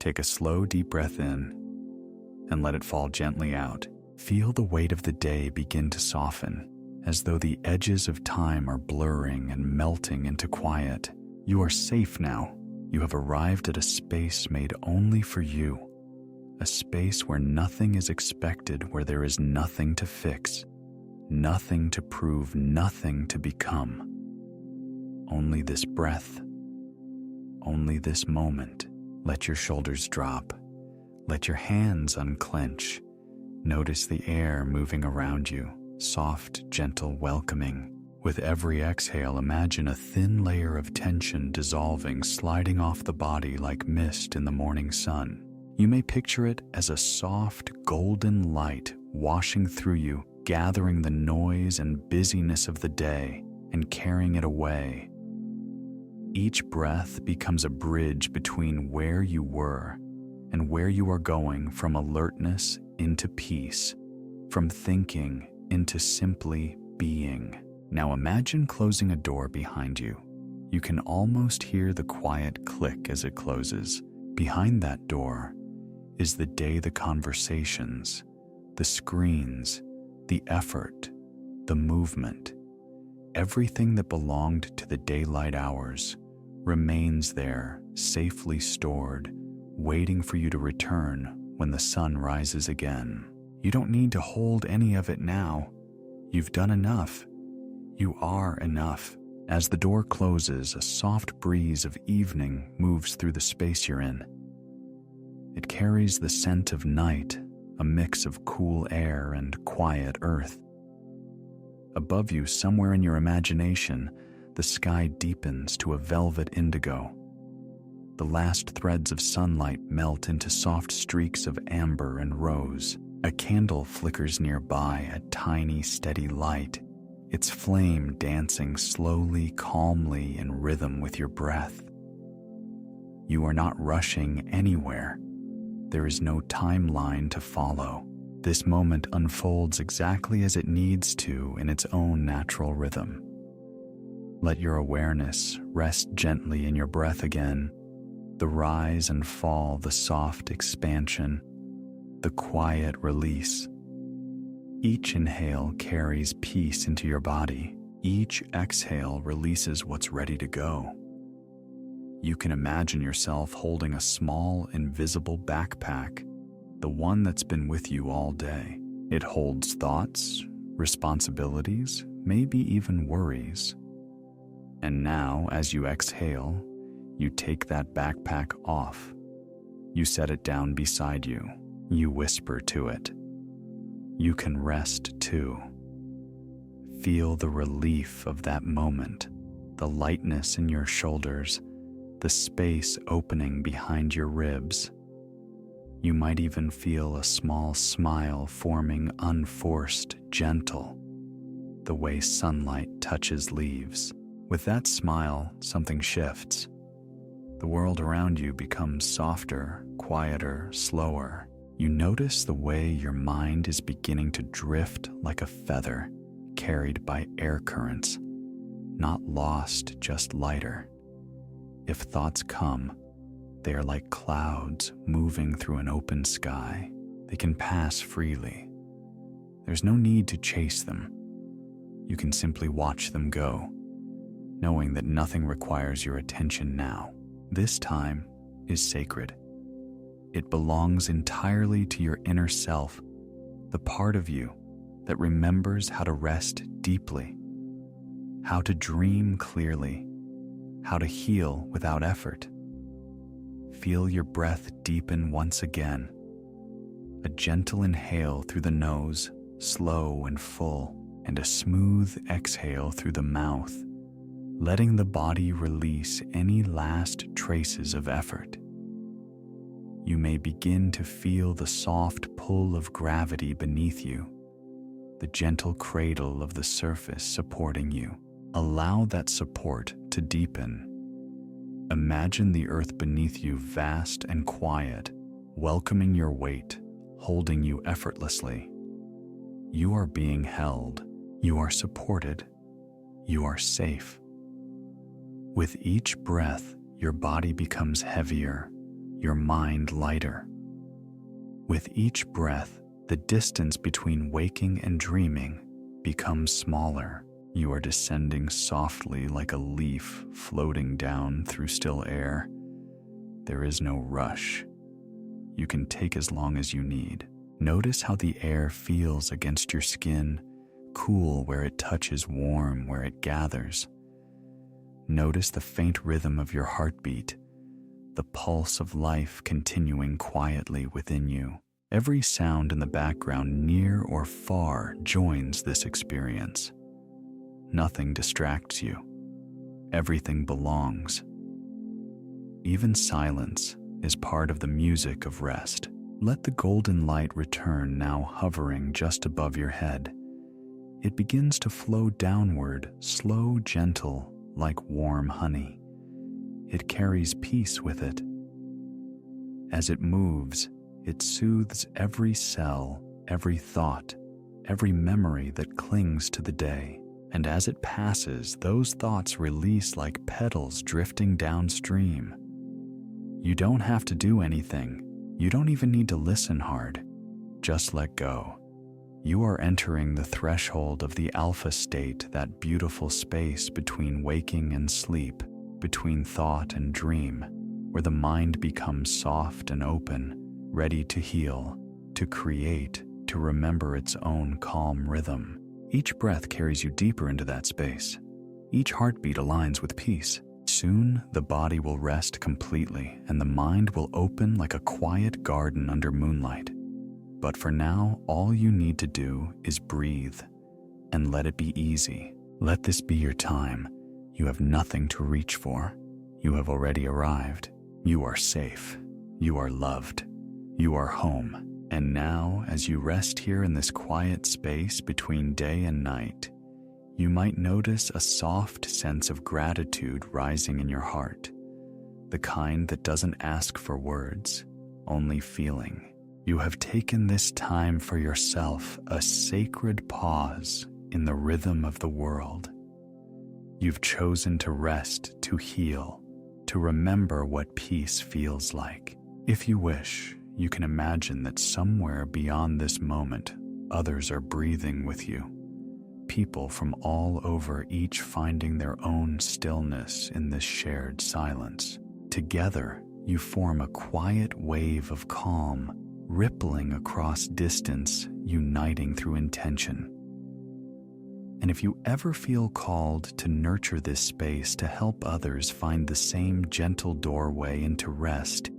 Take a slow, deep breath in and let it fall gently out. Feel the weight of the day begin to soften, as though the edges of time are blurring and melting into quiet. You are safe now. You have arrived at a space made only for you. A space where nothing is expected, where there is nothing to fix, nothing to prove, nothing to become. Only this breath, only this moment. Let your shoulders drop. Let your hands unclench. Notice the air moving around you, soft, gentle, welcoming. With every exhale, imagine a thin layer of tension dissolving, sliding off the body like mist in the morning sun. You may picture it as a soft, golden light washing through you, gathering the noise and busyness of the day and carrying it away. Each breath becomes a bridge between where you were and where you are going, from alertness into peace, from thinking into simply being. Now imagine closing a door behind you. You can almost hear the quiet click as it closes. Behind that door is the day, the conversations, the screens, the effort, the movement. Everything that belonged to the daylight hours remains there, safely stored, waiting for you to return when the sun rises again. You don't need to hold any of it now. You've done enough. You are enough. As the door closes, a soft breeze of evening moves through the space you're in. It carries the scent of night, a mix of cool air and quiet earth. Above you, somewhere in your imagination, the sky deepens to a velvet indigo. The last threads of sunlight melt into soft streaks of amber and rose. A candle flickers nearby, a tiny, steady light, its flame dancing slowly, calmly in rhythm with your breath. You are not rushing anywhere. There is no timeline to follow. This moment unfolds exactly as it needs to in its own natural rhythm. Let your awareness rest gently in your breath again, the rise and fall, the soft expansion, the quiet release. Each inhale carries peace into your body. Each exhale releases what's ready to go. You can imagine yourself holding a small, invisible backpack, the one that's been with you all day. It holds thoughts, responsibilities, maybe even worries. And now, as you exhale, you take that backpack off. You set it down beside you. You whisper to it. You can rest too. Feel the relief of that moment, the lightness in your shoulders, the space opening behind your ribs. You might even feel a small smile forming, unforced, gentle, the way sunlight touches leaves. With that smile, something shifts. The world around you becomes softer, quieter, slower. You notice the way your mind is beginning to drift like a feather carried by air currents, not lost, just lighter. If thoughts come, they are like clouds moving through an open sky. They can pass freely. There's no need to chase them. You can simply watch them go, knowing that nothing requires your attention now. This time is sacred. It belongs entirely to your inner self, the part of you that remembers how to rest deeply, how to dream clearly, how to heal without effort. Feel your breath deepen once again. A gentle inhale through the nose, slow and full, and a smooth exhale through the mouth, letting the body release any last traces of effort. You may begin to feel the soft pull of gravity beneath you, the gentle cradle of the surface supporting you. Allow that support to deepen. Imagine the earth beneath you vast and quiet, welcoming your weight, holding you effortlessly. You are being held. You are supported. You are safe. With each breath, your body becomes heavier, your mind lighter. With each breath, the distance between waking and dreaming becomes smaller. You are descending softly like a leaf floating down through still air. There is no rush. You can take as long as you need. Notice how the air feels against your skin, cool where it touches, warm where it gathers. Notice the faint rhythm of your heartbeat, the pulse of life continuing quietly within you. Every sound in the background, near or far, joins this experience. Nothing distracts you. Everything belongs. Even silence is part of the music of rest. Let the golden light return, now hovering just above your head. It begins to flow downward, slow, gentle, like warm honey. It carries peace with it. As it moves, it soothes every cell, every thought, every memory that clings to the day. And as it passes, those thoughts release like petals drifting downstream. You don't have to do anything. You don't even need to listen hard. Just let go. You are entering the threshold of the alpha state, that beautiful space between waking and sleep, between thought and dream, where the mind becomes soft and open, ready to heal, to create, to remember its own calm rhythm. Each breath carries you deeper into that space. Each heartbeat aligns with peace. Soon, the body will rest completely, and the mind will open like a quiet garden under moonlight. But for now, all you need to do is breathe, and let it be easy. Let this be your time. You have nothing to reach for. You have already arrived. You are safe. You are loved. You are home. And now, as you rest here in this quiet space between day and night, you might notice a soft sense of gratitude rising in your heart, the kind that doesn't ask for words, only feeling. You have taken this time for yourself, a sacred pause in the rhythm of the world. You've chosen to rest, to heal, to remember what peace feels like. If you wish, you can imagine that somewhere beyond this moment, others are breathing with you. People from all over, each finding their own stillness in this shared silence. Together, you form a quiet wave of calm, rippling across distance, uniting through intention. And if you ever feel called to nurture this space to help others find the same gentle doorway into rest,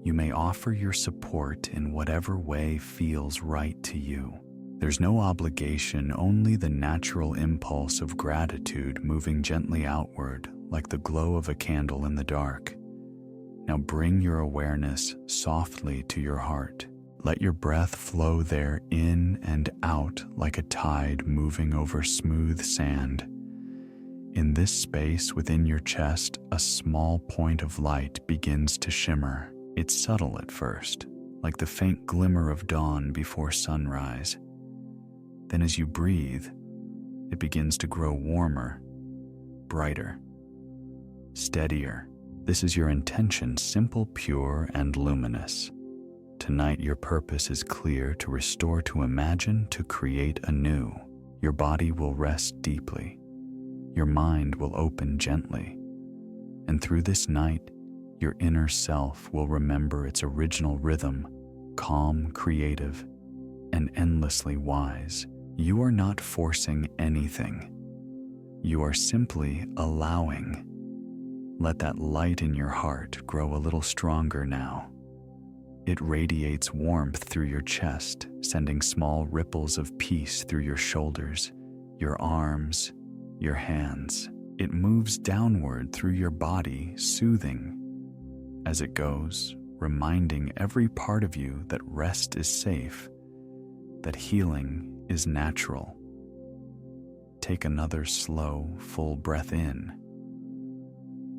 you may offer your support in whatever way feels right to you. There's no obligation, only the natural impulse of gratitude moving gently outward like the glow of a candle in the dark. Now bring your awareness softly to your heart. Let your breath flow there, in and out like a tide moving over smooth sand. In this space within your chest, a small point of light begins to shimmer. It's subtle at first, like the faint glimmer of dawn before sunrise. Then as you breathe, it begins to grow warmer, brighter, steadier. This is your intention, simple, pure, and luminous. Tonight your purpose is clear: to restore, to imagine, to create anew. Your body will rest deeply. Your mind will open gently. And through this night, your inner self will remember its original rhythm, calm, creative, and endlessly wise. You are not forcing anything. You are simply allowing. Let that light in your heart grow a little stronger now. It radiates warmth through your chest, sending small ripples of peace through your shoulders, your arms, your hands. It moves downward through your body, soothing. As it goes, reminding every part of you that rest is safe, that healing is natural. Take another slow, full breath in.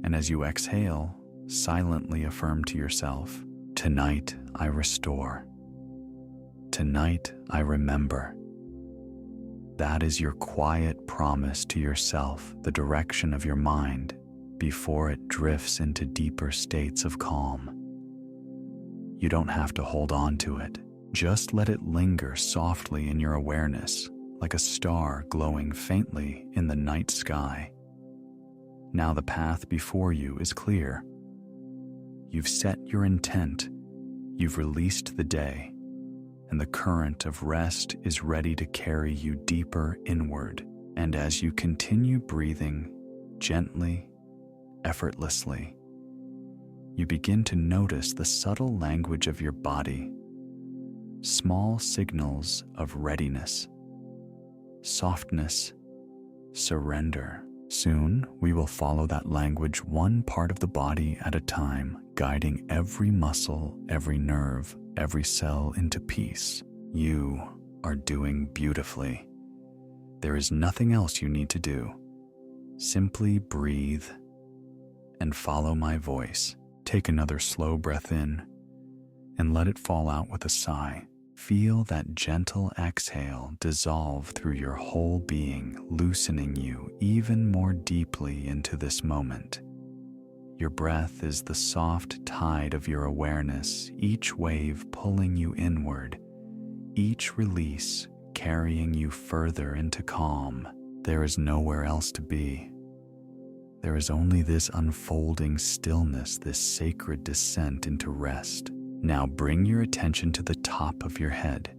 And as you exhale, silently affirm to yourself, "Tonight I restore. Tonight I remember." That is your quiet promise to yourself, the direction of your mind, before it drifts into deeper states of calm. You don't have to hold on to it. Just let it linger softly in your awareness, like a star glowing faintly in the night sky. Now the path before you is clear. You've set your intent, you've released the day, and the current of rest is ready to carry you deeper inward. And as you continue breathing gently, effortlessly, you begin to notice the subtle language of your body, small signals of readiness, softness, surrender. Soon, we will follow that language one part of the body at a time, guiding every muscle, every nerve, every cell into peace. You are doing beautifully. There is nothing else you need to do. Simply breathe and follow my voice. Take another slow breath in and let it fall out with a sigh. Feel that gentle exhale dissolve through your whole being, loosening you even more deeply into this moment. Your breath is the soft tide of your awareness, each wave pulling you inward, each release carrying you further into calm. There is nowhere else to be. There is only this unfolding stillness, this sacred descent into rest. Now bring your attention to the top of your head.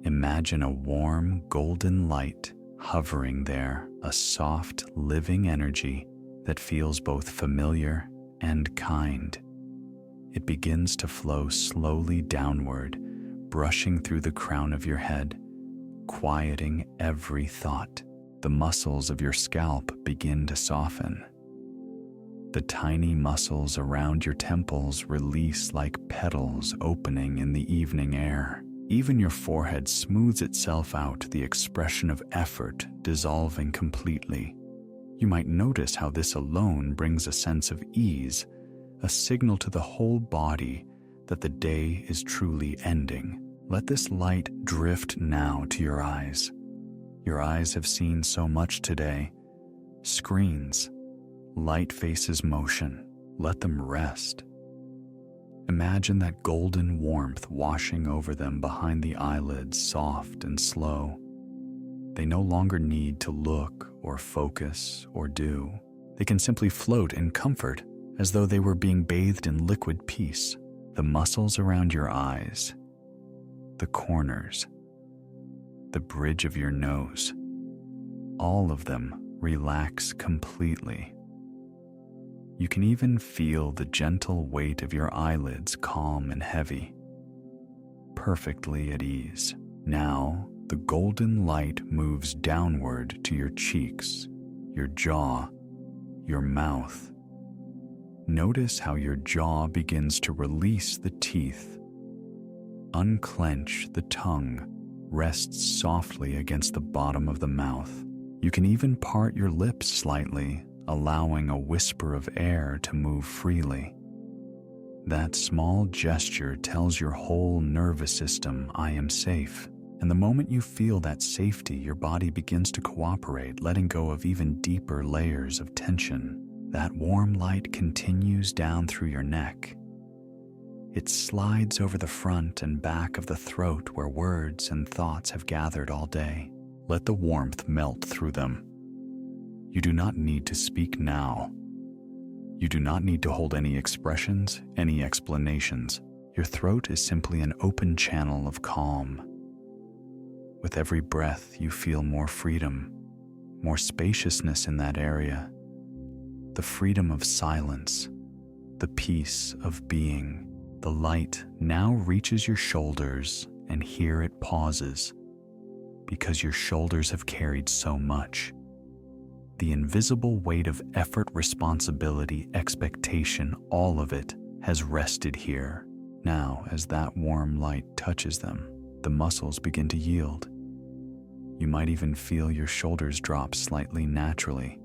Imagine a warm, golden light hovering there, a soft, living energy that feels both familiar and kind. It begins to flow slowly downward, brushing through the crown of your head, quieting every thought. The muscles of your scalp begin to soften. The tiny muscles around your temples release like petals opening in the evening air. Even your forehead smooths itself out, the expression of effort dissolving completely. You might notice how this alone brings a sense of ease, a signal to the whole body that the day is truly ending. Let this light drift now to your eyes. Your eyes have seen so much today. Screens, light faces motion. Let them rest. Imagine that golden warmth washing over them behind the eyelids, soft and slow. They no longer need to look or focus or do. They can simply float in comfort, as though they were being bathed in liquid peace. The muscles around your eyes, the corners, the bridge of your nose, all of them relax completely. You can even feel the gentle weight of your eyelids calm and heavy, perfectly at ease. Now, the golden light moves downward to your cheeks, your jaw, your mouth. Notice how your jaw begins to release the teeth. Unclench the tongue. Rests softly against the bottom of the mouth. You can even part your lips slightly, allowing a whisper of air to move freely. That small gesture tells your whole nervous system, I am safe. And the moment you feel that safety, your body begins to cooperate, letting go of even deeper layers of tension. That warm light continues down through your neck. It slides over the front and back of the throat where words and thoughts have gathered all day. Let the warmth melt through them. You do not need to speak now. You do not need to hold any expressions, any explanations. Your throat is simply an open channel of calm. With every breath, you feel more freedom, more spaciousness in that area. The freedom of silence, the peace of being. The light now reaches your shoulders, and here it pauses, because your shoulders have carried so much. The invisible weight of effort, responsibility, expectation, all of it has rested here. Now, as that warm light touches them, the muscles begin to yield. You might even feel your shoulders drop slightly naturally.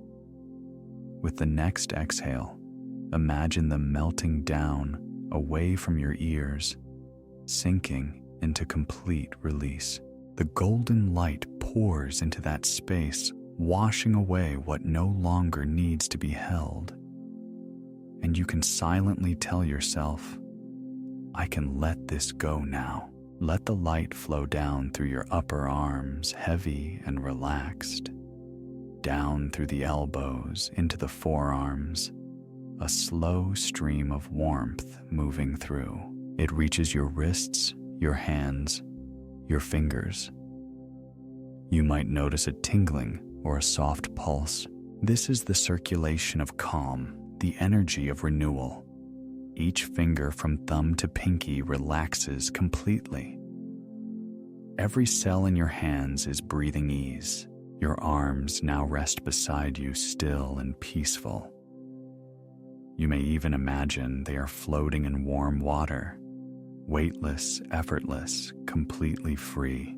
With the next exhale, imagine them melting down, away from your ears, sinking into complete release. The golden light pours into that space, washing away what no longer needs to be held. And you can silently tell yourself, I can let this go now. Let the light flow down through your upper arms, heavy and relaxed, down through the elbows, into the forearms, a slow stream of warmth moving through. It reaches your wrists, your hands, your fingers. You might notice a tingling or a soft pulse. This is the circulation of calm, the energy of renewal. Each finger from thumb to pinky relaxes completely. Every cell in your hands is breathing ease. Your arms now rest beside you, still and peaceful. You may even imagine they are floating in warm water, weightless, effortless, completely free.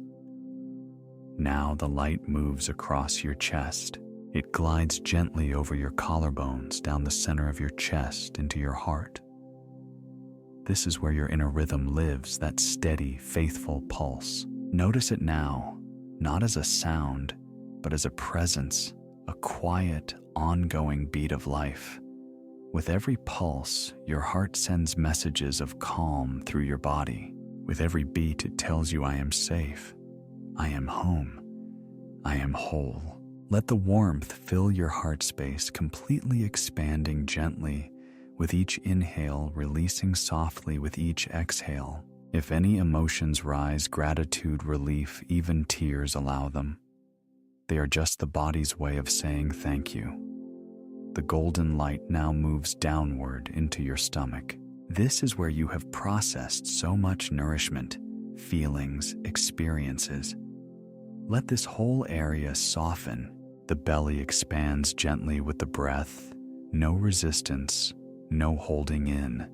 Now the light moves across your chest. It glides gently over your collarbones, down the center of your chest, into your heart. This is where your inner rhythm lives, that steady, faithful pulse. Notice it now, not as a sound, but as a presence, a quiet, ongoing beat of life. With every pulse, your heart sends messages of calm through your body. With every beat, it tells you, I am safe, I am home, I am whole. Let the warmth fill your heart space, completely expanding gently, with each inhale, releasing softly with each exhale. If any emotions rise, gratitude, relief, even tears, allow them. They are just the body's way of saying thank you. The golden light now moves downward into your stomach. This is where you have processed so much nourishment, feelings, experiences. Let this whole area soften. The belly expands gently with the breath, no resistance, no holding in.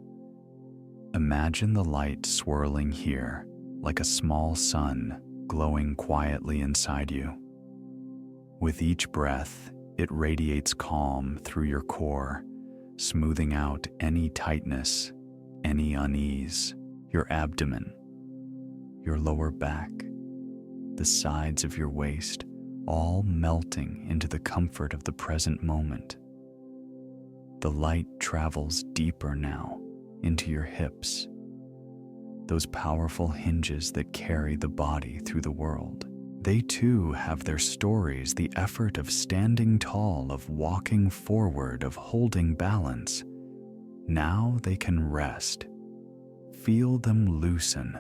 Imagine the light swirling here, like a small sun, glowing quietly inside you. With each breath, it radiates calm through your core, smoothing out any tightness, any unease. Your abdomen, your lower back, the sides of your waist, all melting into the comfort of the present moment. The light travels deeper now into your hips, those powerful hinges that carry the body through the world. They too have their stories, the effort of standing tall, of walking forward, of holding balance. Now they can rest. Feel them loosen.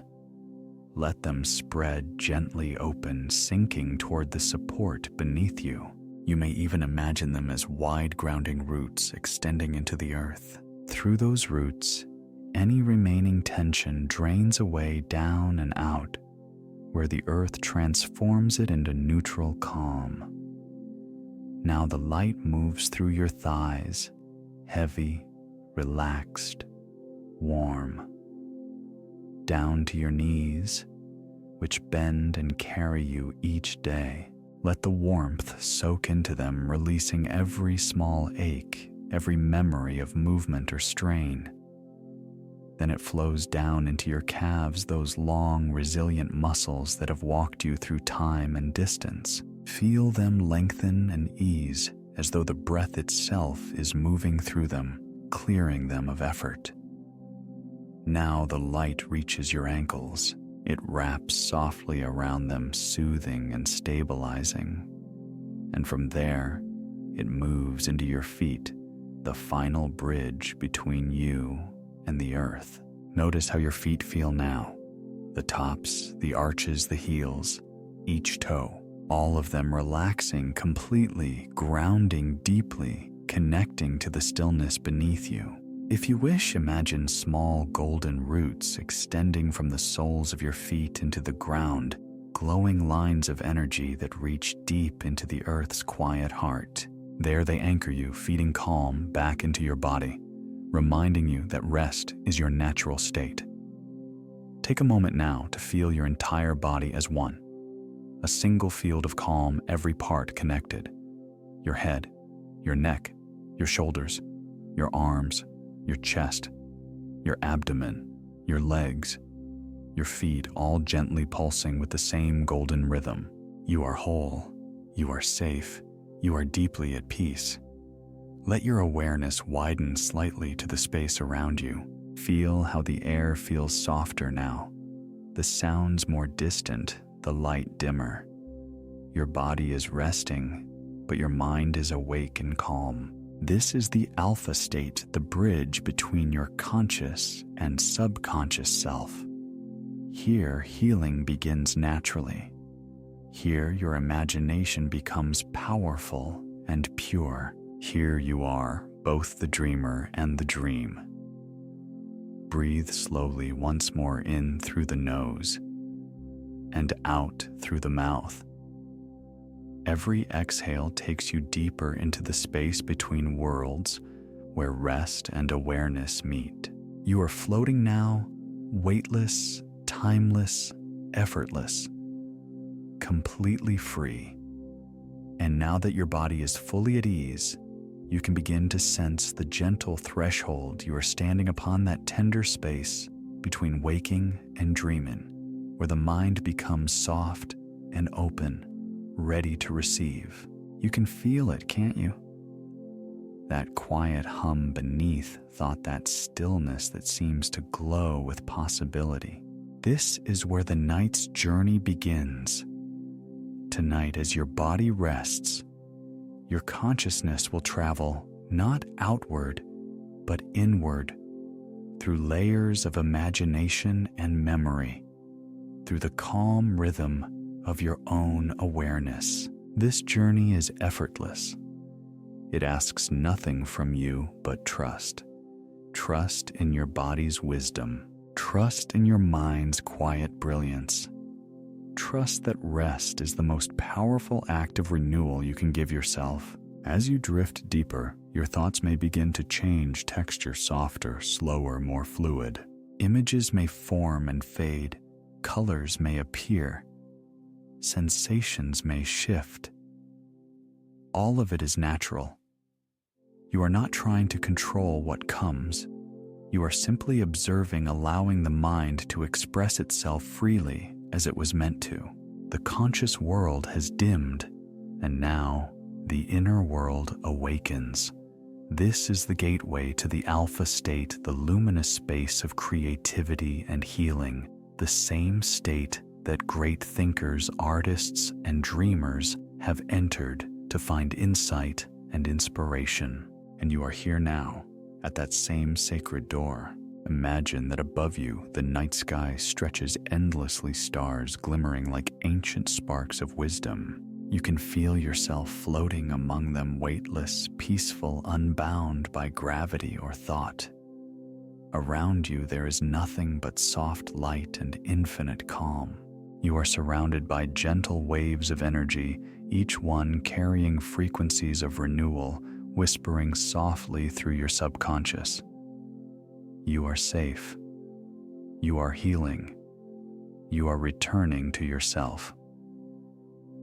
Let them spread gently open, sinking toward the support beneath you. You may even imagine them as wide grounding roots extending into the earth. Through those roots, any remaining tension drains away, down and out, where the earth transforms it into neutral calm. Now the light moves through your thighs, heavy, relaxed, warm, down to your knees, which bend and carry you each day. Let the warmth soak into them, releasing every small ache, every memory of movement or strain. Then it flows down into your calves, those long, resilient muscles that have walked you through time and distance. Feel them lengthen and ease, as though the breath itself is moving through them, clearing them of effort. Now the light reaches your ankles. It wraps softly around them, soothing and stabilizing. And from there, it moves into your feet, the final bridge between you and the earth. Notice how your feet feel now. The tops, the arches, the heels, each toe, all of them relaxing completely, grounding deeply, connecting to the stillness beneath you. If you wish, imagine small golden roots extending from the soles of your feet into the ground, glowing lines of energy that reach deep into the earth's quiet heart. There they anchor you, feeding calm back into your body, reminding you that rest is your natural state. Take a moment now to feel your entire body as one, a single field of calm, every part connected. Your head, your neck, your shoulders, your arms, your chest, your abdomen, your legs, your feet, all gently pulsing with the same golden rhythm. You are whole, you are safe, you are deeply at peace. Let your awareness widen slightly to the space around you. Feel how the air feels softer now, the sounds more distant, the light dimmer. Your body is resting, but your mind is awake and calm. This is the alpha state, the bridge between your conscious and subconscious self. Here, healing begins naturally. Here, your imagination becomes powerful and pure. Here you are, both the dreamer and the dream. Breathe slowly once more in through the nose and out through the mouth. Every exhale takes you deeper into the space between worlds where rest and awareness meet. You are floating now, weightless, timeless, effortless, completely free. And now that your body is fully at ease, you can begin to sense the gentle threshold. You are standing upon that tender space between waking and dreaming, where the mind becomes soft and open, ready to receive. You can feel it, can't you? That quiet hum beneath, that stillness that seems to glow with possibility. This is where the night's journey begins. Tonight, as your body rests, your consciousness will travel not outward, but inward, through layers of imagination and memory, through the calm rhythm of your own awareness. This journey is effortless. It asks nothing from you but trust. Trust in your body's wisdom. Trust in your mind's quiet brilliance. Trust that rest is the most powerful act of renewal you can give yourself. As you drift deeper, your thoughts may begin to change texture, softer, slower, more fluid. Images may form and fade. Colors may appear. Sensations may shift. All of it is natural. You are not trying to control what comes. You are simply observing, allowing the mind to express itself freely as it was meant to. The conscious world has dimmed, and now the inner world awakens. This is the gateway to the alpha state, the luminous space of creativity and healing, the same state that great thinkers, artists, and dreamers have entered to find insight and inspiration. And you are here now, at that same sacred door. Imagine that above you, the night sky stretches endlessly, stars glimmering like ancient sparks of wisdom. You can feel yourself floating among them, weightless, peaceful, unbound by gravity or thought. Around you, there is nothing but soft light and infinite calm. You are surrounded by gentle waves of energy, each one carrying frequencies of renewal, whispering softly through your subconscious. You are safe. You are healing. You are returning to yourself.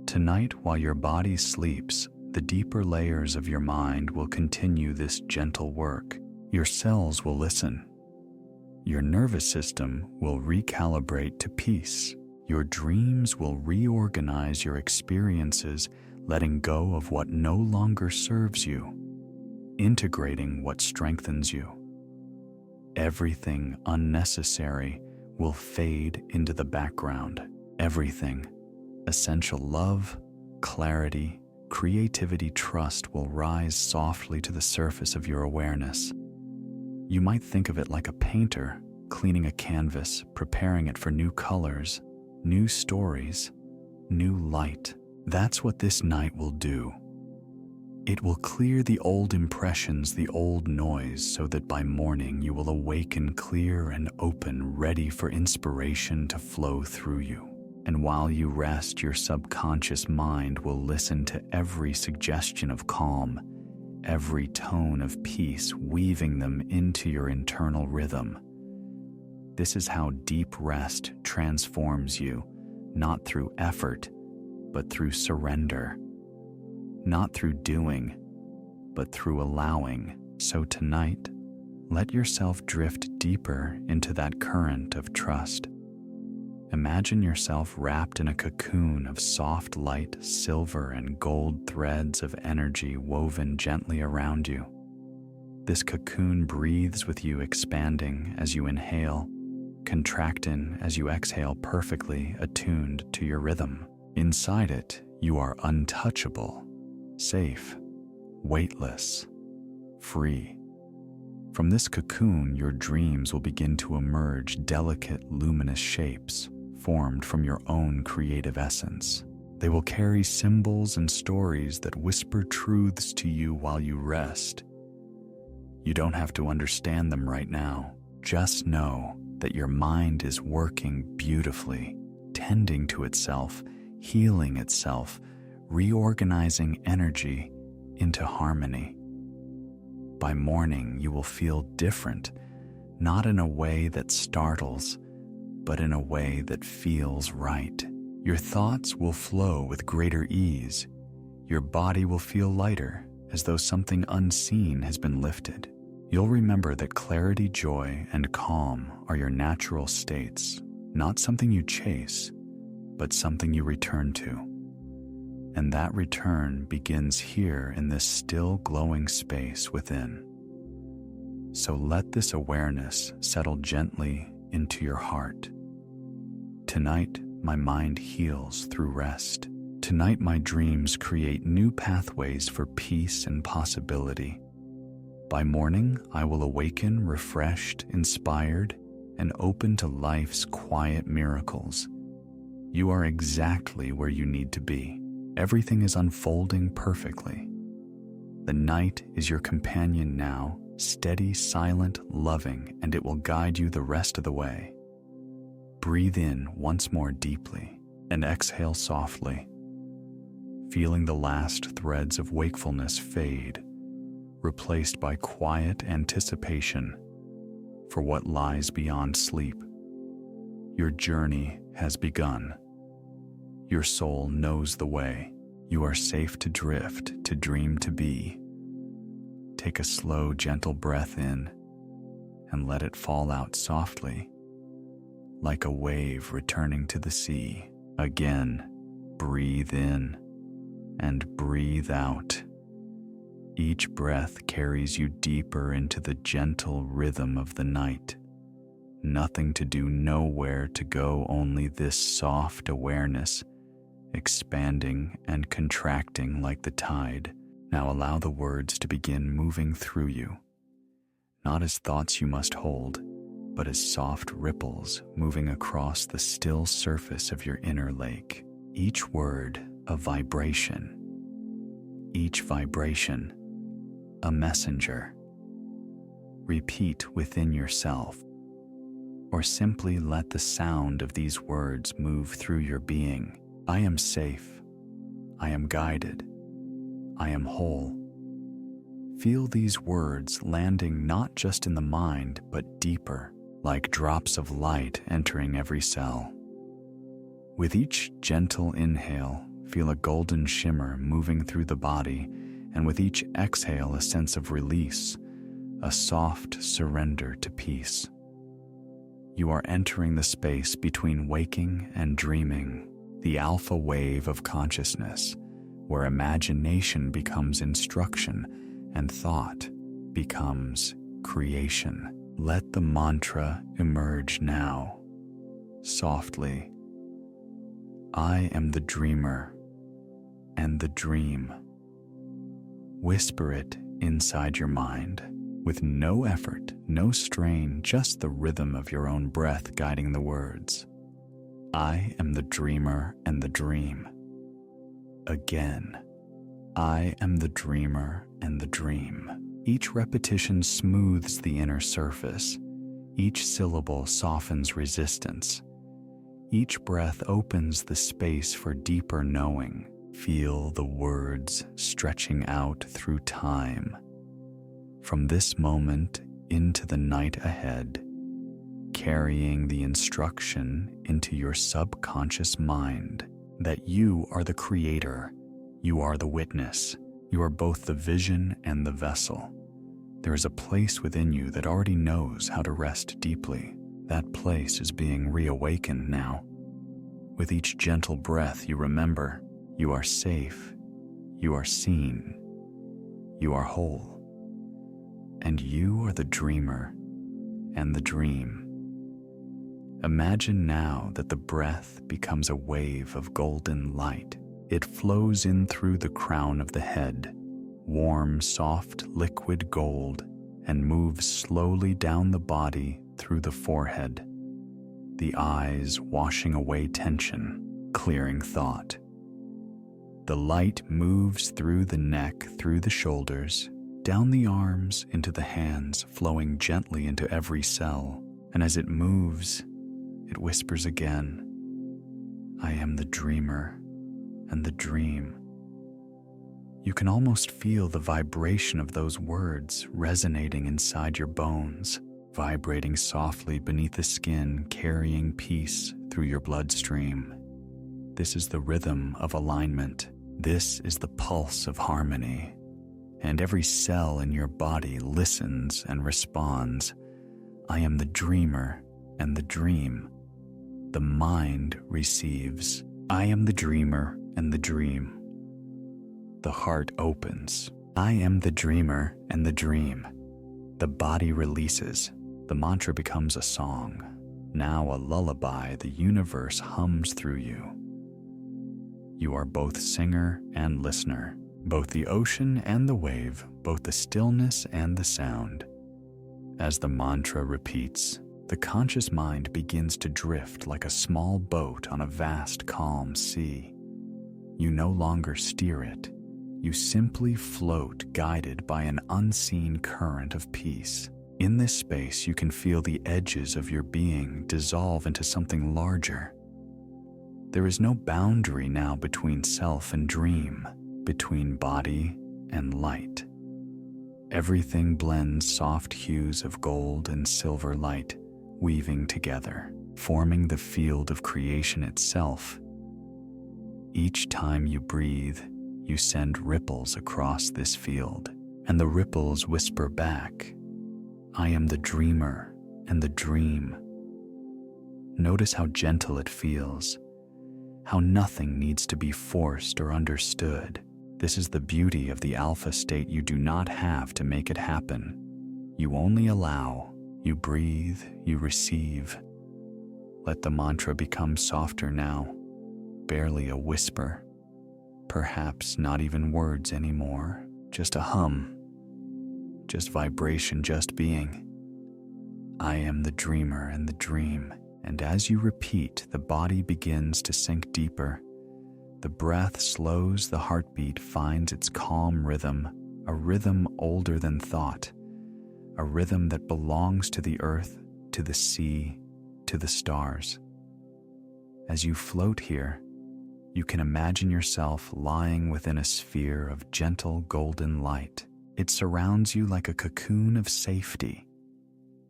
Tonight, while your body sleeps, the deeper layers of your mind will continue this gentle work. Your cells will listen. Your nervous system will recalibrate to peace. Your dreams will reorganize your experiences, letting go of what no longer serves you, integrating what strengthens you. Everything unnecessary will fade into the background. Everything, essential love, clarity, creativity, trust will rise softly to the surface of your awareness. You might think of it like a painter cleaning a canvas, preparing it for new colors, new stories, new light. That's what this night will do. It will clear the old impressions, the old noise, so that by morning you will awaken clear and open, ready for inspiration to flow through you. And while you rest, your subconscious mind will listen to every suggestion of calm, every tone of peace, weaving them into your internal rhythm. This is how deep rest transforms you, not through effort, but through surrender. Not through doing, but through allowing. So tonight, let yourself drift deeper into that current of trust. Imagine yourself wrapped in a cocoon of soft light, silver and gold threads of energy woven gently around you. This cocoon breathes with you, expanding as you inhale, contracting as you exhale, perfectly attuned to your rhythm. Inside it, you are untouchable, safe, weightless, free. From this cocoon, your dreams will begin to emerge, delicate, luminous shapes formed from your own creative essence. They will carry symbols and stories that whisper truths to you while you rest. You don't have to understand them right now. Just know that your mind is working beautifully, tending to itself, healing itself, reorganizing energy into harmony. By morning, you will feel different, not in a way that startles, but in a way that feels right. Your thoughts will flow with greater ease. Your body will feel lighter, as though something unseen has been lifted. You'll remember that clarity, joy, and calm are your natural states, not something you chase, but something you return to. And that return begins here in this still glowing space within. So let this awareness settle gently into your heart. Tonight, my mind heals through rest. Tonight, my dreams create new pathways for peace and possibility. By morning, I will awaken refreshed, inspired, and open to life's quiet miracles. You are exactly where you need to be. Everything is unfolding perfectly. The night is your companion now, steady, silent, loving, and it will guide you the rest of the way. Breathe in once more deeply and exhale softly, feeling the last threads of wakefulness fade, replaced by quiet anticipation for what lies beyond sleep. Your journey has begun. Your soul knows the way. You are safe to drift, to dream, to be. Take a slow, gentle breath in and let it fall out softly, like a wave returning to the sea. Again, breathe in and breathe out. Each breath carries you deeper into the gentle rhythm of the night. Nothing to do, nowhere to go, only this soft awareness, expanding and contracting like the tide. Now allow the words to begin moving through you, not as thoughts you must hold, but as soft ripples moving across the still surface of your inner lake. Each word a vibration, each vibration a messenger. Repeat within yourself, or simply let the sound of these words move through your being. I am safe. I am guided. I am whole. Feel these words landing not just in the mind, but deeper, like drops of light entering every cell. With each gentle inhale, feel a golden shimmer moving through the body, and with each exhale, a sense of release, a soft surrender to peace. You are entering the space between waking and dreaming, the alpha wave of consciousness, where imagination becomes instruction and thought becomes creation. Let the mantra emerge now, softly. I am the dreamer and the dream. Whisper it inside your mind, with no effort, no strain, just the rhythm of your own breath guiding the words. I am the dreamer and the dream. Again, I am the dreamer and the dream. Each repetition smooths the inner surface. Each syllable softens resistance. Each breath opens the space for deeper knowing. Feel the words stretching out through time. From this moment into the night ahead, carrying the instruction into your subconscious mind that you are the creator, you are the witness, you are both the vision and the vessel. There is a place within you that already knows how to rest deeply. That place is being reawakened now. With each gentle breath, you remember you are safe, you are seen, you are whole. and you are the dreamer and the dream. Imagine now that the breath becomes a wave of golden light. It flows in through the crown of the head, warm, soft, liquid gold, and moves slowly down the body through the forehead, the eyes washing away tension, clearing thought. The light moves through the neck, through the shoulders, down the arms, into the hands, flowing gently into every cell. And as it moves, it whispers again, I am the dreamer and the dream. You can almost feel the vibration of those words resonating inside your bones, vibrating softly beneath the skin, carrying peace through your bloodstream. This is the rhythm of alignment. This is the pulse of harmony. And every cell in your body listens and responds. I am the dreamer and the dream. The mind receives. I am the dreamer and the dream. The heart opens. I am the dreamer and the dream. The body releases. The mantra becomes a song. Now a lullaby, the universe hums through you. You are both singer and listener, both the ocean and the wave, both the stillness and the sound. As the mantra repeats, the conscious mind begins to drift like a small boat on a vast, calm sea. You no longer steer it. You simply float, guided by an unseen current of peace. In this space, you can feel the edges of your being dissolve into something larger. There is no boundary now between self and dream, between body and light. Everything blends soft hues of gold and silver light, weaving together, forming the field of creation itself. Each time you breathe, you send ripples across this field, and the ripples whisper back, I am the dreamer and the dream. Notice how gentle it feels, how nothing needs to be forced or understood. This is the beauty of the alpha state. You do not have to make it happen. You only allow, you breathe, you receive. Let the mantra become softer now, barely a whisper. Perhaps not even words anymore, just a hum, just vibration, just being. I am the dreamer and the dream. And as you repeat, the body begins to sink deeper. The breath slows, the heartbeat finds its calm rhythm, a rhythm older than thought, a rhythm that belongs to the earth, to the sea, to the stars. As you float here, you can imagine yourself lying within a sphere of gentle golden light. It surrounds you like a cocoon of safety.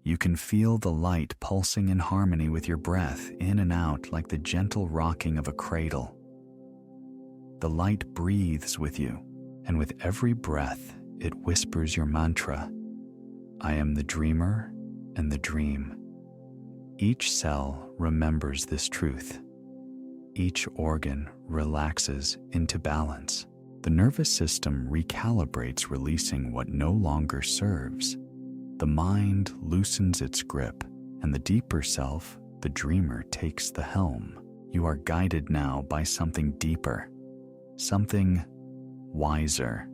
You can feel the light pulsing in harmony with your breath, in and out like the gentle rocking of a cradle. The light breathes with you, and with every breath, it whispers your mantra, I am the dreamer and the dream. Each cell remembers this truth. Each organ relaxes into balance. The nervous system recalibrates, releasing what no longer serves. The mind loosens its grip, and the deeper self, the dreamer, takes the helm. You are guided now by something deeper, something wiser,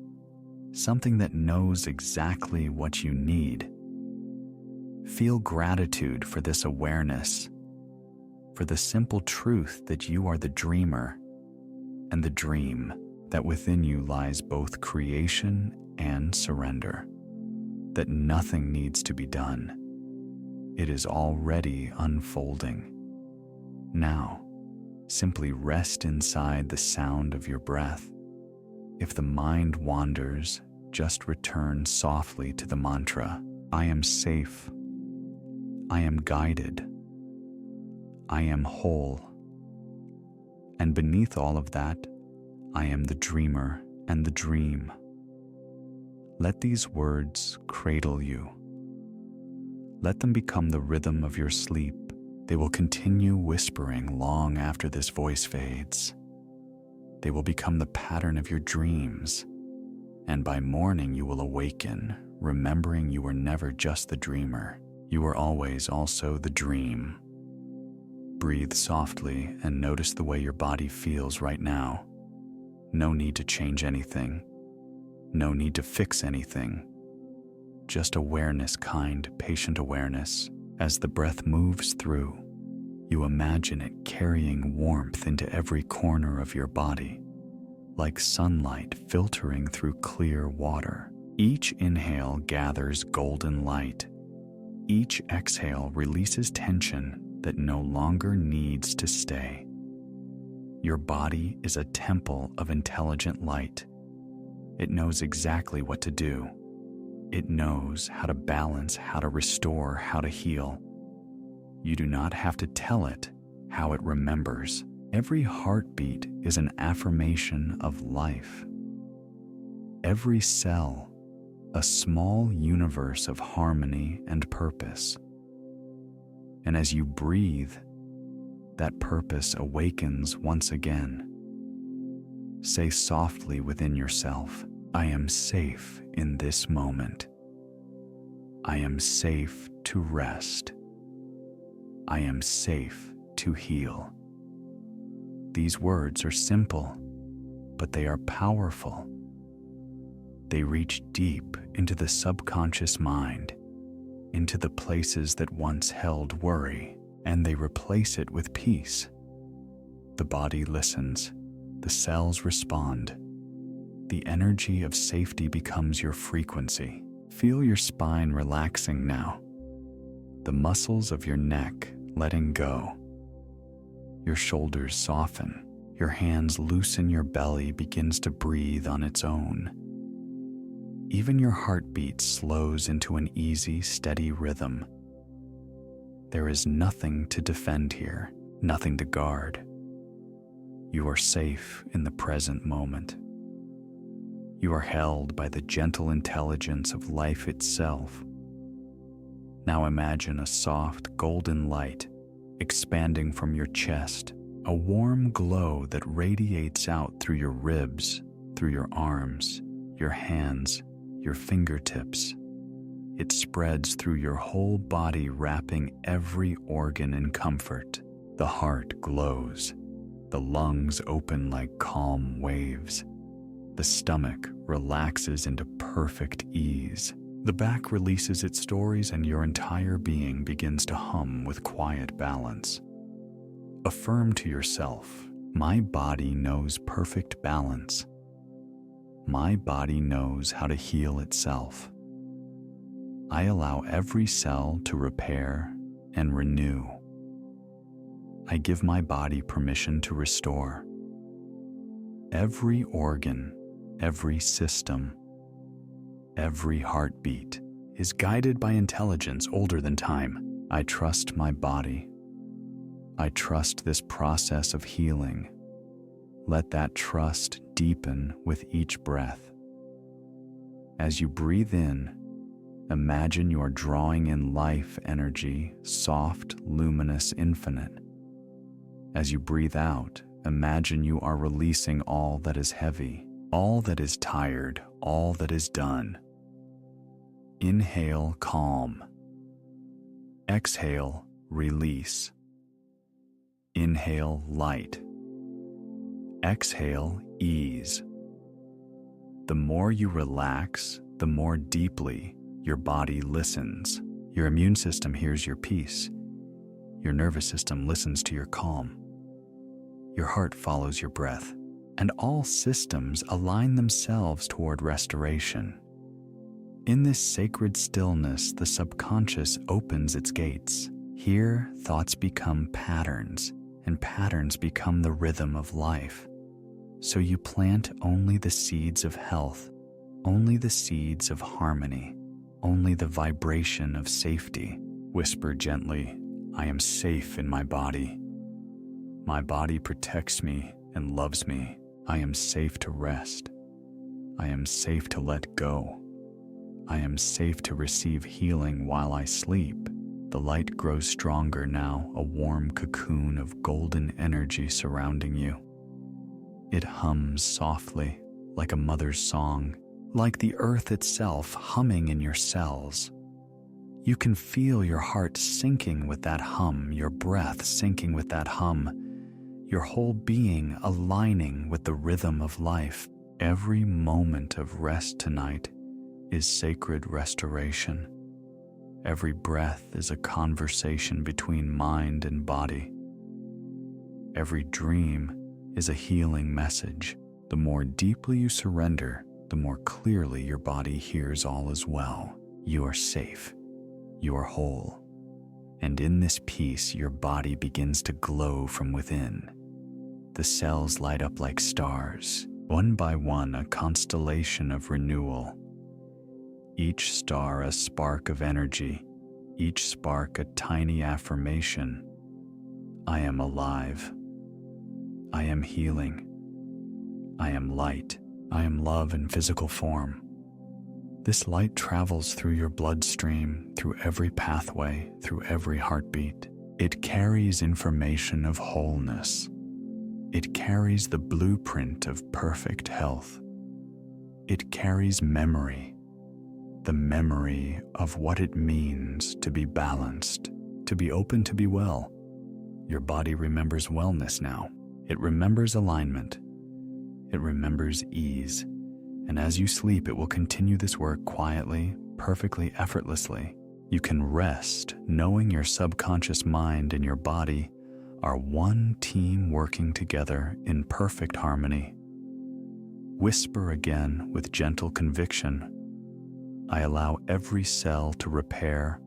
something that knows exactly what you need. Feel gratitude for this awareness, for the simple truth that you are the dreamer and the dream, that within you lies both creation and surrender, that nothing needs to be done. It is already unfolding. Now, simply rest inside the sound of your breath. If the mind wanders, just return softly to the mantra, I am safe, I am guided, I am whole. And beneath all of that, I am the dreamer and the dream. Let these words cradle you. Let them become the rhythm of your sleep. They will continue whispering long after this voice fades. They will become the pattern of your dreams. And by morning you will awaken, remembering you were never just the dreamer. You were always also the dream. Breathe softly and notice the way your body feels right now. No need to change anything. No need to fix anything. Just awareness, kind, patient awareness. As the breath moves through, you imagine it carrying warmth into every corner of your body, like sunlight filtering through clear water. Each inhale gathers golden light. Each exhale releases tension that no longer needs to stay. Your body is a temple of intelligent light. It knows exactly what to do. It knows how to balance, how to restore, how to heal. You do not have to tell it how it remembers. Every heartbeat is an affirmation of life. Every cell, a small universe of harmony and purpose. And as you breathe, that purpose awakens once again. Say softly within yourself, I am safe in this moment. I am safe to rest. I am safe to heal. These words are simple, but they are powerful. They reach deep into the subconscious mind, into the places that once held worry, and they replace it with peace. The body listens, the cells respond. The energy of safety becomes your frequency. Feel your spine relaxing now, the muscles of your neck letting go. Your shoulders soften, your hands loosen, your belly begins to breathe on its own. Even your heartbeat slows into an easy, steady rhythm. There is nothing to defend here, nothing to guard. You are safe in the present moment. You are held by the gentle intelligence of life itself. Now imagine a soft, golden light expanding from your chest, a warm glow that radiates out through your ribs, through your arms, your hands, your fingertips. It spreads through your whole body, wrapping every organ in comfort. The heart glows. The lungs open like calm waves. The stomach relaxes into perfect ease. The back releases its stories and your entire being begins to hum with quiet balance. Affirm to yourself, my body knows perfect balance. My body knows how to heal itself. I allow every cell to repair and renew. I give my body permission to restore. Every organ, every system, every heartbeat is guided by intelligence older than time. I trust my body. I trust this process of healing. Let that trust deepen with each breath. As you breathe in, imagine you are drawing in life energy, soft, luminous, infinite. As you breathe out, imagine you are releasing all that is heavy, all that is tired, all that is done. Inhale, calm. Exhale, release. Inhale, light. Exhale, ease. The more you relax, the more deeply your body listens. Your immune system hears your peace. Your nervous system listens to your calm. Your heart follows your breath, and all systems align themselves toward restoration. In this sacred stillness, the subconscious opens its gates. Here, thoughts become patterns, and patterns become the rhythm of life. So you plant only the seeds of health, only the seeds of harmony, only the vibration of safety. Whisper gently, I am safe in my body. My body protects me and loves me. I am safe to rest. I am safe to let go. I am safe to receive healing while I sleep. The light grows stronger now, a warm cocoon of golden energy surrounding you. It hums softly, like a mother's song, like the earth itself humming in your cells. You can feel your heart syncing with that hum, your breath syncing with that hum, your whole being aligning with the rhythm of life. Every moment of rest tonight is sacred restoration. Every breath is a conversation between mind and body. Every dream is a healing message. The more deeply you surrender, the more clearly your body hears all is well. You are safe. You are whole. And in this peace, your body begins to glow from within. The cells light up like stars, one by one, a constellation of renewal. Each star a spark of energy, each spark a tiny affirmation. I am alive. I am healing. I am light. I am love in physical form. This light travels through your bloodstream, through every pathway, through every heartbeat. It carries information of wholeness. It carries the blueprint of perfect health. It carries memory, the memory of what it means to be balanced, to be open, to be well. Your body remembers wellness now. It remembers alignment. It remembers ease. And as you sleep, it will continue this work quietly, perfectly, effortlessly. You can rest knowing your subconscious mind and your body are one team working together in perfect harmony. Whisper again with gentle conviction. I allow every cell to repair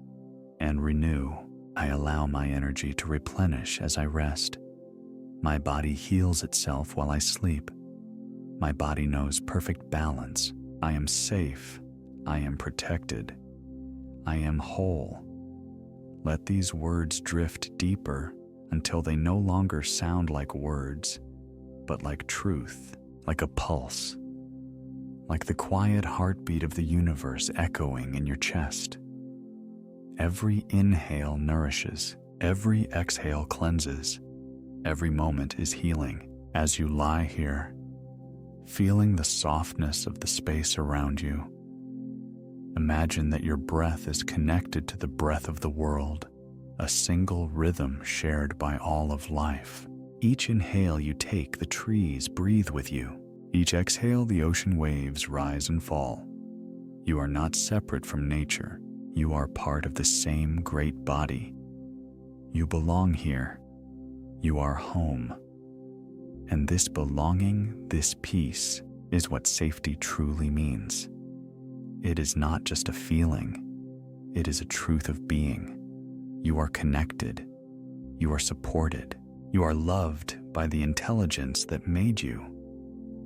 and renew. I allow my energy to replenish as I rest. My body heals itself while I sleep. My body knows perfect balance. I am safe. I am protected. I am whole. Let these words drift deeper until they no longer sound like words, but like truth, like a pulse, like the quiet heartbeat of the universe echoing in your chest. Every inhale nourishes, every exhale cleanses, every moment is healing. As you lie here, feeling the softness of the space around you, imagine that your breath is connected to the breath of the world, a single rhythm shared by all of life. Each inhale you take, the trees breathe with you. Each exhale, the ocean waves rise and fall. You are not separate from nature. You are part of the same great body. You belong here. You are home. And this belonging, this peace, is what safety truly means. It is not just a feeling. It is a truth of being. You are connected. You are supported. You are loved by the intelligence that made you.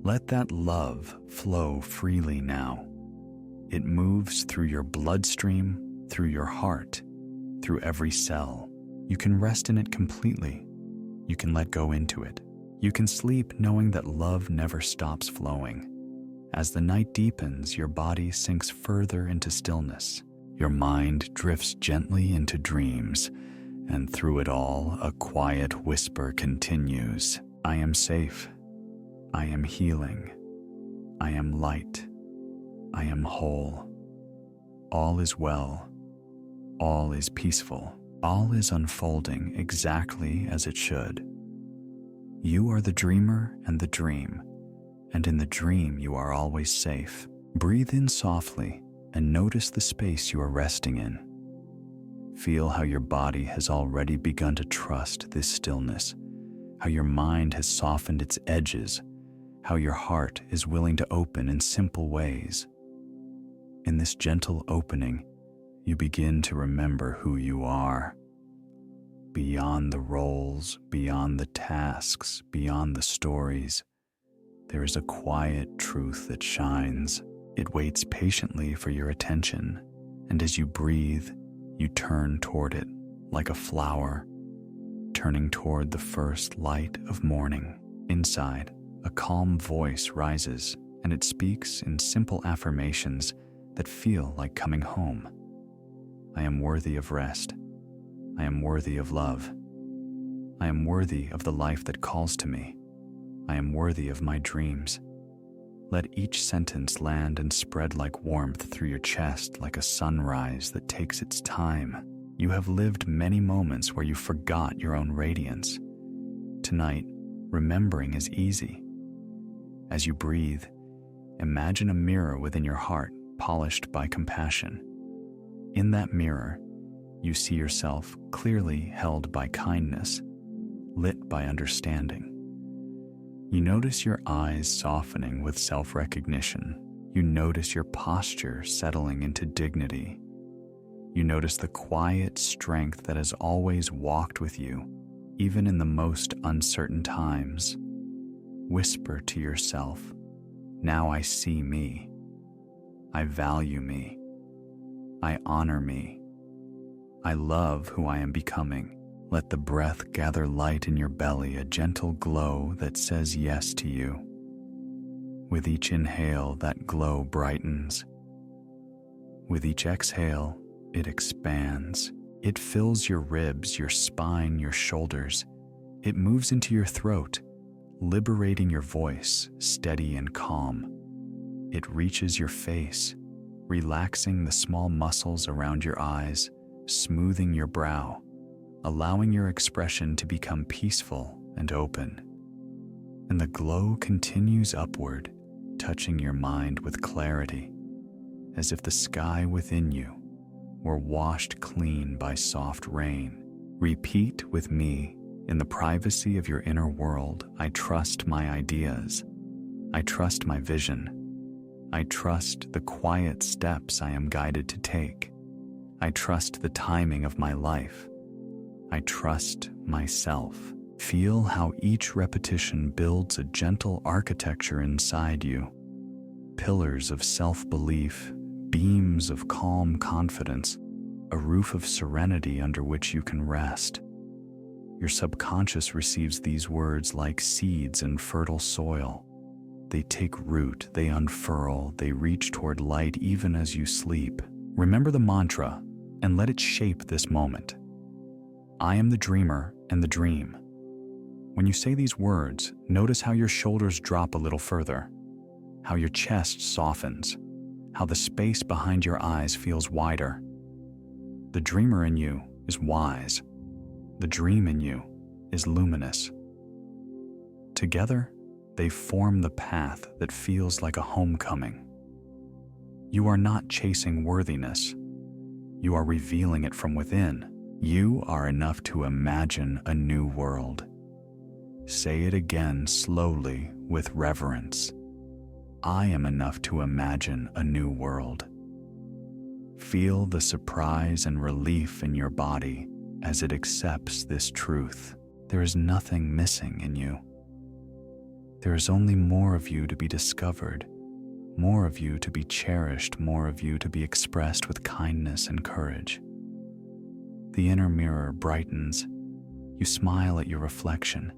Let that love flow freely now. It moves through your bloodstream, through your heart, through every cell. You can rest in it completely. You can let go into it. You can sleep knowing that love never stops flowing. As the night deepens, your body sinks further into stillness. Your mind drifts gently into dreams, and through it all, a quiet whisper continues. I am safe. I am healing. I am light. I am whole. All is well. All is peaceful. All is unfolding exactly as it should. You are the dreamer and the dream, and in the dream you are always safe. Breathe in softly and notice the space you are resting in. Feel how your body has already begun to trust this stillness, how your mind has softened its edges, how your heart is willing to open in simple ways. In this gentle opening, you begin to remember who you are. Beyond the roles, beyond the tasks, beyond the stories, there is a quiet truth that shines. It waits patiently for your attention, and as you breathe, you turn toward it like a flower, turning toward the first light of morning. Inside, a calm voice rises, and it speaks in simple affirmations that feel like coming home. I am worthy of rest. I am worthy of love. I am worthy of the life that calls to me. I am worthy of my dreams. Let each sentence land and spread like warmth through your chest, like a sunrise that takes its time. You have lived many moments where you forgot your own radiance. Tonight, remembering is easy. As you breathe, imagine a mirror within your heart, polished by compassion. In that mirror, you see yourself clearly held by kindness, lit by understanding. You notice your eyes softening with self-recognition. You notice your posture settling into dignity. You notice the quiet strength that has always walked with you, even in the most uncertain times. Whisper to yourself, "Now I see me. I value me. I honor me. I love who I am becoming." Let the breath gather light in your belly, a gentle glow that says yes to you. With each inhale, that glow brightens. With each exhale, it expands. It fills your ribs, your spine, your shoulders. It moves into your throat, liberating your voice, steady and calm. It reaches your face, relaxing the small muscles around your eyes, smoothing your brow, allowing your expression to become peaceful and open. And the glow continues upward, touching your mind with clarity, as if the sky within you were washed clean by soft rain. Repeat with me, in the privacy of your inner world, "I trust my ideas. I trust my vision. I trust the quiet steps I am guided to take. I trust the timing of my life. I trust myself." Feel how each repetition builds a gentle architecture inside you. Pillars of self-belief, beams of calm confidence, a roof of serenity under which you can rest. Your subconscious receives these words like seeds in fertile soil. They take root, they unfurl, they reach toward light even as you sleep. Remember the mantra and let it shape this moment. I am the dreamer and the dream. When you say these words, notice how your shoulders drop a little further, how your chest softens, how the space behind your eyes feels wider. The dreamer in you is wise. The dream in you is luminous. Together, they form the path that feels like a homecoming. You are not chasing worthiness. You are revealing it from within. You are enough to imagine a new world. Say it again slowly with reverence. I am enough to imagine a new world. Feel the surprise and relief in your body as it accepts this truth. There is nothing missing in you. There is only more of you to be discovered, more of you to be cherished, more of you to be expressed with kindness and courage. The inner mirror brightens. You smile at your reflection.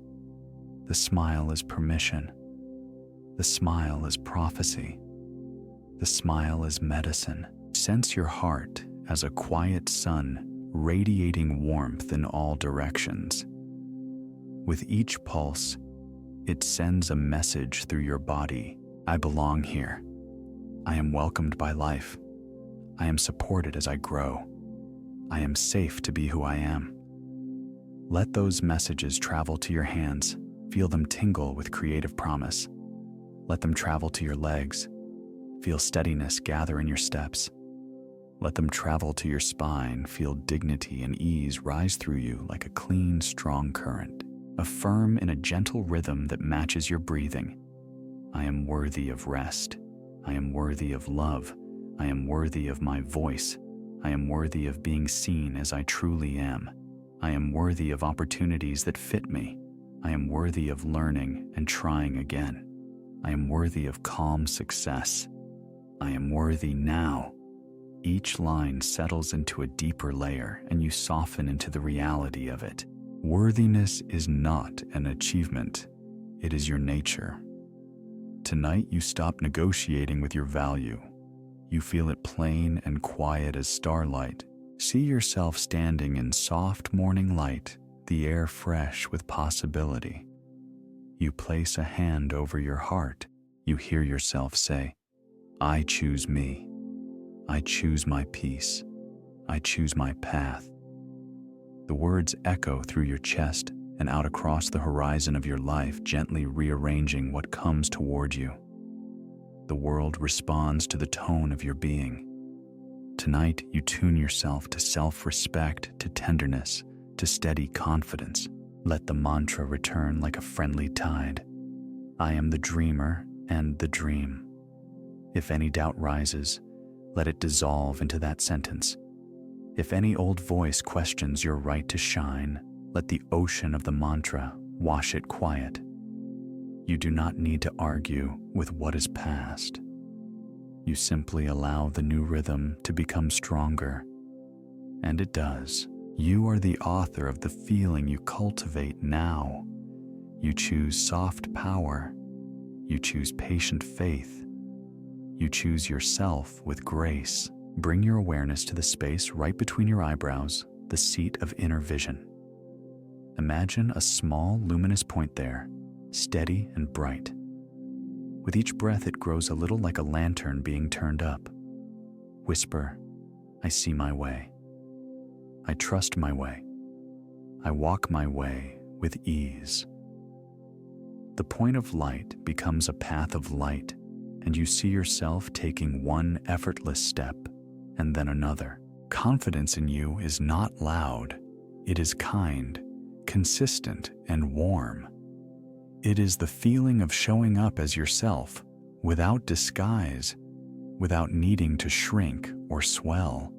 The smile is permission. The smile is prophecy. The smile is medicine. Sense your heart as a quiet sun radiating warmth in all directions. With each pulse, it sends a message through your body. I belong here. I am welcomed by life. I am supported as I grow. I am safe to be who I am. Let those messages travel to your hands. Feel them tingle with creative promise. Let them travel to your legs. Feel steadiness gather in your steps. Let them travel to your spine. Feel dignity and ease rise through you like a clean, strong current. Affirm in a gentle rhythm that matches your breathing. I am worthy of rest. I am worthy of love. I am worthy of my voice. I am worthy of being seen as I truly am. I am worthy of opportunities that fit me. I am worthy of learning and trying again. I am worthy of calm success. I am worthy now. Each line settles into a deeper layer and you soften into the reality of it. Worthiness is not an achievement. It is your nature. Tonight you stop negotiating with your value. You feel it plain and quiet as starlight. See yourself standing in soft morning light, the air fresh with possibility. You place a hand over your heart. you hear yourself say, I choose me. I choose my peace. I choose my path. The words echo through your chest and out across the horizon of your life, gently rearranging what comes toward you. The world responds to the tone of your being. Tonight, you tune yourself to self-respect, to tenderness, to steady confidence. Let the mantra return like a friendly tide. I am the dreamer and the dream. If any doubt rises, let it dissolve into that sentence. If any old voice questions your right to shine, let the ocean of the mantra wash it quiet. You do not need to argue with what is past. You simply allow the new rhythm to become stronger. And it does. You are the author of the feeling you cultivate now. You choose soft power. You choose patient faith. You choose yourself with grace. Bring your awareness to the space right between your eyebrows, the seat of inner vision. Imagine a small luminous point there, steady and bright. With each breath, it grows a little like a lantern being turned up. Whisper, I see my way. I trust my way. I walk my way with ease. The point of light becomes a path of light, and you see yourself taking one effortless step and then another. Confidence in you is not loud. It is kind, consistent, and warm. It is the feeling of showing up as yourself, without disguise, without needing to shrink or swell.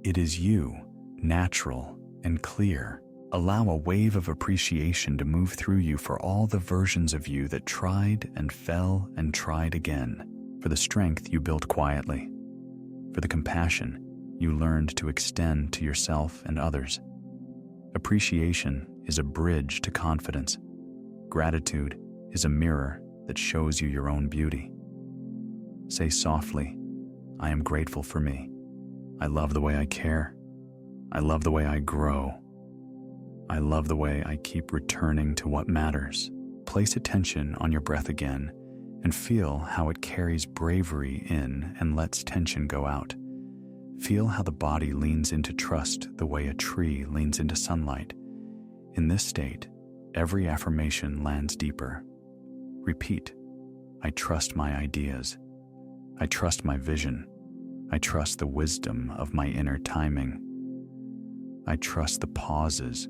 It is you, natural and clear. Allow a wave of appreciation to move through you for all the versions of you that tried and fell and tried again, for the strength you built quietly, for the compassion you learned to extend to yourself and others. Appreciation is a bridge to confidence. Gratitude is a mirror that shows you your own beauty. Say softly, I am grateful for me. I love the way I care. I love the way I grow. I love the way I keep returning to what matters. Place attention on your breath again and feel how it carries bravery in and lets tension go out. Feel how the body leans into trust the way a tree leans into sunlight. In this state, every affirmation lands deeper. Repeat, I trust my ideas. I trust my vision. I trust the wisdom of my inner timing. I trust the pauses.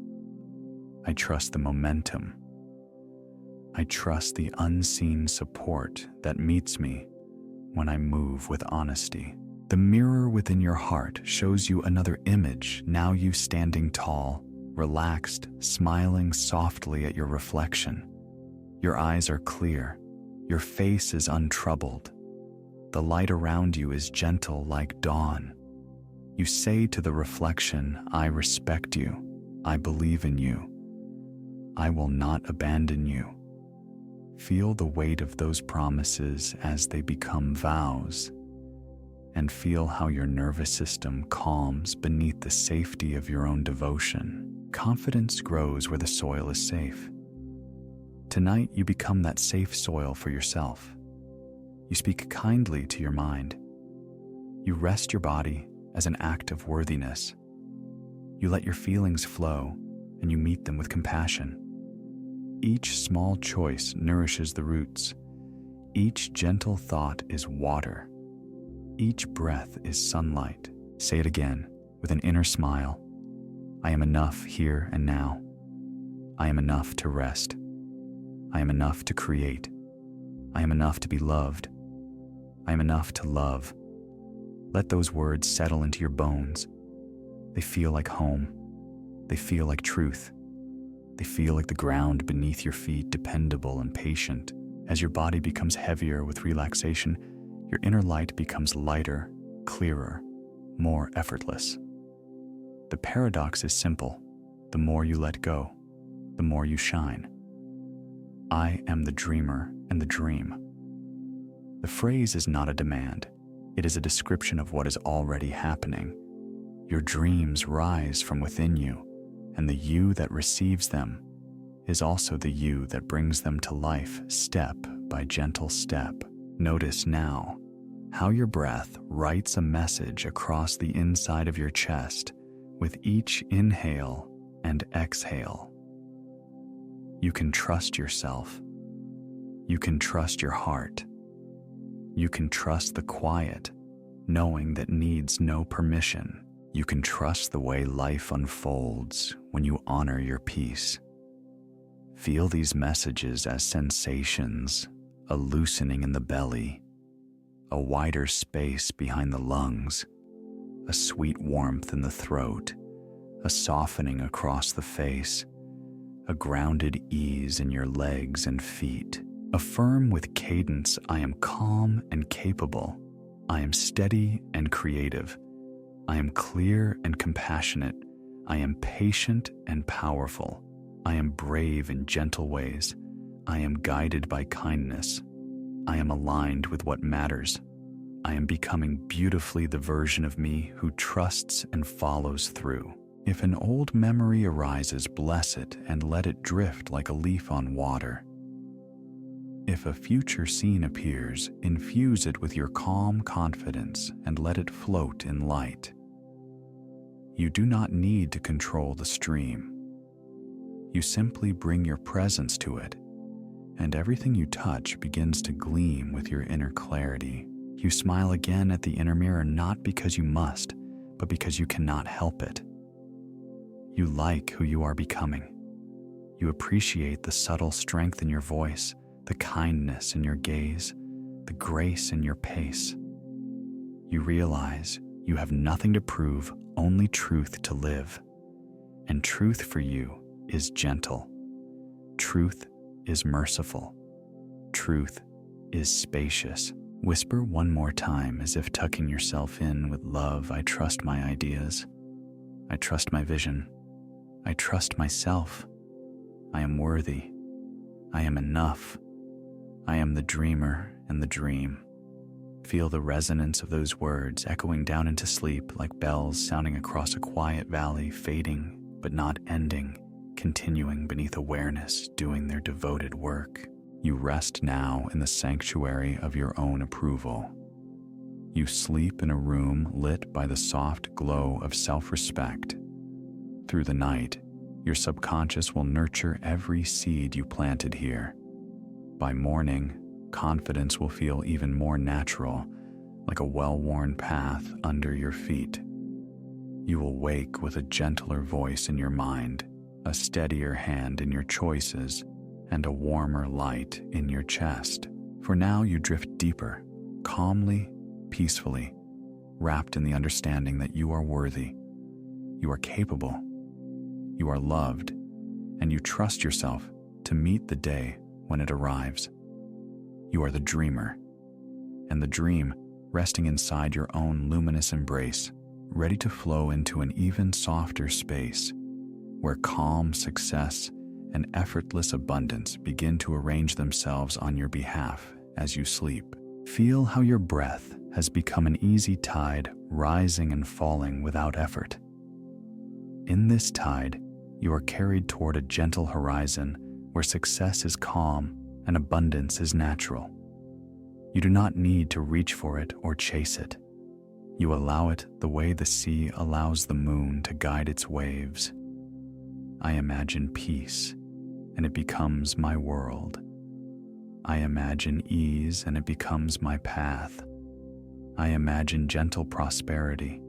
I trust the momentum. I trust the unseen support that meets me when I move with honesty. The mirror within your heart shows you another image, now you standing tall, relaxed, smiling softly at your reflection. Your eyes are clear. Your face is untroubled. The light around you is gentle like dawn. You say to the reflection, I respect you. I believe in you. I will not abandon you. Feel the weight of those promises as they become vows, and feel how your nervous system calms beneath the safety of your own devotion. Confidence grows where the soil is safe. Tonight, you become that safe soil for yourself. You speak kindly to your mind. You rest your body as an act of worthiness. You let your feelings flow, and you meet them with compassion. Each small choice nourishes the roots. Each gentle thought is water. Each breath is sunlight. Say it again with an inner smile. I am enough here and now. I am enough to rest. I am enough to create. I am enough to be loved. I am enough to love. Let those words settle into your bones. They feel like home. They feel like truth. They feel like the ground beneath your feet, dependable and patient. As your body becomes heavier with relaxation, your inner light becomes lighter, clearer, more effortless. The paradox is simple. The more you let go, the more you shine. I am the dreamer and the dream. The phrase is not a demand. It is a description of what is already happening. Your dreams rise from within you, and the you that receives them is also the you that brings them to life step by gentle step. Notice now how your breath writes a message across the inside of your chest with each inhale and exhale. You can trust yourself. You can trust your heart. You can trust the quiet, knowing that needs no permission. You can trust the way life unfolds when you honor your peace. Feel these messages as sensations, a loosening in the belly, a wider space behind the lungs, a sweet warmth in the throat, a softening across the face, a grounded ease in your legs and feet. Affirm with cadence, I am calm and capable. I am steady and creative. I am clear and compassionate. I am patient and powerful. I am brave in gentle ways. I am guided by kindness. I am aligned with what matters. I am becoming beautifully the version of me who trusts and follows through. If an old memory arises, bless it and let it drift like a leaf on water. If a future scene appears, infuse it with your calm confidence and let it float in light. You do not need to control the stream. You simply bring your presence to it, and everything you touch begins to gleam with your inner clarity. You smile again at the inner mirror, not because you must, but because you cannot help it. You like who you are becoming. You appreciate the subtle strength in your voice, the kindness in your gaze, the grace in your pace. You realize you have nothing to prove, only truth to live. And truth for you is gentle. Truth is merciful. Truth is spacious. Whisper one more time as if tucking yourself in with love. I trust my ideas. I trust my vision. I trust myself. I am worthy. I am enough. I am the dreamer and the dream. Feel the resonance of those words echoing down into sleep like bells sounding across a quiet valley, fading but not ending, continuing beneath awareness, doing their devoted work. You rest now in the sanctuary of your own approval. You sleep in a room lit by the soft glow of self-respect. Through the night, your subconscious will nurture every seed you planted here. By morning, confidence will feel even more natural, like a well-worn path under your feet. You will wake with a gentler voice in your mind, a steadier hand in your choices, and a warmer light in your chest. For now, you drift deeper, calmly, peacefully, wrapped in the understanding that you are worthy, you are capable, you are loved, and you trust yourself to meet the day when it arrives. You are the dreamer, and the dream resting inside your own luminous embrace, ready to flow into an even softer space where calm success and effortless abundance begin to arrange themselves on your behalf as you sleep. Feel how your breath has become an easy tide, rising and falling without effort. In this tide, you are carried toward a gentle horizon where success is calm and abundance is natural. You do not need to reach for it or chase it. You allow it the way the sea allows the moon to guide its waves. I imagine peace, and it becomes my world. I imagine ease, and it becomes my path. I imagine gentle prosperity,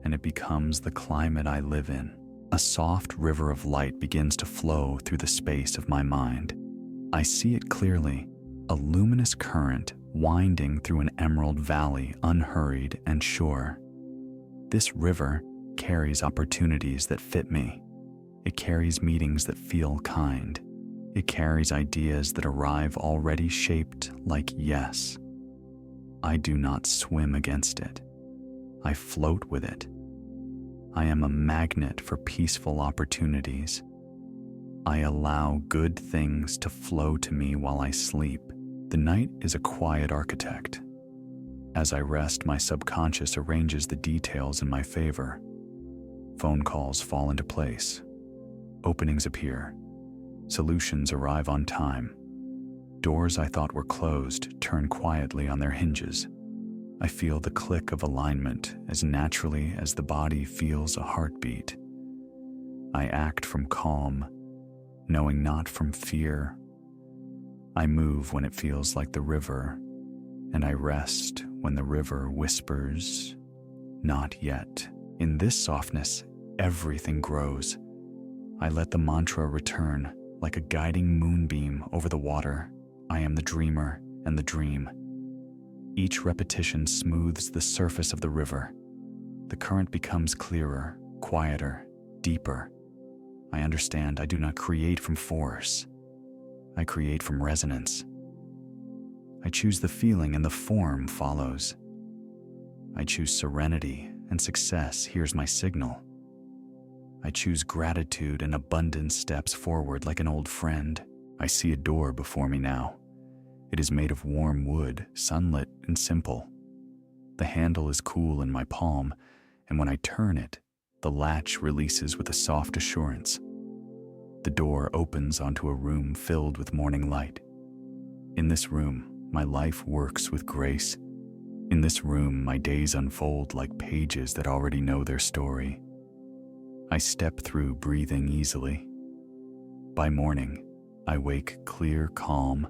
and it becomes the climate I live in. A soft river of light begins to flow through the space of my mind. I see it clearly, a luminous current winding through an emerald valley, unhurried and sure. This river carries opportunities that fit me. It carries meetings that feel kind. It carries ideas that arrive already shaped like yes. I do not swim against it. I float with it. I am a magnet for peaceful opportunities. I allow good things to flow to me while I sleep. The night is a quiet architect. As I rest, my subconscious arranges the details in my favor. Phone calls fall into place. Openings appear. Solutions arrive on time. doors I thought were closed turn quietly on their hinges. I feel the click of alignment as naturally as the body feels a heartbeat. I act from calm, knowing not from fear. I move when it feels like the river, and I rest when the river whispers, "Not yet." In this softness, everything grows. I let the mantra return like a guiding moonbeam over the water. I am the dreamer and the dream. Each repetition smooths the surface of the river. The current becomes clearer, quieter, deeper. I understand I do not create from force. I create from resonance. I choose the feeling and the form follows. I choose serenity and success hears my signal. I choose gratitude and abundance steps forward like an old friend. I see a door before me now. It is made of warm wood, sunlit and simple. The handle is cool in my palm, and when I turn it, the latch releases with a soft assurance. The door opens onto a room filled with morning light. In this room, my life works with grace. In this room, my days unfold like pages that already know their story. I step through breathing easily. By morning, I wake clear, calm,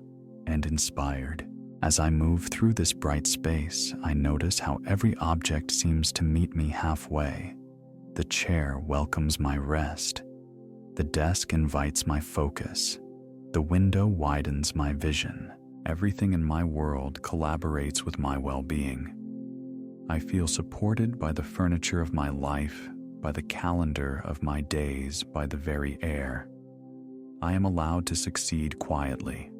and inspired. As I move through this bright space, I notice how every object seems to meet me halfway. The chair welcomes my rest. The desk invites my focus. The window widens my vision. Everything in my world collaborates with my well-being. I feel supported by the furniture of my life, by the calendar of my days, by the very air. I am allowed to succeed quietly.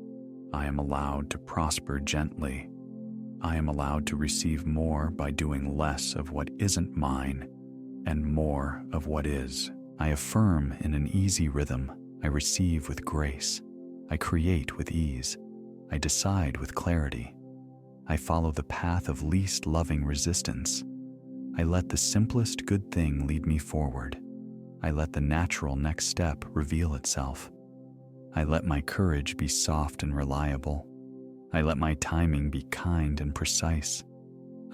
I am allowed to prosper gently. I am allowed to receive more by doing less of what isn't mine and more of what is. I affirm in an easy rhythm. I receive with grace. I create with ease. I decide with clarity. I follow the path of least loving resistance. I let the simplest good thing lead me forward. I let the natural next step reveal itself. I let my courage be soft and reliable. I let my timing be kind and precise.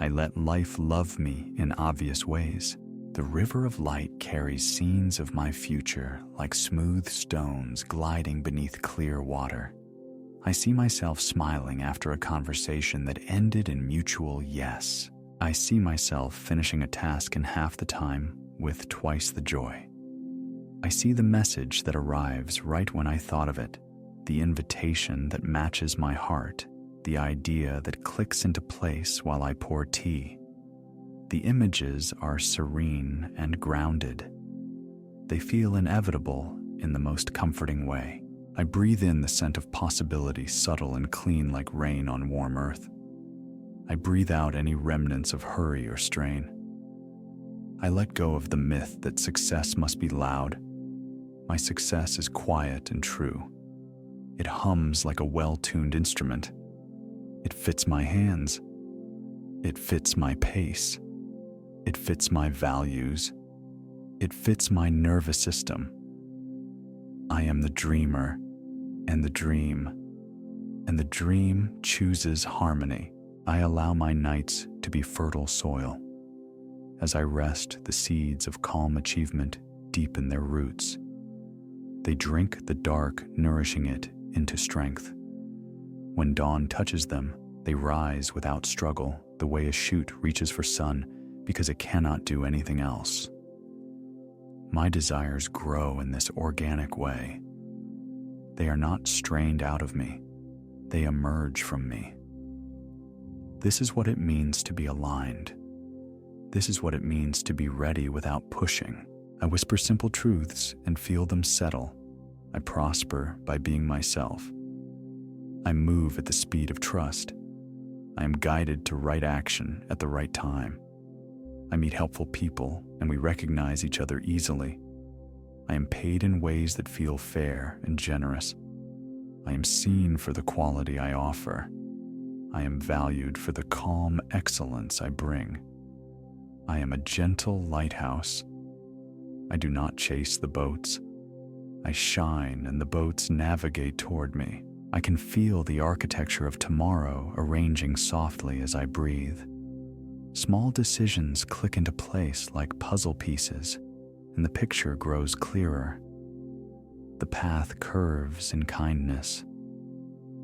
I let life love me in obvious ways. The river of light carries scenes of my future like smooth stones gliding beneath clear water. I see myself smiling after a conversation that ended in mutual yes. I see myself finishing a task in half the time with twice the joy. I see the message that arrives right when I thought of it, the invitation that matches my heart, the idea that clicks into place while I pour tea. The images are serene and grounded. They feel inevitable in the most comforting way. I breathe in the scent of possibility, subtle and clean like rain on warm earth. I breathe out any remnants of hurry or strain. I let go of the myth that success must be loud. My success is quiet and true. It hums like a well-tuned instrument. It fits my hands. It fits my pace. It fits my values. It fits my nervous system. I am the dreamer and the dream, and the dream chooses harmony. I allow my nights to be fertile soil. As I rest, the seeds of calm achievement deepen their roots. They drink the dark, nourishing it into strength. When dawn touches them, they rise without struggle, the way a shoot reaches for sun because it cannot do anything else. My desires grow in this organic way. They are not strained out of me. They emerge from me. This is what it means to be aligned. This is what it means to be ready without pushing. I whisper simple truths and feel them settle. I prosper by being myself. I move at the speed of trust. I am guided to right action at the right time. I meet helpful people and we recognize each other easily. I am paid in ways that feel fair and generous. I am seen for the quality I offer. I am valued for the calm excellence I bring. I am a gentle lighthouse. I do not chase the boats. I shine and the boats navigate toward me. I can feel the architecture of tomorrow arranging softly as I breathe. Small decisions click into place like puzzle pieces, and the picture grows clearer. The path curves in kindness.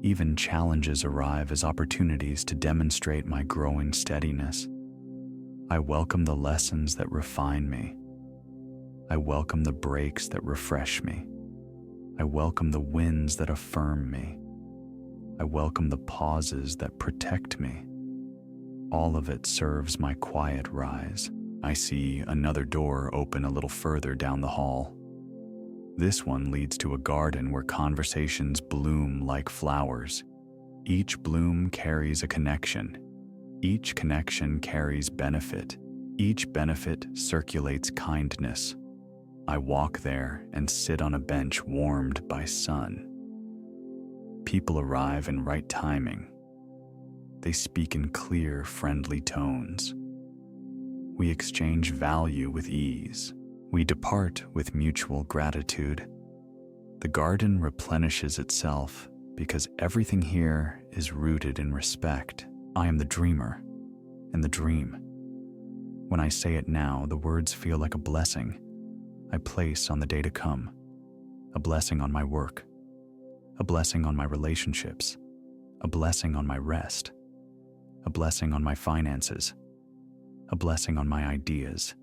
Even challenges arrive as opportunities to demonstrate my growing steadiness. I welcome the lessons that refine me. I welcome the breaks that refresh me. I welcome the wins that affirm me. I welcome the pauses that protect me. All of it serves my quiet rise. I see another door open a little further down the hall. This one leads to a garden where conversations bloom like flowers. Each bloom carries a connection. Each connection carries benefit. Each benefit circulates kindness. I walk there and sit on a bench warmed by sun. People arrive in right timing. They speak in clear, friendly tones. We exchange value with ease. We depart with mutual gratitude. The garden replenishes itself because everything here is rooted in respect. I am the dreamer and the dream. When I say it now, the words feel like a blessing I place on the day to come. A blessing on my work. A blessing on my relationships. A blessing on my rest. A blessing on my finances. A blessing on my ideas.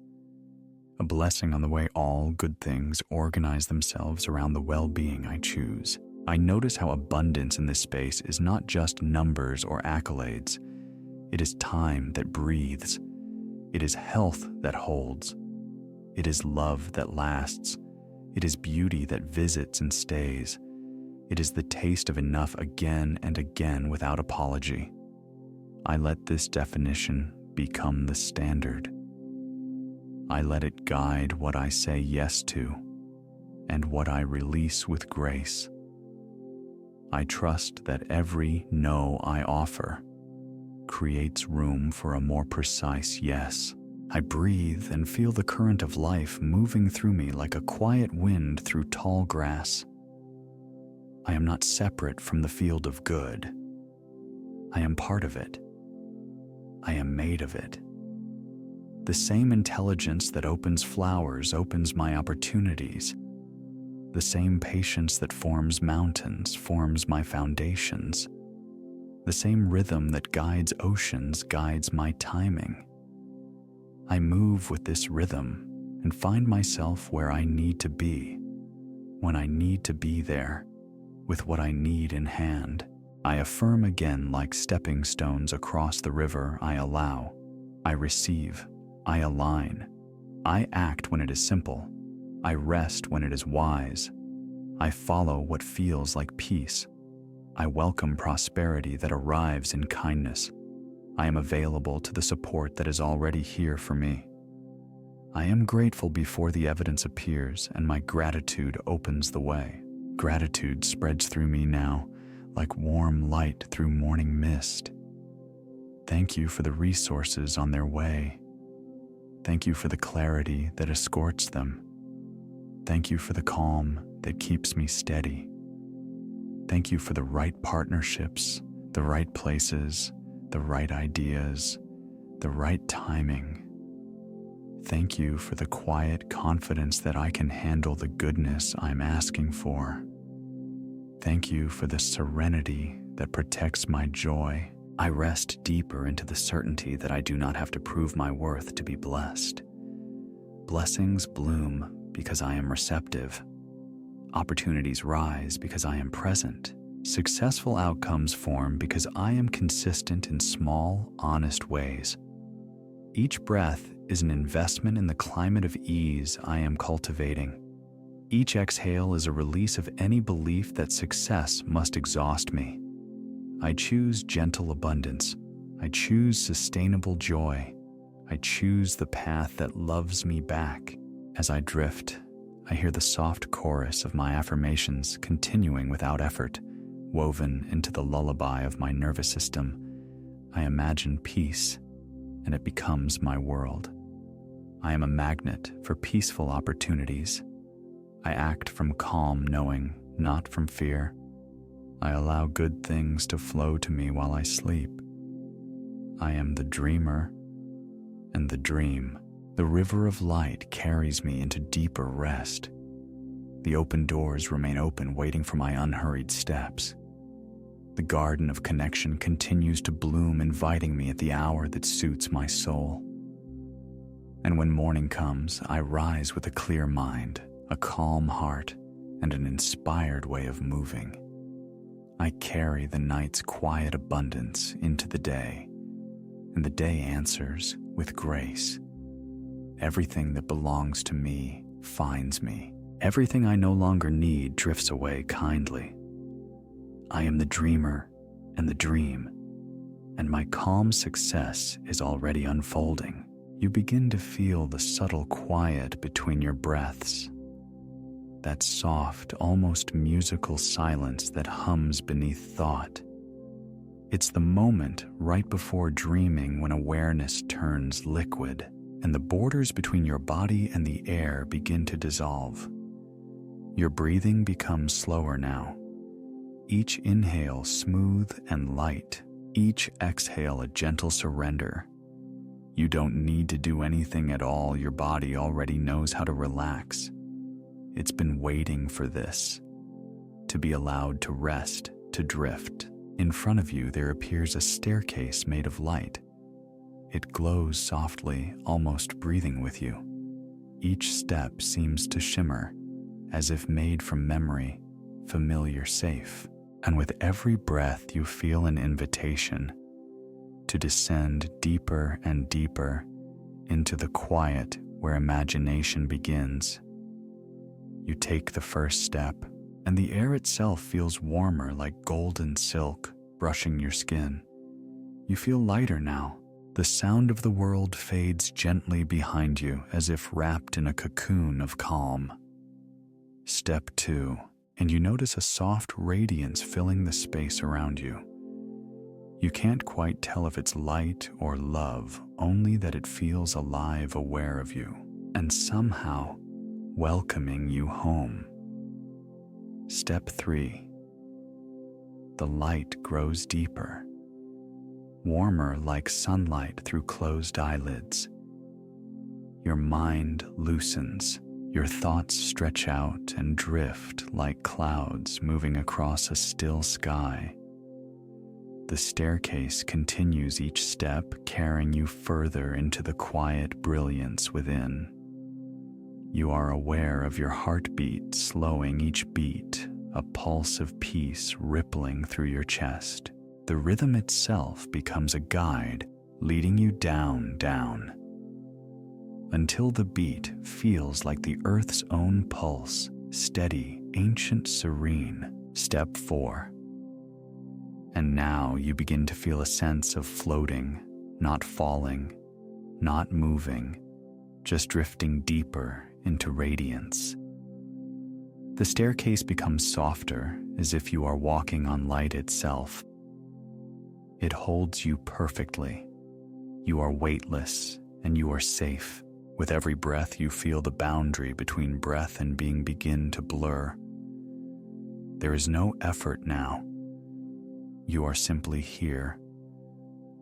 A blessing on the way all good things organize themselves around the well-being I choose. I notice how abundance in this space is not just numbers or accolades. It is time that breathes. It is health that holds. It is love that lasts. It is beauty that visits and stays. It is the taste of enough again and again without apology. I let this definition become the standard. I let it guide what I say yes to and what I release with grace. I trust that every no I offer creates room for a more precise yes. I breathe and feel the current of life moving through me like a quiet wind through tall grass. I am not separate from the field of good. I am part of it. I am made of it. The same intelligence that opens flowers opens my opportunities. The same patience that forms mountains forms my foundations. The same rhythm that guides oceans guides my timing. I move with this rhythm and find myself where I need to be, when I need to be there, with what I need in hand. I affirm again like stepping stones across the river. I allow, I receive, I align. I act when it is simple. I rest when it is wise. I follow what feels like peace. I welcome prosperity that arrives in kindness. I am available to the support that is already here for me. I am grateful before the evidence appears, and my gratitude opens the way. Gratitude spreads through me now, like warm light through morning mist. Thank you for the resources on their way. Thank you for the clarity that escorts them. Thank you for the calm that keeps me steady. Thank you for the right partnerships, the right places, the right ideas, the right timing. Thank you for the quiet confidence that I can handle the goodness I'm asking for. Thank you for the serenity that protects my joy. I rest deeper into the certainty that I do not have to prove my worth to be blessed. Blessings bloom because I am receptive. Opportunities rise because I am present. Successful outcomes form because I am consistent in small, honest ways. Each breath is an investment in the climate of ease I am cultivating. Each exhale is a release of any belief that success must exhaust me. I choose gentle abundance. I choose sustainable joy. I choose the path that loves me back. As I drift, I hear the soft chorus of my affirmations continuing without effort, woven into the lullaby of my nervous system. I imagine peace, and it becomes my world. I am a magnet for peaceful opportunities. I act from calm knowing, not from fear. I allow good things to flow to me while I sleep. I am the dreamer and the dream. The river of light carries me into deeper rest. The open doors remain open, waiting for my unhurried steps. The garden of connection continues to bloom, inviting me at the hour that suits my soul. And when morning comes, I rise with a clear mind, a calm heart, and an inspired way of moving. I carry the night's quiet abundance into the day, and the day answers with grace. Everything that belongs to me finds me. Everything I no longer need drifts away kindly. I am the dreamer and the dream, and my calm success is already unfolding. You begin to feel the subtle quiet between your breaths, that soft, almost musical silence that hums beneath thought. It's the moment right before dreaming when awareness turns liquid and the borders between your body and the air begin to dissolve. Your breathing becomes slower now. Each inhale smooth and light, each exhale a gentle surrender. You don't need to do anything at all. Your body already knows how to relax. It's been waiting for this, to be allowed to rest, to drift. In front of you, there appears a staircase made of light. It glows softly, almost breathing with you. Each step seems to shimmer, as if made from memory, familiar, safe. And with every breath, you feel an invitation to descend deeper and deeper into the quiet where imagination begins. You take the first step, and the air itself feels warmer, like golden silk brushing your skin. You feel lighter now. The sound of the world fades gently behind you, as if wrapped in a cocoon of calm. Step 2, and you notice a soft radiance filling the space around you. You can't quite tell if it's light or love, only that it feels alive, aware of you, and somehow welcoming you home. Step 3. The light grows deeper, warmer like sunlight through closed eyelids. Your mind loosens, your thoughts stretch out and drift like clouds moving across a still sky. The staircase continues each step, carrying you further into the quiet brilliance within. You are aware of your heartbeat slowing each beat, a pulse of peace rippling through your chest. The rhythm itself becomes a guide, leading you down, until the beat feels like the earth's own pulse, steady, ancient, serene. Step 4. And now you begin to feel a sense of floating, not falling, not moving, just drifting deeper into radiance. The staircase becomes softer, as if you are walking on light itself. It holds you perfectly. You are weightless, and you are safe. With every breath, you feel the boundary between breath and being begin to blur. There is no effort now. You are simply here,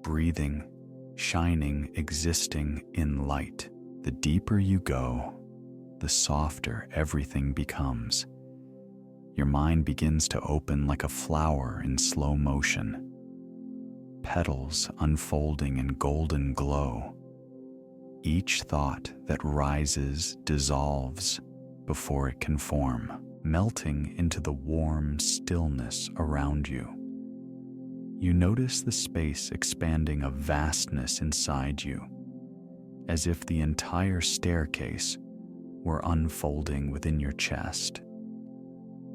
breathing, shining, existing in light. The deeper you go, the softer everything becomes. Your mind begins to open like a flower in slow motion, petals unfolding in golden glow. Each thought that rises dissolves before it can form, melting into the warm stillness around you. You notice the space expanding, a vastness inside you, as if the entire staircase were unfolding within your chest.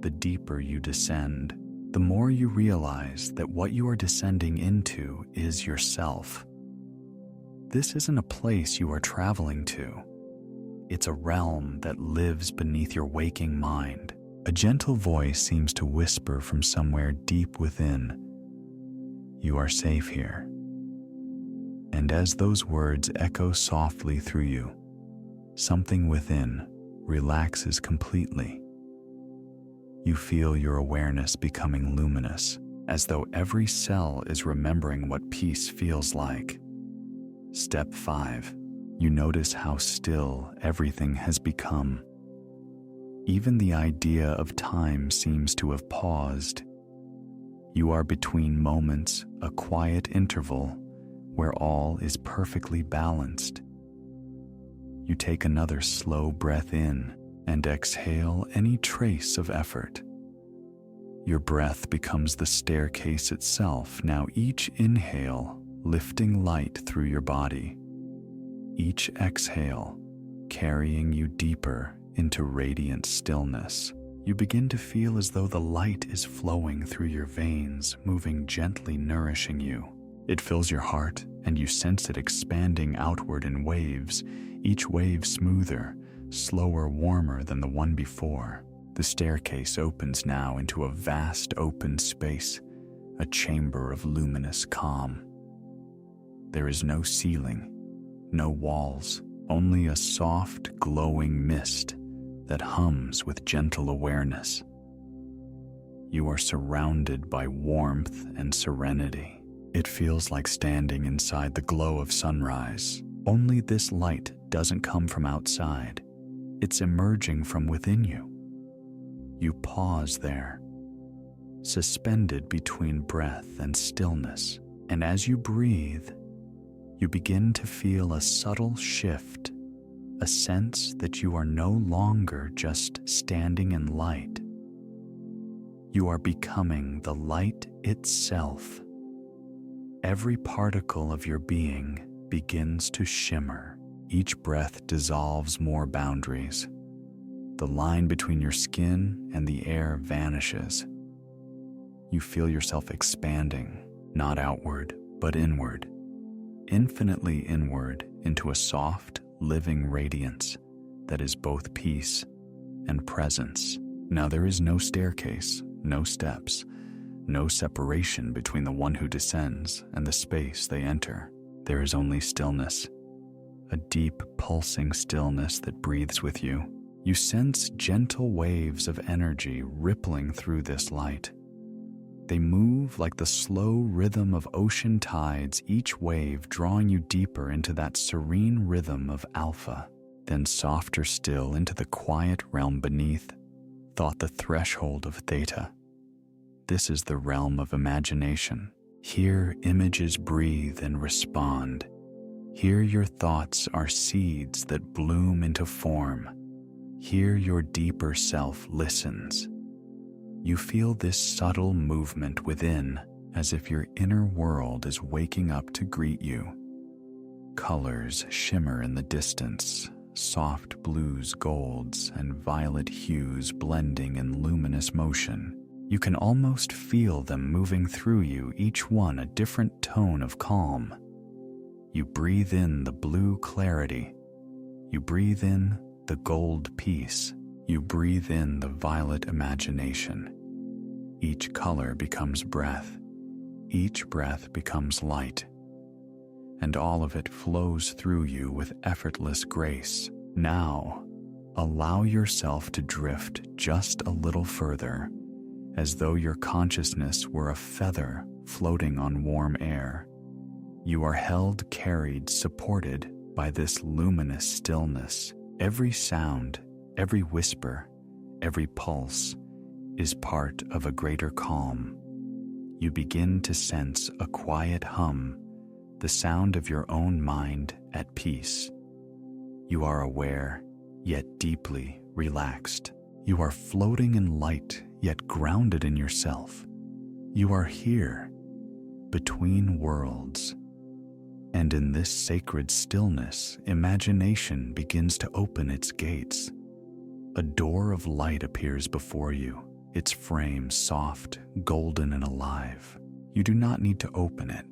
The deeper you descend, the more you realize that what you are descending into is yourself. This isn't a place you are traveling to. It's a realm that lives beneath your waking mind. A gentle voice seems to whisper from somewhere deep within, "You are safe here." And as those words echo softly through you, something within relaxes completely. You feel your awareness becoming luminous, as though every cell is remembering what peace feels like. Step 5. You notice how still everything has become. Even the idea of time seems to have paused. You are between moments, a quiet interval, where all is perfectly balanced. You take another slow breath in and exhale any trace of effort. Your breath becomes the staircase itself, now each inhale lifting light through your body, each exhale carrying you deeper into radiant stillness. You begin to feel as though the light is flowing through your veins, moving gently, nourishing you. It fills your heart, and you sense it expanding outward in waves, each wave smoother, slower, warmer than the one before. The staircase opens now into a vast open space, a chamber of luminous calm. There is no ceiling, no walls, only a soft, glowing mist that hums with gentle awareness. You are surrounded by warmth and serenity. It feels like standing inside the glow of sunrise. Only this light doesn't come from outside. It's emerging from within you. You pause there, suspended between breath and stillness, and as you breathe, you begin to feel a subtle shift, a sense that you are no longer just standing in light. You are becoming the light itself. Every particle of your being begins to shimmer. Each breath dissolves more boundaries. The line between your skin and the air vanishes. You feel yourself expanding, not outward, but inward, infinitely inward into a soft, living radiance that is both peace and presence. Now there is no staircase, no steps, no separation between the one who descends and the space they enter. There is only stillness, a deep, pulsing stillness that breathes with you. You sense gentle waves of energy rippling through this light. They move like the slow rhythm of ocean tides, each wave drawing you deeper into that serene rhythm of alpha, then softer still into the quiet realm beneath, thought the threshold of theta. This is the realm of imagination. Here images breathe and respond. Here your thoughts are seeds that bloom into form. Here your deeper self listens. You feel this subtle movement within, as if your inner world is waking up to greet you. Colors shimmer in the distance, soft blues, golds, and violet hues blending in luminous motion. You can almost feel them moving through you, each one a different tone of calm. You breathe in the blue clarity. You breathe in the gold peace. You breathe in the violet imagination. Each color becomes breath. Each breath becomes light. And all of it flows through you with effortless grace. Now, allow yourself to drift just a little further, as though your consciousness were a feather floating on warm air. You are held, carried, supported by this luminous stillness. Every sound, every whisper, every pulse is part of a greater calm. You begin to sense a quiet hum, the sound of your own mind at peace. You are aware, yet deeply relaxed. You are floating in light, yet grounded in yourself. You are here, between worlds. And in this sacred stillness, imagination begins to open its gates. A door of light appears before you, its frame soft, golden, and alive. You do not need to open it.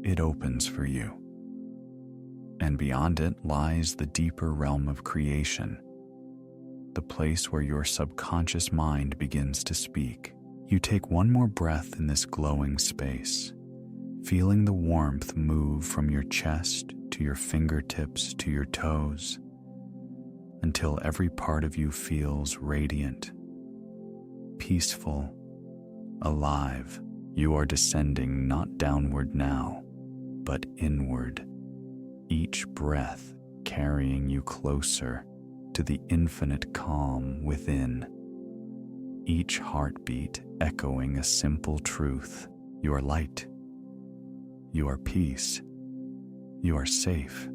It opens for you. And beyond it lies the deeper realm of creation, the place where your subconscious mind begins to speak. You take one more breath in this glowing space, feeling the warmth move from your chest to your fingertips to your toes, until every part of you feels radiant. peaceful, alive. You are descending not downward now, but inward, each breath carrying you closer to the infinite calm within. Each heartbeat echoing a simple truth: you are light, you are peace, you are safe.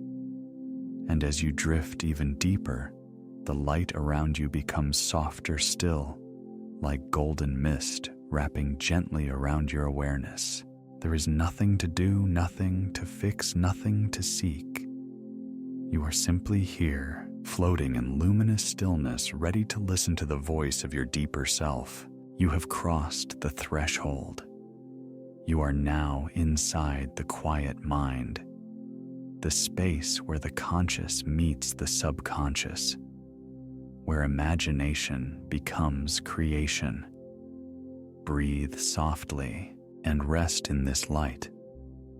And as you drift even deeper, the light around you becomes softer still, like golden mist wrapping gently around your awareness. There is nothing to do, nothing to fix, nothing to seek. You are simply here, floating in luminous stillness, ready to listen to the voice of your deeper self. You have crossed the threshold. You are now inside the quiet mind, the space where the conscious meets the subconscious, where imagination becomes creation. Breathe softly and rest in this light.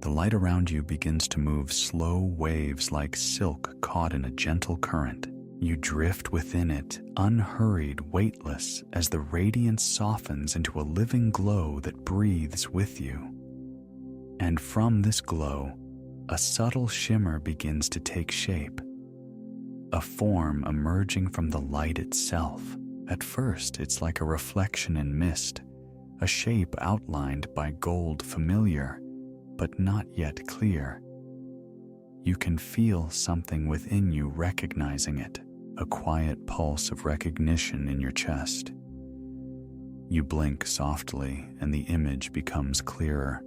The light around you begins to move slow waves like silk caught in a gentle current. You drift within it, unhurried, weightless, as the radiance softens into a living glow that breathes with you. And from this glow, a subtle shimmer begins to take shape, a form emerging from the light itself. At first, it's like a reflection in mist, a shape outlined by gold, familiar, but not yet clear. You can feel something within you recognizing it, a quiet pulse of recognition in your chest. You blink softly, and the image becomes clearer.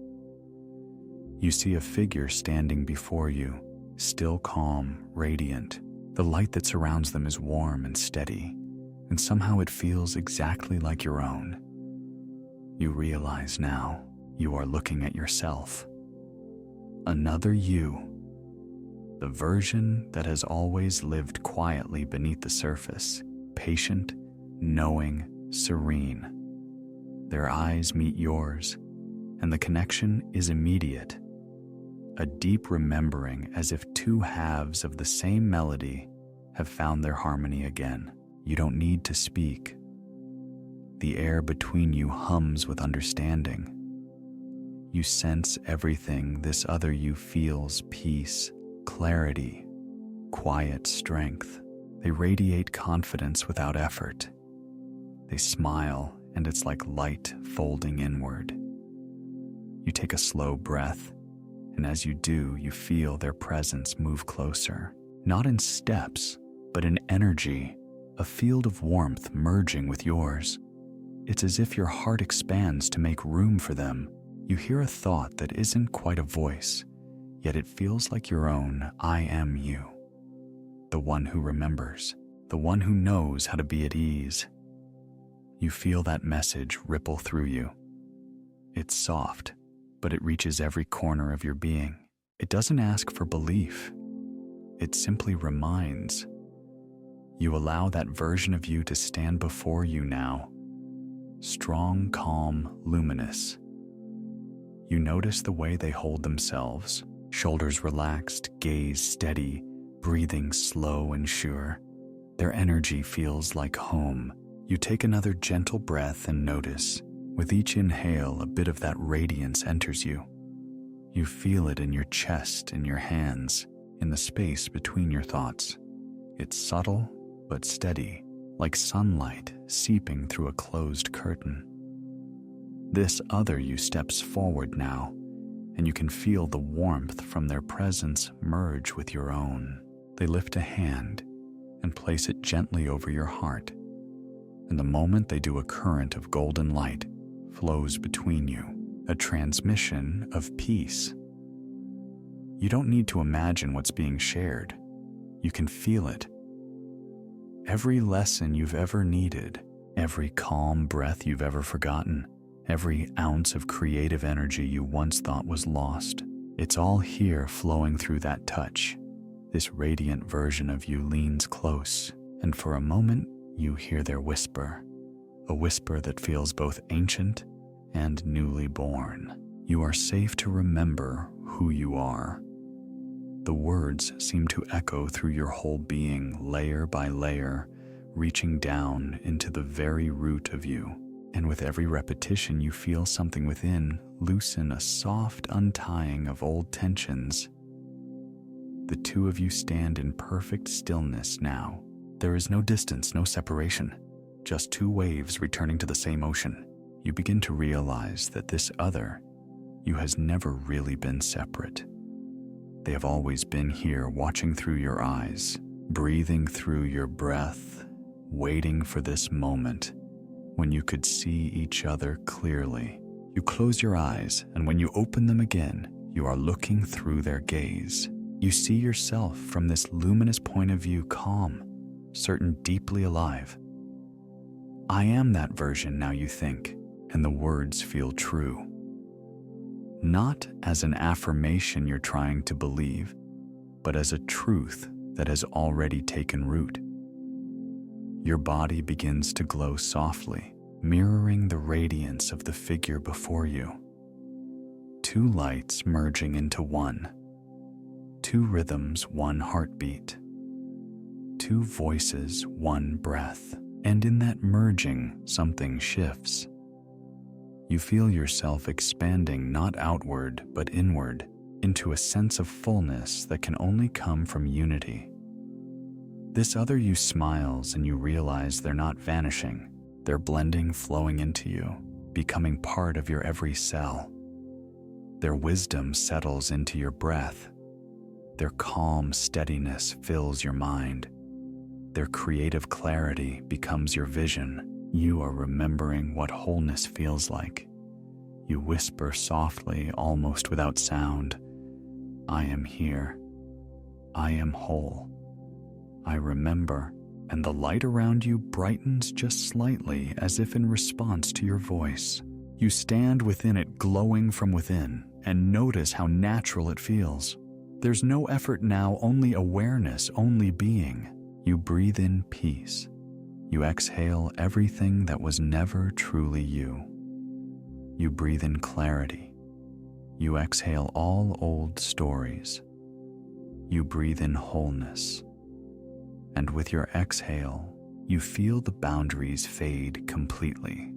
You see a figure standing before you, still calm, radiant. The light that surrounds them is warm and steady, and somehow it feels exactly like your own. You realize now you are looking at yourself. Another you, the version that has always lived quietly beneath the surface, patient, knowing, serene. Their eyes meet yours, and the connection is immediate. A deep remembering, as if two halves of the same melody have found their harmony again. You don't need to speak. The air between you hums with understanding. You sense everything this other you feels: peace, clarity, quiet strength. They radiate confidence without effort. They smile, and it's like light folding inward. You take a slow breath, and as you do, you feel their presence move closer, not in steps, but in energy, a field of warmth merging with yours. It's as if your heart expands to make room for them. You hear a thought that isn't quite a voice, yet it feels like your own. I am you, the one who remembers, the one who knows how to be at ease. You feel that message ripple through you. It's soft, but it reaches every corner of your being. It doesn't ask for belief. It simply reminds. You allow that version of you to stand before you now, strong, calm, luminous. You notice the way they hold themselves, shoulders relaxed, gaze steady, breathing slow and sure. Their energy feels like home. You take another gentle breath and notice. With each inhale, a bit of that radiance enters you. You feel it in your chest, in your hands, in the space between your thoughts. It's subtle but steady, like sunlight seeping through a closed curtain. This other you steps forward now, and you can feel the warmth from their presence merge with your own. They lift a hand and place it gently over your heart, and the moment they do, a current of golden light flows between you, a transmission of peace. You don't need to imagine what's being shared. You can feel it. Every lesson you've ever needed, every calm breath you've ever forgotten, every ounce of creative energy you once thought was lost, it's all here flowing through that touch. This radiant version of you leans close, and for a moment you hear their whisper, a whisper that feels both ancient and newly born. You are safe to remember who you are. The words seem to echo through your whole being, layer by layer, reaching down into the very root of you. And with every repetition, you feel something within loosen, a soft untying of old tensions. The two of you stand in perfect stillness now. There is no distance, no separation, just two waves returning to the same ocean. You begin to realize that this other you has never really been separate. They have always been here, watching through your eyes, breathing through your breath, waiting for this moment when you could see each other clearly. You close your eyes, and when you open them again, you are looking through their gaze. You see yourself from this luminous point of view, calm, certain, deeply alive. I am that version now, you think, and the words feel true. Not as an affirmation you're trying to believe, but as a truth that has already taken root. Your body begins to glow softly, mirroring the radiance of the figure before you. Two lights merging into one. Two rhythms, one heartbeat. Two voices, one breath. And in that merging, something shifts. You feel yourself expanding not outward but inward into a sense of fullness that can only come from unity. This other you smiles, and you realize they're not vanishing. They're blending, flowing into you, becoming part of your every cell. Their wisdom settles into your breath. Their calm steadiness fills your mind. Their creative clarity becomes your vision. You are remembering what wholeness feels like. You whisper softly, almost without sound, I am here. I am whole. I remember, and the light around you brightens just slightly, as if in response to your voice. You stand within it, glowing from within, and notice how natural it feels. There's no effort now, only awareness, only being. You breathe in peace. You exhale everything that was never truly you. You breathe in clarity. You exhale all old stories. You breathe in wholeness. And with your exhale, you feel the boundaries fade completely.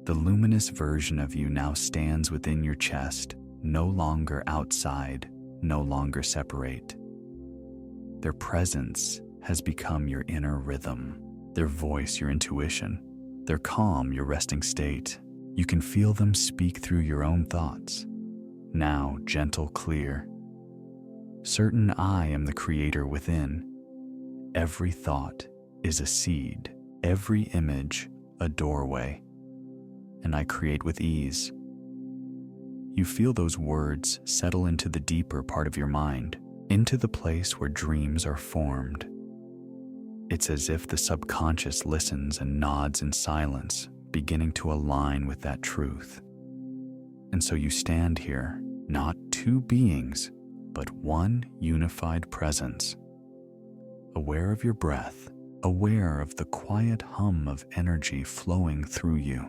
The luminous version of you now stands within your chest, no longer outside, no longer separate. Their presence has become your inner rhythm, their voice your intuition, their calm your resting state. You can feel them speak through your own thoughts, now gentle, clear. Certain I am the creator within. Every thought is a seed, every image a doorway, and I create with ease. You feel those words settle into the deeper part of your mind, into the place where dreams are formed. It's as if the subconscious listens and nods in silence, beginning to align with that truth. And so you stand here, not two beings, but one unified presence. Aware of your breath, aware of the quiet hum of energy flowing through you.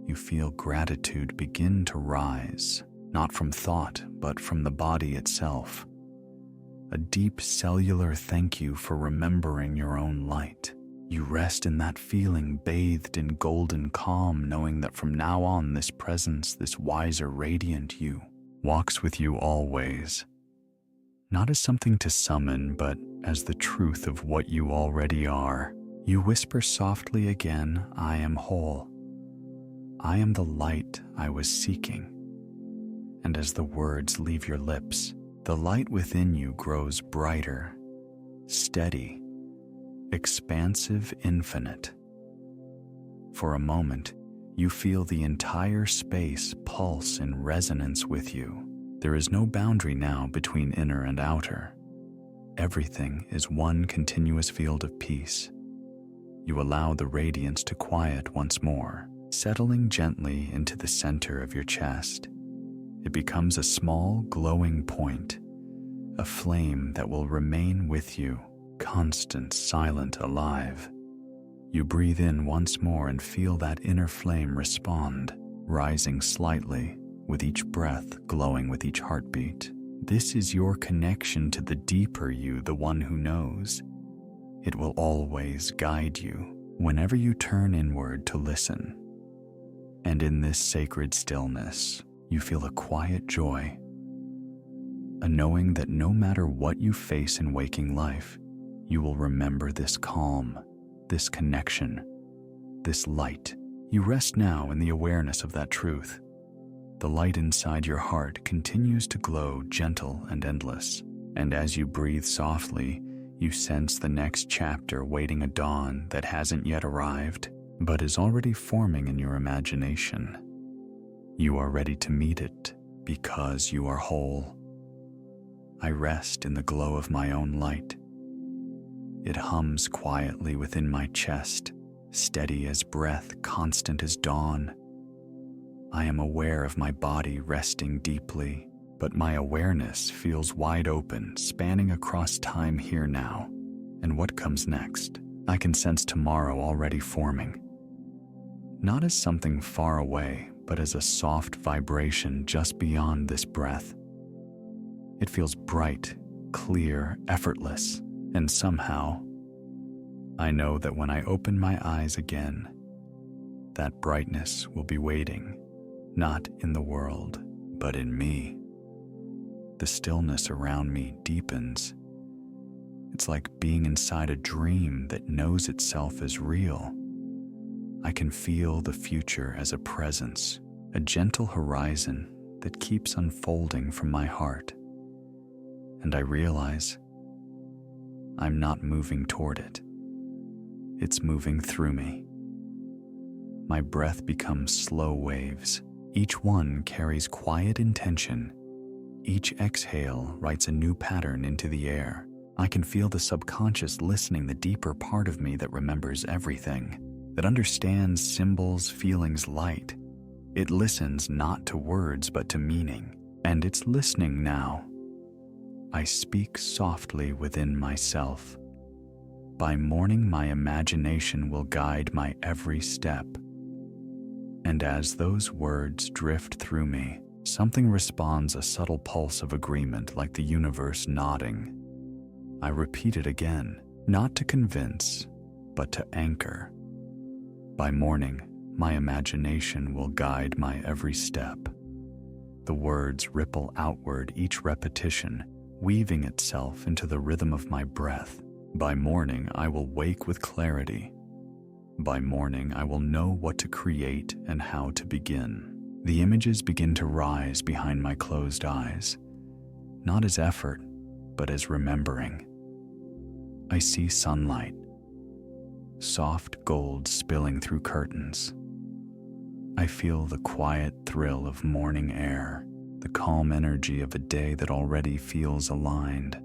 You feel gratitude begin to rise, not from thought, but from the body itself. A deep cellular thank you for remembering your own light. You rest in that feeling, bathed in golden calm, knowing that from now on this presence, this wiser, radiant you, walks with you always. Not as something to summon, but as the truth of what you already are. You whisper softly again, I am whole. I am the light I was seeking. And as the words leave your lips, the light within you grows brighter, steady, expansive, infinite. For a moment, you feel the entire space pulse in resonance with you. There is no boundary now between inner and outer. Everything is one continuous field of peace. You allow the radiance to quiet once more, settling gently into the center of your chest. It becomes a small, glowing point, a flame that will remain with you, constant, silent, alive. You breathe in once more and feel that inner flame respond, rising slightly, with each breath, glowing with each heartbeat. This is your connection to the deeper you, the one who knows. It will always guide you, Whenever you turn inward to listen, and in this sacred stillness, you feel a quiet joy, a knowing that no matter what you face in waking life, you will remember this calm, this connection, this light. You rest now in the awareness of that truth. The light inside your heart continues to glow gentle and endless, and as you breathe softly, you sense the next chapter waiting a dawn that hasn't yet arrived, but is already forming in your imagination. You are ready to meet it because you are whole. I rest in the glow of my own light. It hums quietly within my chest, steady as breath, constant as dawn. I am aware of my body resting deeply, but my awareness feels wide open, spanning across time here now. And what comes next? I can sense tomorrow already forming. Not as something far away, but as a soft vibration just beyond this breath. It feels bright, clear, effortless, and somehow, I know that when I open my eyes again, that brightness will be waiting, not in the world, but in me. The stillness around me deepens. It's like being inside a dream that knows itself as real. I can feel the future as a presence, a gentle horizon that keeps unfolding from my heart. And I realize I'm not moving toward it. It's moving through me. My breath becomes slow waves. Each one carries quiet intention. Each exhale writes a new pattern into the air. I can feel the subconscious listening, the deeper part of me that remembers everything, that understands symbols, feelings, light. It listens not to words but to meaning, and it's listening now. I speak softly within myself. By morning, my imagination will guide my every step. And as those words drift through me, something responds, a subtle pulse of agreement, like the universe nodding. I repeat it again, not to convince, but to anchor. By morning, my imagination will guide my every step. The words ripple outward, each repetition, weaving itself into the rhythm of my breath. By morning, I will wake with clarity. By morning, I will know what to create and how to begin. The images begin to rise behind my closed eyes, not as effort, but as remembering. I see sunlight, soft gold spilling through curtains. I feel the quiet thrill of morning air, the calm energy of a day that already feels aligned.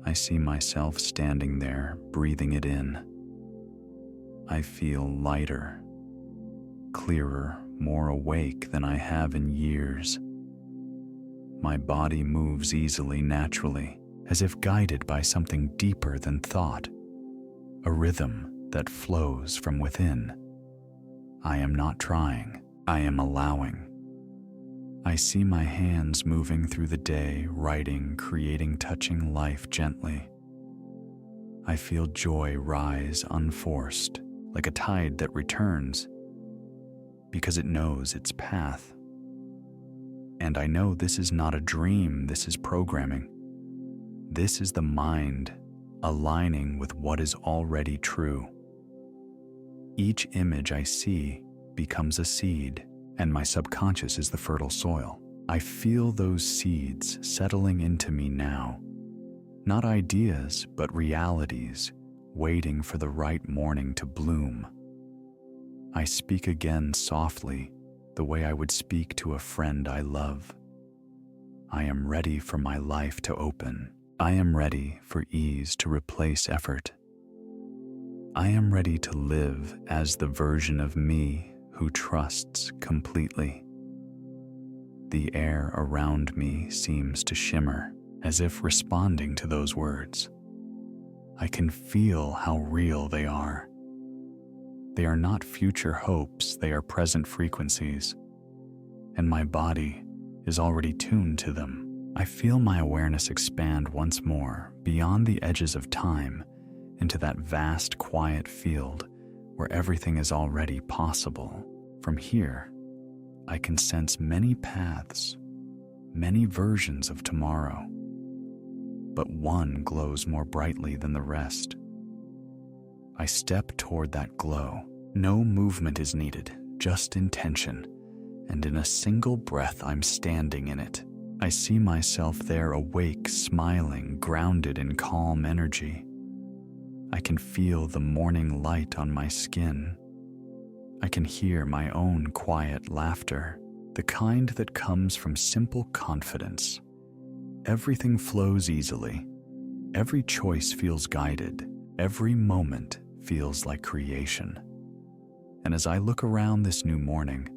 I see myself standing there, breathing it in. I feel lighter, clearer, more awake than I have in years. My body moves easily, naturally, as if guided by something deeper than thought, a rhythm that flows from within. I am not trying, I am allowing. I see my hands moving through the day, writing, creating, touching life gently. I feel joy rise unforced, like a tide that returns, because it knows its path. And I know this is not a dream, this is programming. This is the mind aligning with what is already true. Each image I see becomes a seed, and my subconscious is the fertile soil. I feel those seeds settling into me now. Not ideas, but realities, waiting for the right morning to bloom. I speak again softly, the way I would speak to a friend I love. I am ready for my life to open. I am ready for ease to replace effort. I am ready to live as the version of me who trusts completely. The air around me seems to shimmer, as if responding to those words. I can feel how real they are. They are not future hopes, they are present frequencies, and my body is already tuned to them. I feel my awareness expand once more, beyond the edges of time, into that vast, quiet field where everything is already possible. From here, I can sense many paths, many versions of tomorrow, but one glows more brightly than the rest. I step toward that glow. No movement is needed, just intention, and in a single breath I'm standing in it. I see myself there awake, smiling, grounded in calm energy. I can feel the morning light on my skin. I can hear my own quiet laughter, the kind that comes from simple confidence. Everything flows easily. Every choice feels guided. Every moment feels like creation. And as I look around this new morning,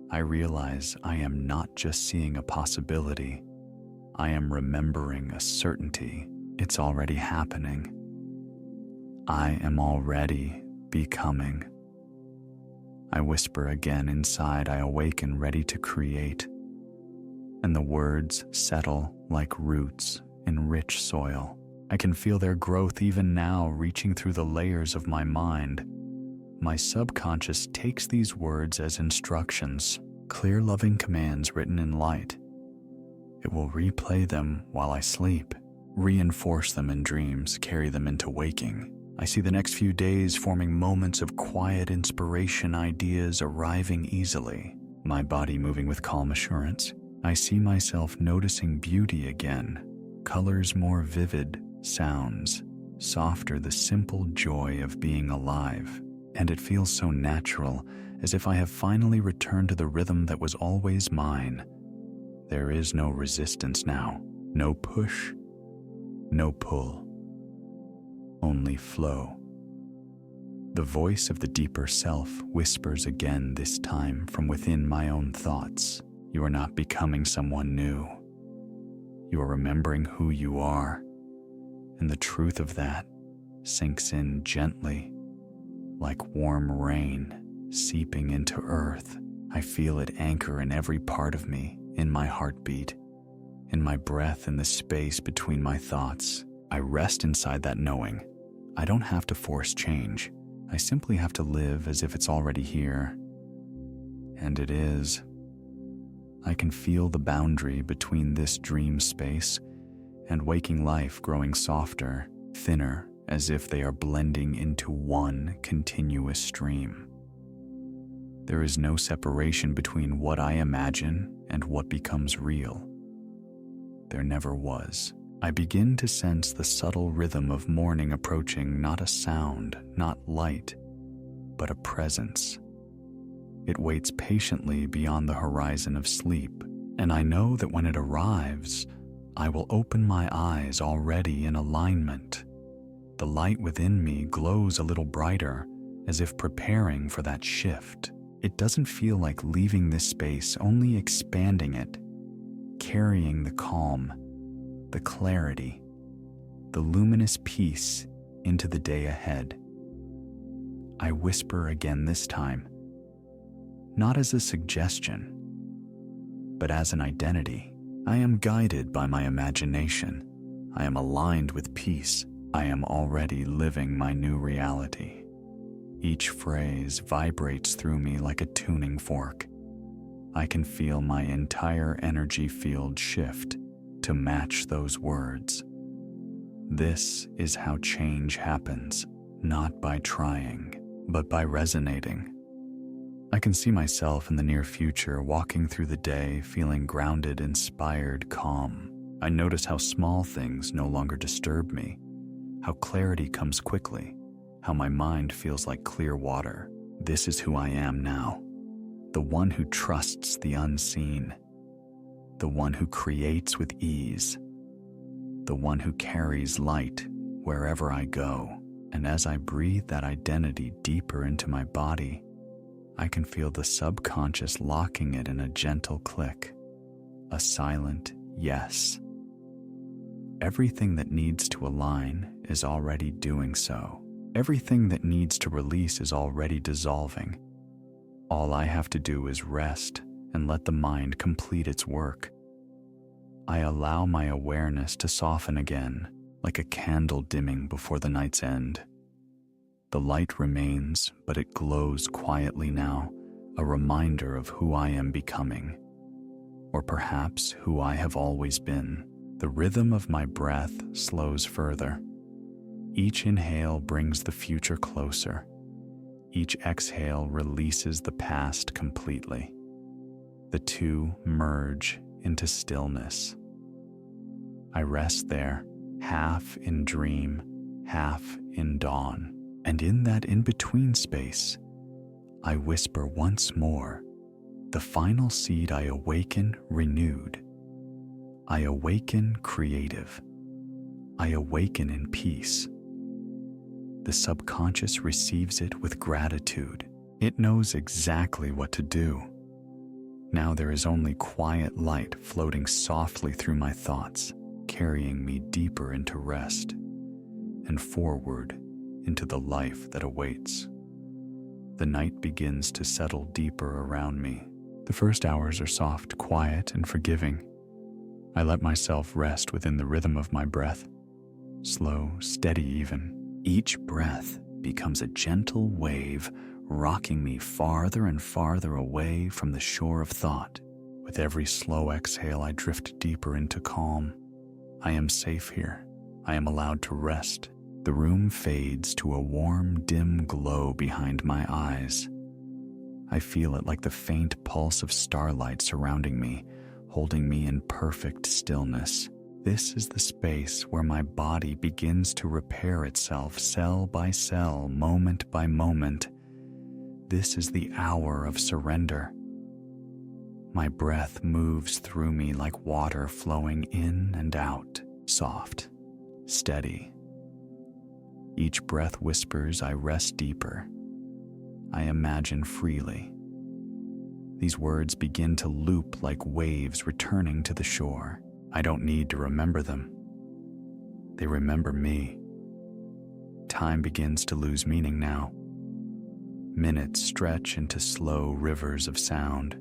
I realize I am not just seeing a possibility. I am remembering a certainty. It's already happening. I am already becoming. I whisper again inside. I awaken, ready to create. And the words settle like roots in rich soil. I can feel their growth even now, reaching through the layers of my mind. My subconscious takes these words as instructions, clear, loving commands written in light. It will replay them while I sleep, reinforce them in dreams, carry them into waking. I see the next few days forming moments of quiet inspiration, ideas arriving easily, my body moving with calm assurance. I see myself noticing beauty again, colors more vivid, sounds softer, the simple joy of being alive. And it feels so natural, as if I have finally returned to the rhythm that was always mine. There is no resistance now, no push, no pull. Only flow. The voice of the deeper self whispers again, this time from within my own thoughts. You are not becoming someone new. You are remembering who you are, and the truth of that sinks in gently, like warm rain seeping into earth. I feel it anchor in every part of me, in my heartbeat, in my breath, in the space between my thoughts. I rest inside that knowing. I don't have to force change. I simply have to live as if it's already here. And it is. I can feel the boundary between this dream space and waking life growing softer, thinner, as if they are blending into one continuous stream. There is no separation between what I imagine and what becomes real. There never was. I begin to sense the subtle rhythm of morning approaching, not a sound, not light, but a presence. It waits patiently beyond the horizon of sleep, and I know that when it arrives, I will open my eyes already in alignment. The light within me glows a little brighter, as if preparing for that shift. It doesn't feel like leaving this space, only expanding it, carrying the calm, the clarity, the luminous peace into the day ahead. I whisper again this time, not as a suggestion, but as an identity. I am guided by my imagination. I am aligned with peace. I am already living my new reality. Each phrase vibrates through me like a tuning fork. I can feel my entire energy field shift to match those words. This is how change happens, not by trying, but by resonating. I can see myself in the near future walking through the day, feeling grounded, inspired, calm. I notice how small things no longer disturb me, how clarity comes quickly, how my mind feels like clear water. This is who I am now, the one who trusts the unseen, the one who creates with ease, the one who carries light wherever I go. And as I breathe that identity deeper into my body, I can feel the subconscious locking it in a gentle click, a silent yes. Everything that needs to align is already doing so. Everything that needs to release is already dissolving. All I have to do is rest and let the mind complete its work. I allow my awareness to soften again, like a candle dimming before the night's end. The light remains, but it glows quietly now, a reminder of who I am becoming, or perhaps who I have always been. The rhythm of my breath slows further. Each inhale brings the future closer. Each exhale releases the past completely. The two merge into stillness. I rest there, half in dream, half in dawn. And in that in-between space, I whisper once more, the final seed I awaken renewed. I awaken creative. I awaken in peace. The subconscious receives it with gratitude. It knows exactly what to do. Now there is only quiet light floating softly through my thoughts, carrying me deeper into rest and forward into the life that awaits. The night begins to settle deeper around me. The first hours are soft, quiet, and forgiving. I let myself rest within the rhythm of my breath, slow, steady even. Each breath becomes a gentle wave, rocking me farther and farther away from the shore of thought. With every slow exhale, I drift deeper into calm. I am safe here. I am allowed to rest. The room fades to a warm, dim glow behind my eyes. I feel it like the faint pulse of starlight surrounding me, holding me in perfect stillness. This is the space where my body begins to repair itself cell by cell, moment by moment. This is the hour of surrender. My breath moves through me like water flowing in and out, soft, steady. Each breath whispers, I rest deeper. I imagine freely. These words begin to loop like waves returning to the shore. I don't need to remember them. They remember me. Time begins to lose meaning now. Minutes stretch into slow rivers of sound.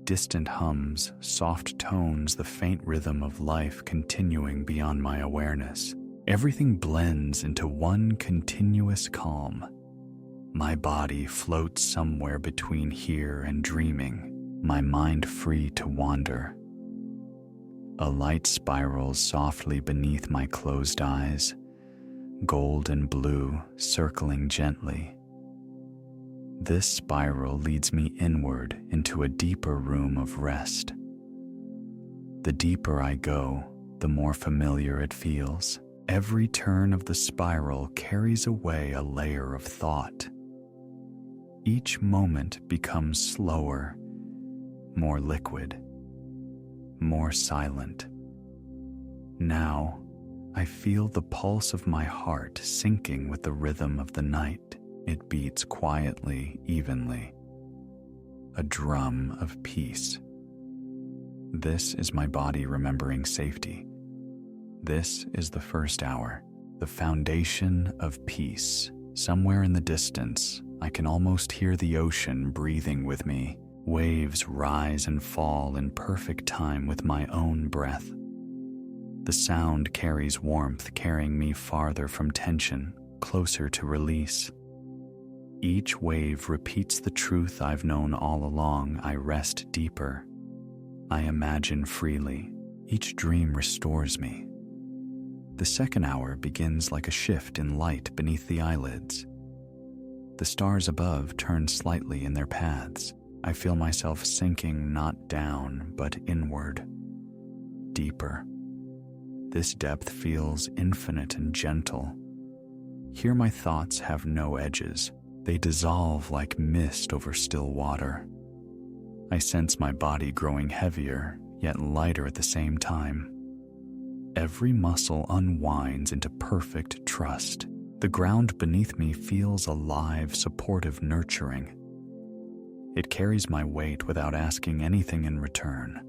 Distant hums, soft tones, the faint rhythm of life continuing beyond my awareness. Everything blends into one continuous calm. My body floats somewhere between here and dreaming, my mind free to wander. A light spirals softly beneath my closed eyes, gold and blue circling gently. This spiral leads me inward into a deeper room of rest. The deeper I go, the more familiar it feels. Every turn of the spiral carries away a layer of thought. Each moment becomes slower, more liquid, more silent. Now, I feel the pulse of my heart syncing with the rhythm of the night. It beats quietly, evenly. A drum of peace. This is my body remembering safety. This is the first hour, the foundation of peace. Somewhere in the distance, I can almost hear the ocean breathing with me. Waves rise and fall in perfect time with my own breath. The sound carries warmth, carrying me farther from tension, closer to release. Each wave repeats the truth I've known all along. I rest deeper. I imagine freely. Each dream restores me. The second hour begins like a shift in light beneath the eyelids. The stars above turn slightly in their paths. I feel myself sinking not down, but inward, deeper. This depth feels infinite and gentle. Here my thoughts have no edges. They dissolve like mist over still water. I sense my body growing heavier, yet lighter at the same time. Every muscle unwinds into perfect trust. The ground beneath me feels alive, supportive, nurturing. It carries my weight without asking anything in return.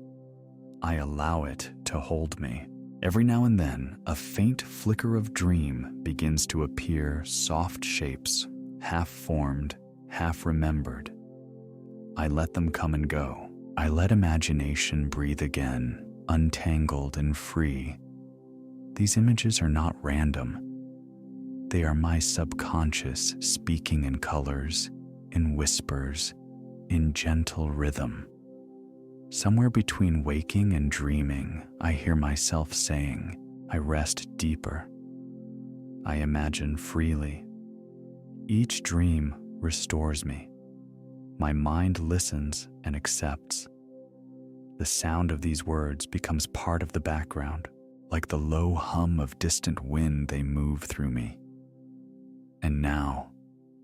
I allow it to hold me. Every now and then, a faint flicker of dream begins to appear, soft shapes, half-formed, half-remembered. I let them come and go. I let imagination breathe again, untangled and free. These images are not random. They are my subconscious speaking in colors, in whispers, in gentle rhythm. Somewhere between waking and dreaming, I hear myself saying, I rest deeper. I imagine freely. Each dream restores me. My mind listens and accepts. The sound of these words becomes part of the background. Like the low hum of distant wind, they move through me. And now,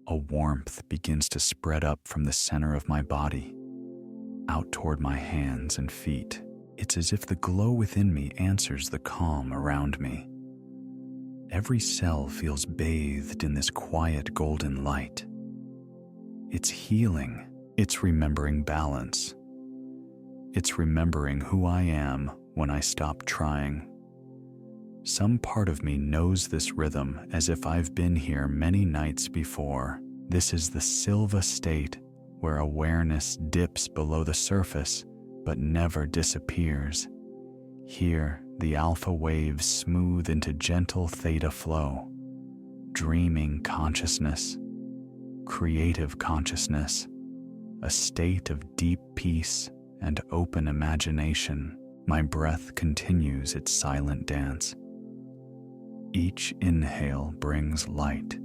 a warmth begins to spread up from the center of my body, out toward my hands and feet. It's as if the glow within me answers the calm around me. Every cell feels bathed in this quiet golden light. It's healing. It's remembering balance. It's remembering who I am when I stop trying. Some part of me knows this rhythm as if I've been here many nights before. This is the Silva state where awareness dips below the surface but never disappears. Here, the alpha waves smooth into gentle theta flow, dreaming consciousness, creative consciousness, a state of deep peace and open imagination. My breath continues its silent dance. Each inhale brings light.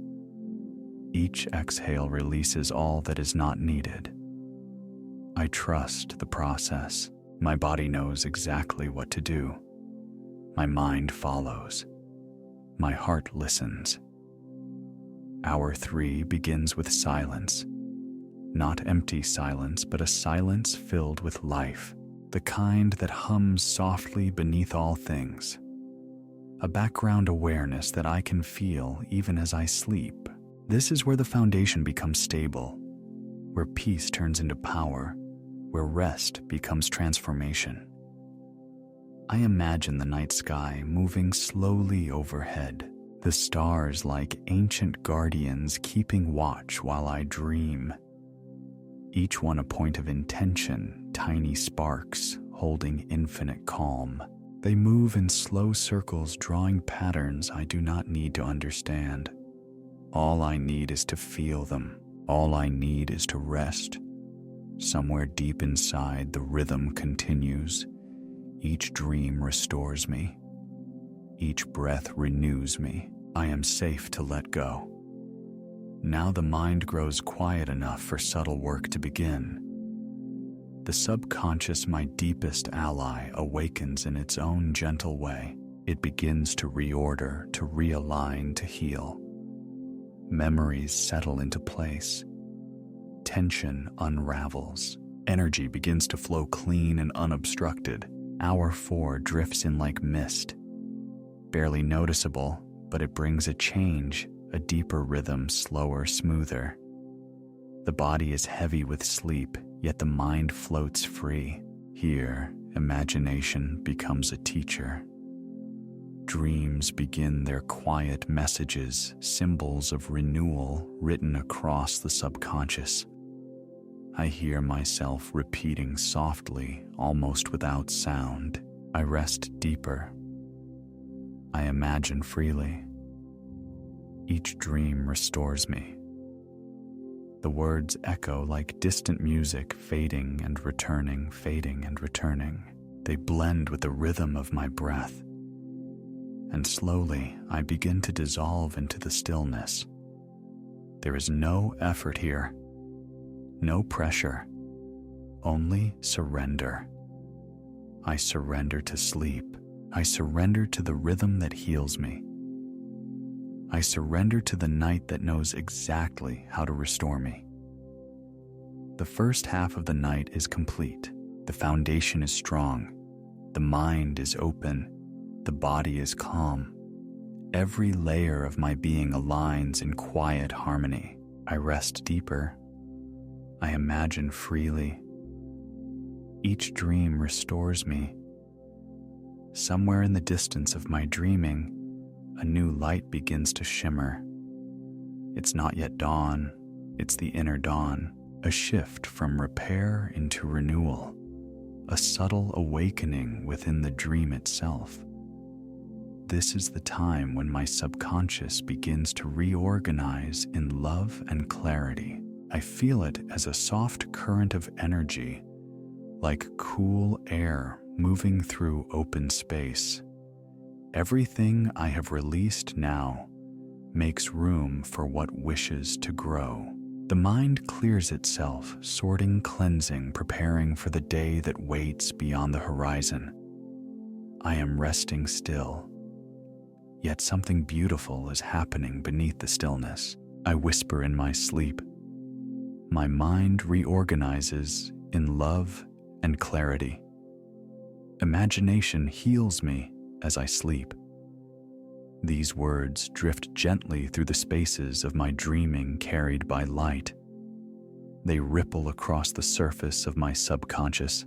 Each exhale releases all that is not needed. I trust the process. My body knows exactly what to do. My mind follows. My heart listens. Hour 3 begins with silence. Not empty silence, but a silence filled with life, the kind that hums softly beneath all things. A background awareness that I can feel even as I sleep. This is where the foundation becomes stable, where peace turns into power, where rest becomes transformation. I imagine the night sky moving slowly overhead, the stars like ancient guardians keeping watch while I dream. Each one a point of intention, tiny sparks holding infinite calm. They move in slow circles, drawing patterns I do not need to understand. All I need is to feel them. All I need is to rest. Somewhere deep inside, the rhythm continues. Each dream restores me. Each breath renews me. I am safe to let go. Now the mind grows quiet enough for subtle work to begin. The subconscious, my deepest ally, awakens in its own gentle way. It begins to reorder, to realign, to heal. Memories settle into place. Tension unravels. Energy begins to flow clean and unobstructed. Hour 4 drifts in like mist. Barely noticeable, but it brings a change, a deeper rhythm, slower, smoother. The body is heavy with sleep, yet the mind floats free. Here, imagination becomes a teacher. Dreams begin their quiet messages, symbols of renewal written across the subconscious. I hear myself repeating softly, almost without sound. I rest deeper. I imagine freely. Each dream restores me. The words echo like distant music, fading and returning, fading and returning. They blend with the rhythm of my breath. And slowly, I begin to dissolve into the stillness. There is no effort here, no pressure, only surrender. I surrender to sleep. I surrender to the rhythm that heals me. I surrender to the night that knows exactly how to restore me. The first half of the night is complete. The foundation is strong. The mind is open. The body is calm. Every layer of my being aligns in quiet harmony. I rest deeper. I imagine freely. Each dream restores me. Somewhere in the distance of my dreaming, a new light begins to shimmer. It's not yet dawn, it's the inner dawn, a shift from repair into renewal, a subtle awakening within the dream itself. This is the time when my subconscious begins to reorganize in love and clarity. I feel it as a soft current of energy, like cool air moving through open space. Everything I have released now makes room for what wishes to grow. The mind clears itself, sorting, cleansing, preparing for the day that waits beyond the horizon. I am resting still, yet something beautiful is happening beneath the stillness. I whisper in my sleep. My mind reorganizes in love and clarity. Imagination heals me as I sleep. These words drift gently through the spaces of my dreaming, carried by light. They ripple across the surface of my subconscious,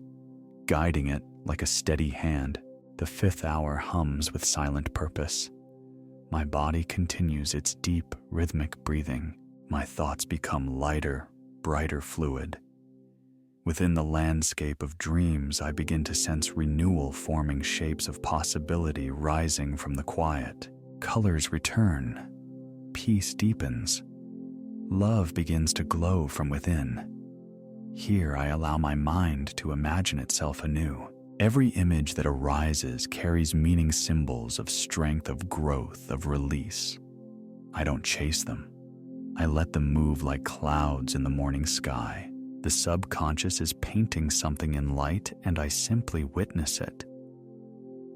guiding it like a steady hand. The fifth hour hums with silent purpose. My body continues its deep, rhythmic breathing. My thoughts become lighter, brighter fluid. Within the landscape of dreams, I begin to sense renewal forming shapes of possibility rising from the quiet. Colors return. Peace deepens. Love begins to glow from within. Here I allow my mind to imagine itself anew. Every image that arises carries meaning symbols of strength, of growth, of release. I don't chase them. I let them move like clouds in the morning sky. The subconscious is painting something in light, and I simply witness it.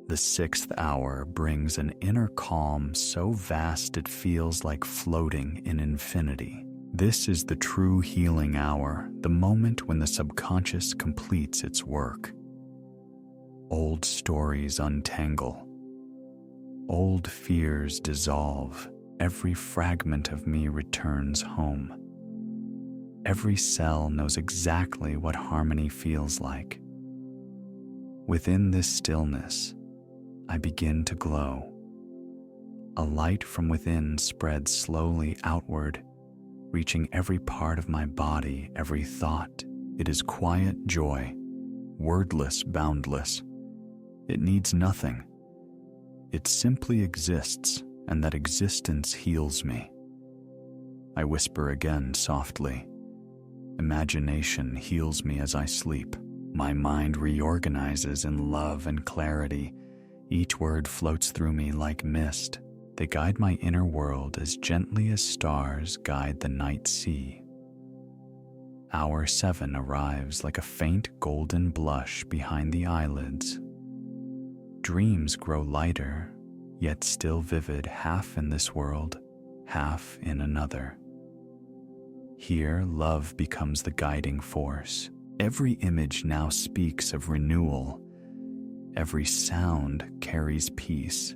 The sixth hour brings an inner calm so vast it feels like floating in infinity. This is the true healing hour, the moment when the subconscious completes its work. Old stories untangle. Old fears dissolve. Every fragment of me returns home. Every cell knows exactly what harmony feels like. Within this stillness, I begin to glow. A light from within spreads slowly outward, reaching every part of my body, every thought. It is quiet joy, wordless, boundless. It needs nothing. It simply exists, and that existence heals me. I whisper again softly. Imagination heals me as I sleep. My mind reorganizes in love and clarity. Each word floats through me like mist. They guide my inner world as gently as stars guide the night sea. Hour 7 arrives like a faint golden blush behind the eyelids. Dreams grow lighter, yet still vivid, half in this world, half in another. Here, love becomes the guiding force. Every image now speaks of renewal. Every sound carries peace.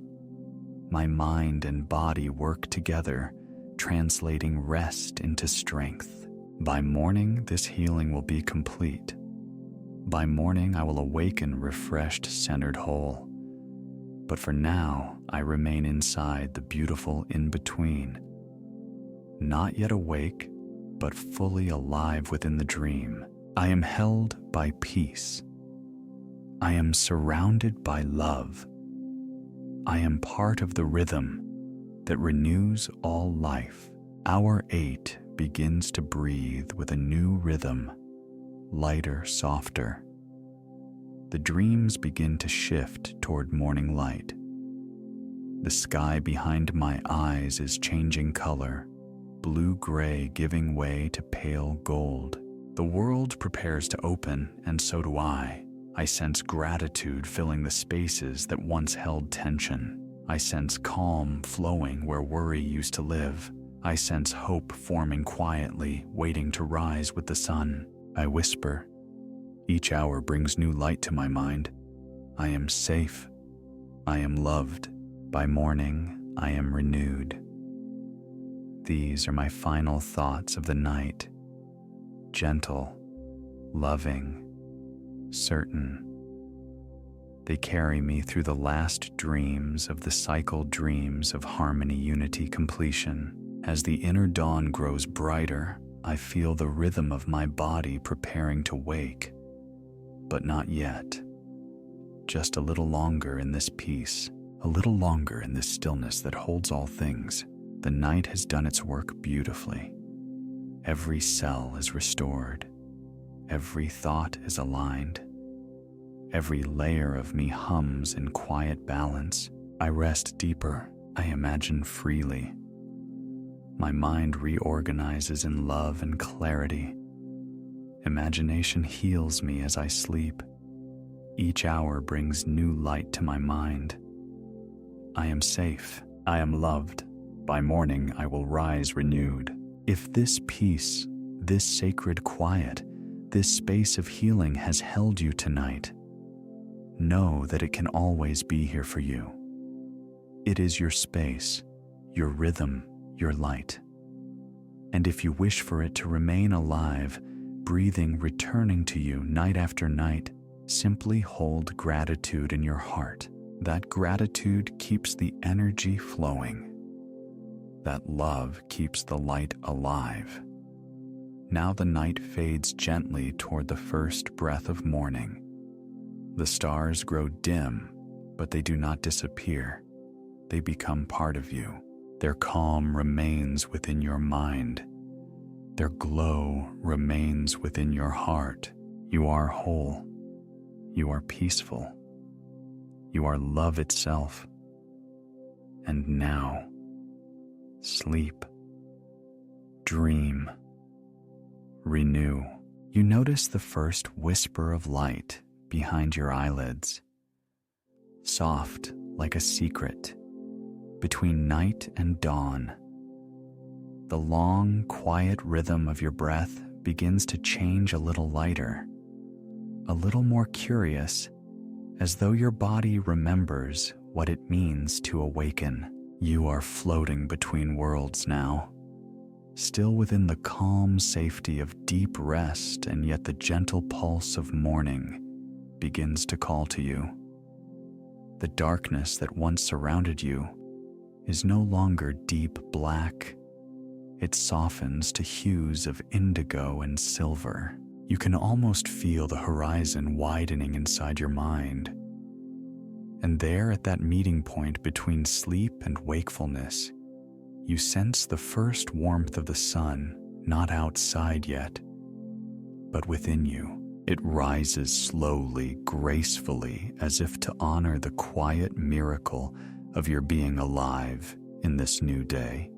My mind and body work together, translating rest into strength. By morning, this healing will be complete. By morning, I will awaken refreshed, centered, whole. But for now, I remain inside the beautiful in-between. Not yet awake, but fully alive within the dream. I am held by peace. I am surrounded by love. I am part of the rhythm that renews all life. Hour 8 begins to breathe with a new rhythm, lighter, softer. The dreams begin to shift toward morning light. The sky behind my eyes is changing color, blue-gray giving way to pale gold. The world prepares to open, and so do I. I sense gratitude filling the spaces that once held tension. I sense calm flowing where worry used to live. I sense hope forming quietly, waiting to rise with the sun. I whisper. Each hour brings new light to my mind. I am safe. I am loved. By morning, I am renewed. These are my final thoughts of the night. Gentle, loving, certain. They carry me through the last dreams of the cycle dreams of harmony, unity, completion. As the inner dawn grows brighter, I feel the rhythm of my body preparing to wake. But not yet. Just a little longer in this peace, a little longer in this stillness that holds all things. The night has done its work beautifully. Every cell is restored. Every thought is aligned. Every layer of me hums in quiet balance. I rest deeper. I imagine freely. My mind reorganizes in love and clarity. Imagination heals me as I sleep. Each hour brings new light to my mind. I am safe. I am loved. By morning, I will rise renewed. If this peace, this sacred quiet, this space of healing has held you tonight, know that it can always be here for you. It is your space, your rhythm, your light. And if you wish for it to remain alive, breathing, returning to you night after night, simply hold gratitude in your heart. That gratitude keeps the energy flowing. That love keeps the light alive. Now the night fades gently toward the first breath of morning. The stars grow dim, but they do not disappear. They become part of you. Their calm remains within your mind. Their glow remains within your heart. You are whole. You are peaceful. You are love itself. And now, sleep. Dream. Renew. You notice the first whisper of light behind your eyelids. Soft like a secret. Between night and dawn, the long, quiet rhythm of your breath begins to change a little lighter, a little more curious, as though your body remembers what it means to awaken. You are floating between worlds now, still within the calm safety of deep rest, and yet the gentle pulse of morning begins to call to you. The darkness that once surrounded you is no longer deep black. It softens to hues of indigo and silver. You can almost feel the horizon widening inside your mind. And there at that meeting point between sleep and wakefulness, you sense the first warmth of the sun, not outside yet, but within you. It rises slowly, gracefully, as if to honor the quiet miracle of your being alive in this new day.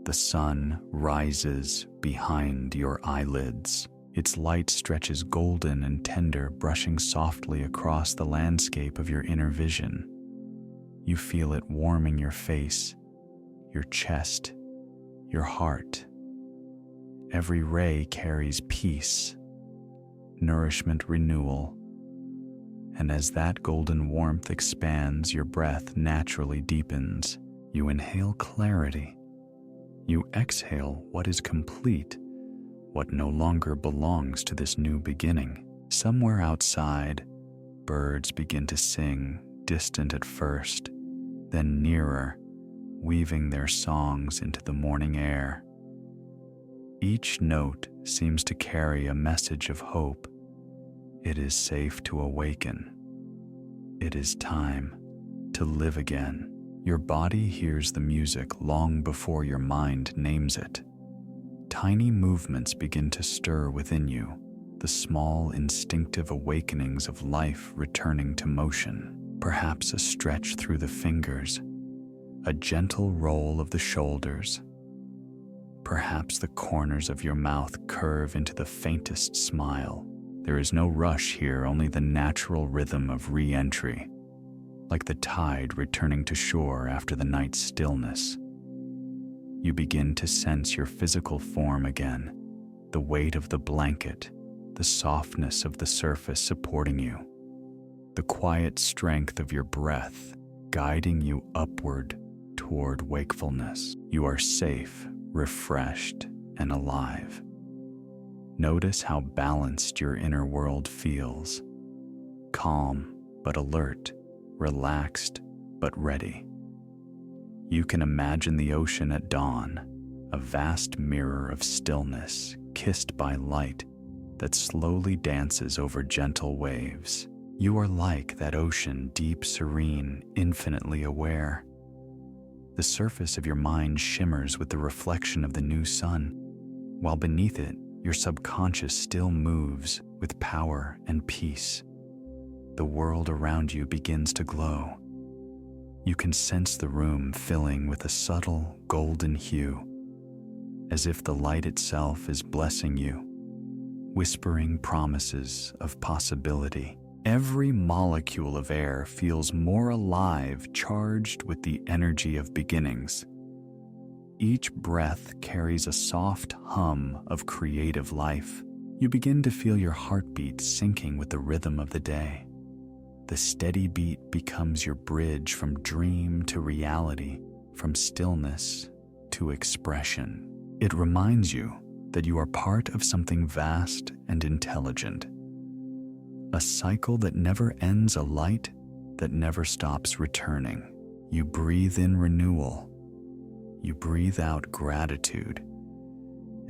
The sun rises behind your eyelids. Its light stretches golden and tender, brushing softly across the landscape of your inner vision. You feel it warming your face, your chest, your heart. Every ray carries peace, nourishment, renewal. And as that golden warmth expands, your breath naturally deepens. You inhale clarity. You exhale what is complete, what no longer belongs to this new beginning. Somewhere outside, birds begin to sing, distant at first, then nearer, weaving their songs into the morning air. Each note seems to carry a message of hope. It is safe to awaken. It is time to live again. Your body hears the music long before your mind names it. Tiny movements begin to stir within you, the small instinctive awakenings of life returning to motion. Perhaps a stretch through the fingers, a gentle roll of the shoulders. Perhaps the corners of your mouth curve into the faintest smile. There is no rush here, only the natural rhythm of re-entry, like the tide returning to shore after the night's stillness. You begin to sense your physical form again, the weight of the blanket, the softness of the surface supporting you, the quiet strength of your breath guiding you upward toward wakefulness. You are safe, refreshed, and alive. Notice how balanced your inner world feels, calm but alert, relaxed but ready. You can imagine the ocean at dawn, a vast mirror of stillness kissed by light that slowly dances over gentle waves. You are like that ocean, deep, serene, infinitely aware. The surface of your mind shimmers with the reflection of the new sun, while beneath it, your subconscious still moves with power and peace. The world around you begins to glow. You can sense the room filling with a subtle golden hue, as if the light itself is blessing you, whispering promises of possibility. Every molecule of air feels more alive, charged with the energy of beginnings. Each breath carries a soft hum of creative life. You begin to feel your heartbeat syncing with the rhythm of the day. The steady beat becomes your bridge from dream to reality, from stillness to expression. It reminds you that you are part of something vast and intelligent. A cycle that never ends, a light that never stops returning. You breathe in renewal. You breathe out gratitude.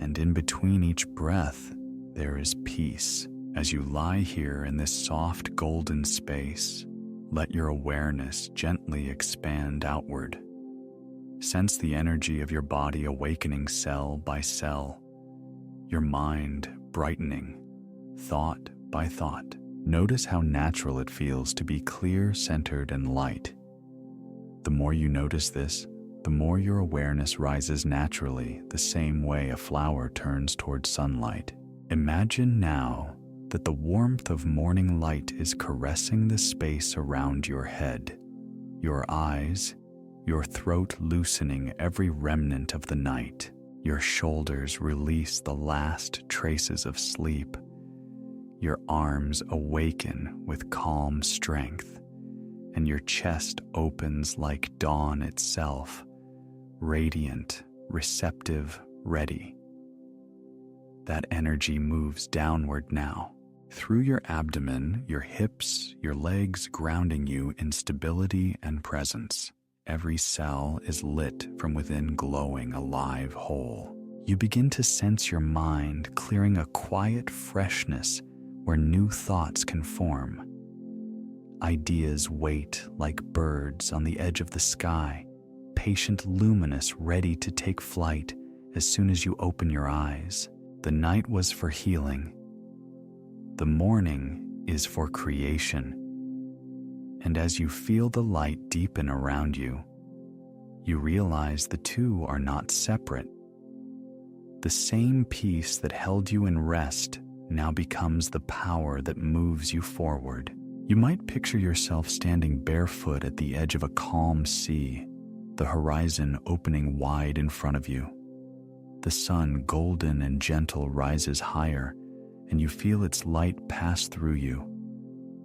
And in between each breath, there is peace. As you lie here in this soft golden space, let your awareness gently expand outward. Sense the energy of your body awakening cell by cell, your mind brightening, thought by thought. Notice how natural it feels to be clear, centered, and light. The more you notice this, the more your awareness rises naturally, the same way a flower turns towards sunlight. Imagine now that the warmth of morning light is caressing the space around your head, your eyes, your throat loosening every remnant of the night. Your shoulders release the last traces of sleep. Your arms awaken with calm strength, and your chest opens like dawn itself, radiant, receptive, ready. That energy moves downward now, through your abdomen, your hips, your legs, grounding you in stability and presence. Every cell is lit from within, glowing, alive, whole. You begin to sense your mind clearing, a quiet freshness where new thoughts can form. Ideas wait like birds on the edge of the sky, patient, luminous, ready to take flight as soon as you open your eyes. The night was for healing. The morning is for creation. And as you feel the light deepen around you, you realize the two are not separate. The same peace that held you in rest now becomes the power that moves you forward. You might picture yourself standing barefoot at the edge of a calm sea, the horizon opening wide in front of you. The sun, golden and gentle, rises higher, and you feel its light pass through you,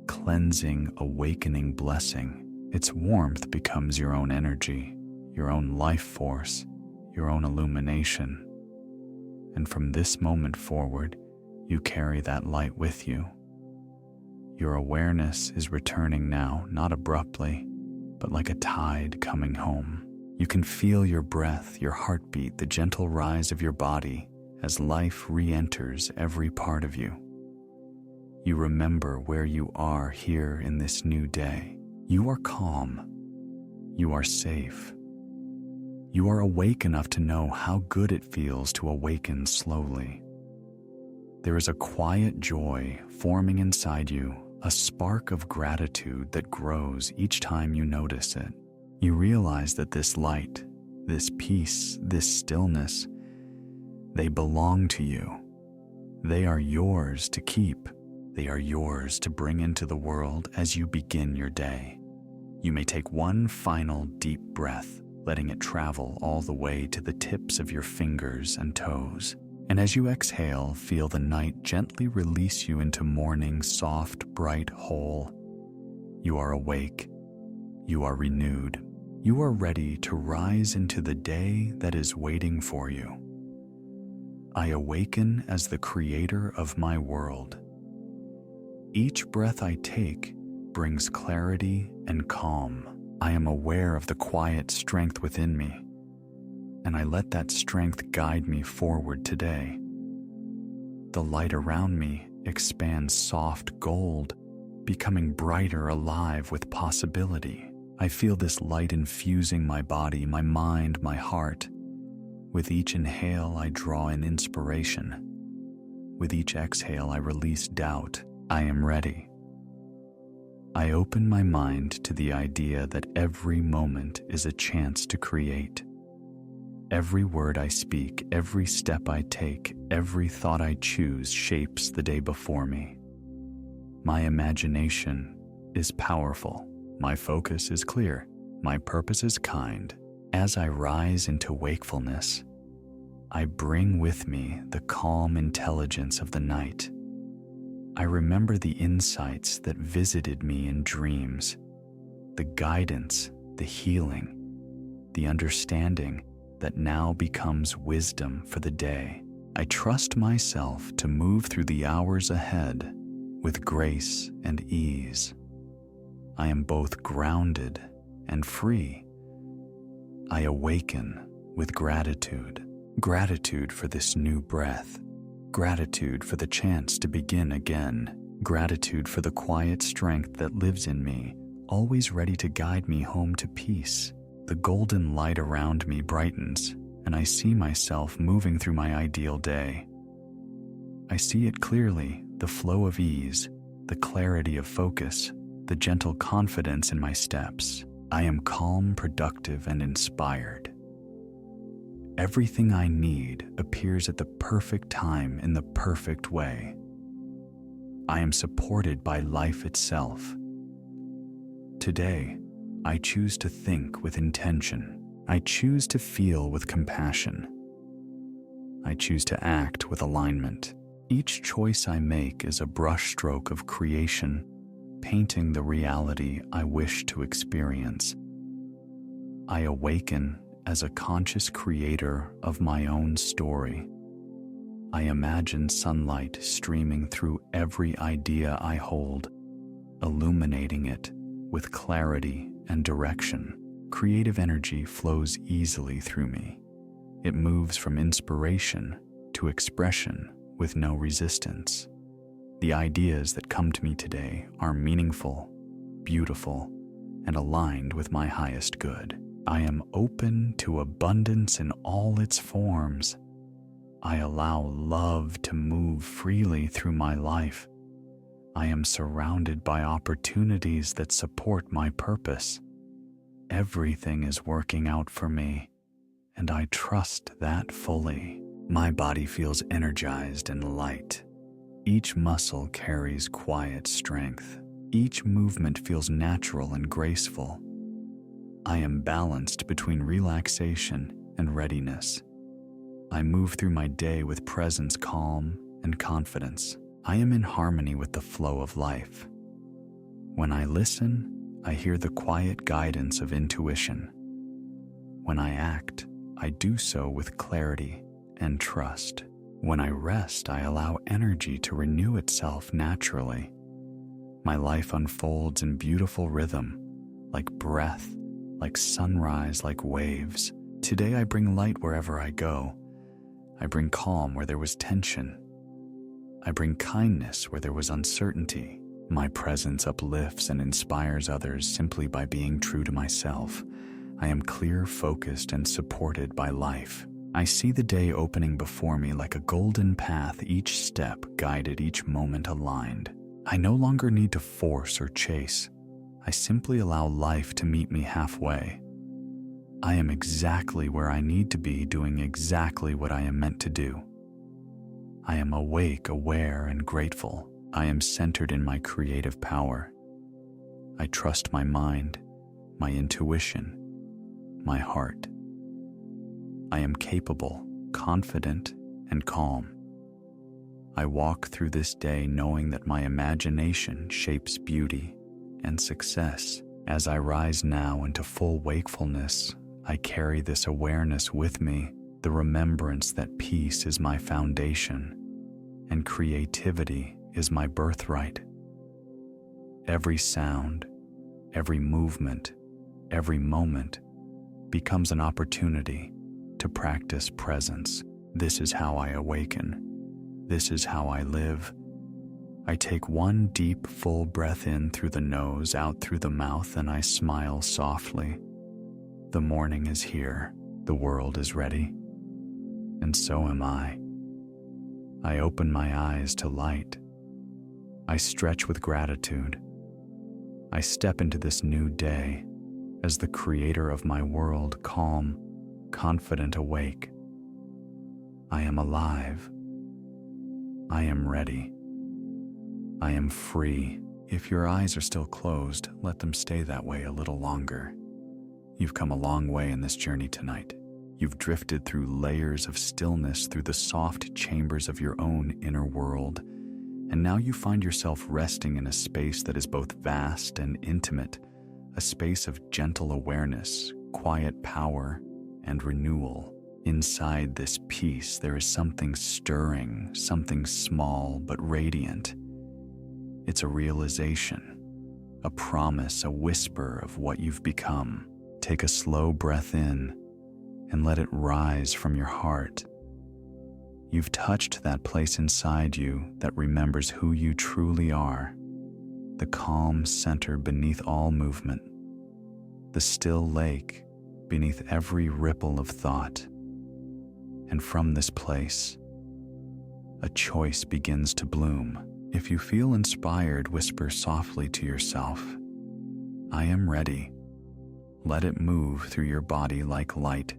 cleansing, awakening, blessing. Its warmth becomes your own energy, your own life force, your own illumination. And from this moment forward, you carry that light with you. Your awareness is returning now, not abruptly, but like a tide coming home. You can feel your breath, your heartbeat, the gentle rise of your body as life re-enters every part of you. You remember where you are here in this new day. You are calm. You are safe. You are awake enough to know how good it feels to awaken slowly. There is a quiet joy forming inside you, a spark of gratitude that grows each time you notice it. You realize that this light, this peace, this stillness, they belong to you. They are yours to keep. They are yours to bring into the world as you begin your day. You may take one final deep breath, letting it travel all the way to the tips of your fingers and toes. And as you exhale, feel the night gently release you into morning, soft, bright, whole. You are awake. You are renewed. You are ready to rise into the day that is waiting for you. I awaken as the creator of my world. Each breath I take brings clarity and calm. I am aware of the quiet strength within me, and I let that strength guide me forward today. The light around me expands soft gold, becoming brighter, alive with possibility. I feel this light infusing my body, my mind, my heart. With each inhale, I draw in inspiration. With each exhale, I release doubt. I am ready. I open my mind to the idea that every moment is a chance to create. Every word I speak, every step I take, every thought I choose shapes the day before me. My imagination is powerful. My focus is clear. My purpose is kind. As I rise into wakefulness, I bring with me the calm intelligence of the night. I remember the insights that visited me in dreams, the guidance, the healing, the understanding that now becomes wisdom for the day. I trust myself to move through the hours ahead with grace and ease. I am both grounded and free. I awaken with gratitude. Gratitude for this new breath. Gratitude for the chance to begin again. Gratitude for the quiet strength that lives in me, always ready to guide me home to peace. The golden light around me brightens, and I see myself moving through my ideal day. I see it clearly, the flow of ease, the clarity of focus, the gentle confidence in my steps. I am calm, productive, and inspired. Everything I need appears at the perfect time in the perfect way. I am supported by life itself. Today, I choose to think with intention. I choose to feel with compassion. I choose to act with alignment. Each choice I make is a brushstroke of creation, painting the reality I wish to experience. I awaken as a conscious creator of my own story. I imagine sunlight streaming through every idea I hold, illuminating it with clarity and direction. Creative energy flows easily through me. It moves from inspiration to expression with no resistance. The ideas that come to me today are meaningful, beautiful, and aligned with my highest good. I am open to abundance in all its forms. I allow love to move freely through my life. I am surrounded by opportunities that support my purpose. Everything is working out for me, and I trust that fully. My body feels energized and light. Each muscle carries quiet strength. Each movement feels natural and graceful. I am balanced between relaxation and readiness. I move through my day with presence, calm, and confidence. I am in harmony with the flow of life. When I listen, I hear the quiet guidance of intuition. When I act, I do so with clarity and trust. When I rest, I allow energy to renew itself naturally. My life unfolds in beautiful rhythm, like breath, like sunrise, like waves. Today I bring light wherever I go. I bring calm where there was tension. I bring kindness where there was uncertainty. My presence uplifts and inspires others simply by being true to myself. I am clear, focused, and supported by life. I see the day opening before me like a golden path, each step guided, each moment aligned. I no longer need to force or chase. I simply allow life to meet me halfway. I am exactly where I need to be, doing exactly what I am meant to do. I am awake, aware, and grateful. I am centered in my creative power. I trust my mind, my intuition, my heart. I am capable, confident, and calm. I walk through this day knowing that my imagination shapes beauty and success. As I rise now into full wakefulness, I carry this awareness with me, the remembrance that peace is my foundation and creativity is my birthright. Every sound, every movement, every moment becomes an opportunity to practice presence. This is how I awaken. This is how I live. I take one deep, full breath in through the nose, out through the mouth, and I smile softly. The morning is here. The world is ready. And so am I. I open my eyes to light. I stretch with gratitude. I step into this new day as the creator of my world, calm, confident, awake. I am alive. I am ready. I am free. If your eyes are still closed, let them stay that way a little longer. You've come a long way in this journey tonight. You've drifted through layers of stillness, through the soft chambers of your own inner world, and now you find yourself resting in a space that is both vast and intimate, a space of gentle awareness, quiet power, and renewal. Inside this peace, there is something stirring, something small but radiant. It's a realization, a promise, a whisper of what you've become. Take a slow breath in and let it rise from your heart. You've touched that place inside you that remembers who you truly are, the calm center beneath all movement, the still lake beneath every ripple of thought. And from this place, a choice begins to bloom. If you feel inspired, whisper softly to yourself, I am ready. Let it move through your body like light.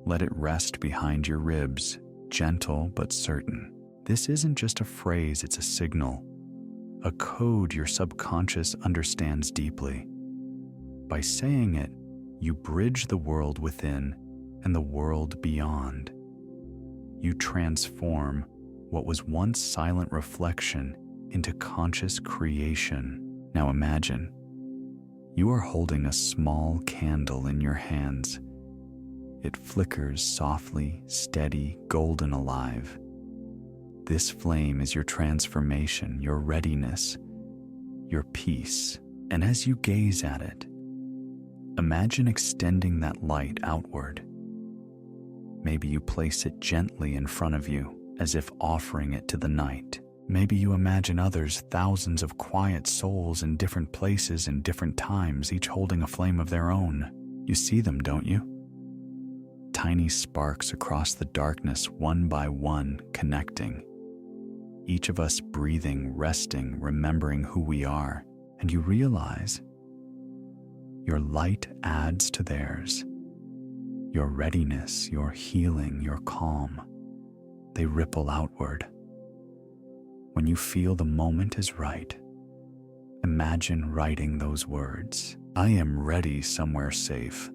Let it rest behind your ribs, gentle but certain. This isn't just a phrase, it's a signal, a code your subconscious understands deeply. By saying it, you bridge the world within and the world beyond. You transform what was once silent reflection into conscious creation. Now imagine, you are holding a small candle in your hands. It flickers softly, steady, golden alive. This flame is your transformation, your readiness, your peace. And as you gaze at it, imagine extending that light outward. Maybe you place it gently in front of you, as if offering it to the night. Maybe you imagine others, thousands of quiet souls in different places and different times, each holding a flame of their own. You see them, don't you? Tiny sparks across the darkness, one by one, connecting. Each of us breathing, resting, remembering who we are. And you realize your light adds to theirs. Your readiness, your healing, your calm, they ripple outward. When you feel the moment is right, imagine writing those words, I am ready, somewhere safe.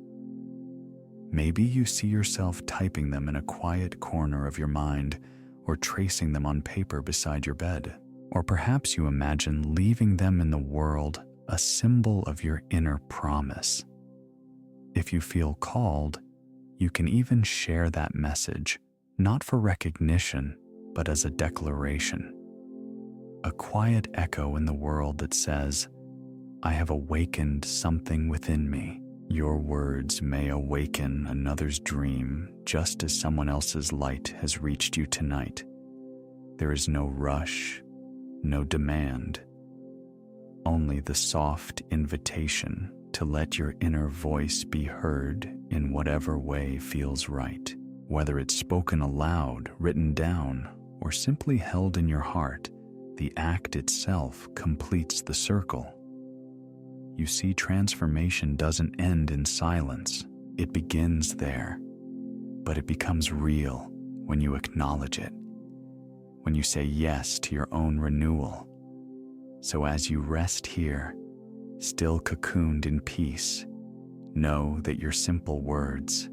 Maybe you see yourself typing them in a quiet corner of your mind or tracing them on paper beside your bed. Or perhaps you imagine leaving them in the world, a symbol of your inner promise. If you feel called, you can even share that message, not for recognition, but as a declaration. A quiet echo in the world that says, I have awakened something within me. Your words may awaken another's dream, just as someone else's light has reached you tonight. There is no rush, no demand, only the soft invitation to let your inner voice be heard in whatever way feels right. Whether it's spoken aloud, written down, or simply held in your heart, the act itself completes the circle. You see, transformation doesn't end in silence. It begins there, but it becomes real when you acknowledge it, when you say yes to your own renewal. So as you rest here, still cocooned in peace, know that your simple words,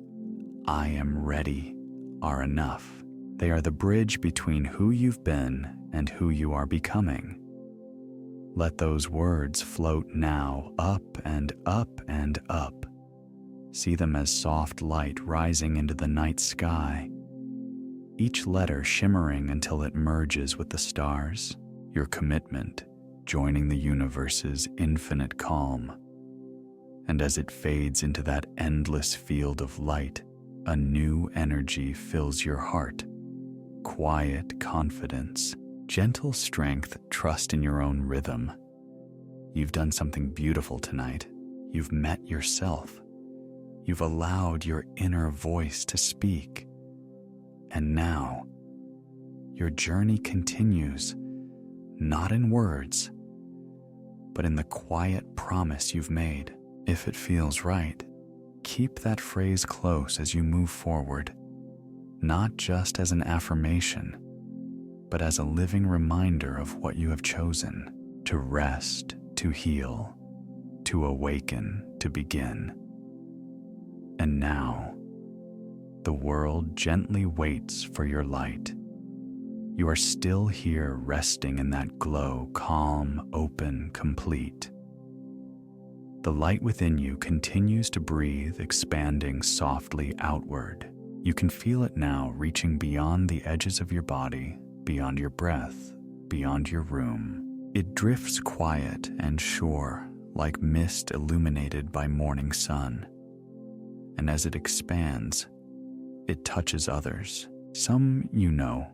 I am ready, are enough. They are the bridge between who you've been and who you are becoming. Let those words float now up and up and up. See them as soft light rising into the night sky, each letter shimmering until it merges with the stars, your commitment joining the universe's infinite calm. And as it fades into that endless field of light, a new energy fills your heart, quiet confidence, Gentle strength, trust in your own rhythm. You've done something beautiful tonight. You've met yourself. You've allowed your inner voice to speak. And now, your journey continues, not in words, but in the quiet promise you've made. If it feels right, keep that phrase close as you move forward, not just as an affirmation, but as a living reminder of what you have chosen: to rest, to heal, to awaken, to begin. And now, the world gently waits for your light. You are still here, resting in that glow, calm, open, complete. The light within you continues to breathe, expanding softly outward. You can feel it now, reaching beyond the edges of your body, beyond your breath, beyond your room. It drifts quiet and sure, like mist illuminated by morning sun. And as it expands, it touches others. Some you know,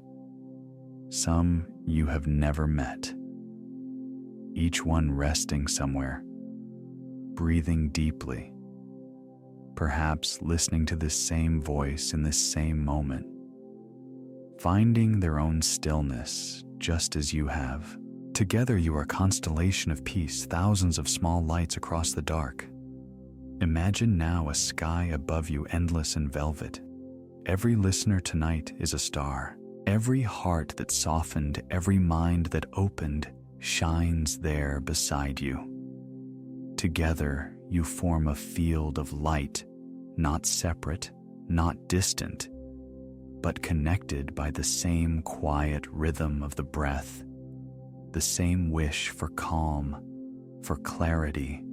some you have never met. Each one resting somewhere, breathing deeply, perhaps listening to this same voice in this same moment, finding their own stillness just as you have. Together you are a constellation of peace, thousands of small lights across the dark. Imagine now a sky above you, endless in velvet. Every listener tonight is a star. Every heart that softened, every mind that opened, shines there beside you. Together, you form a field of light, not separate, not distant, but connected by the same quiet rhythm of the breath, the same wish for calm, for clarity,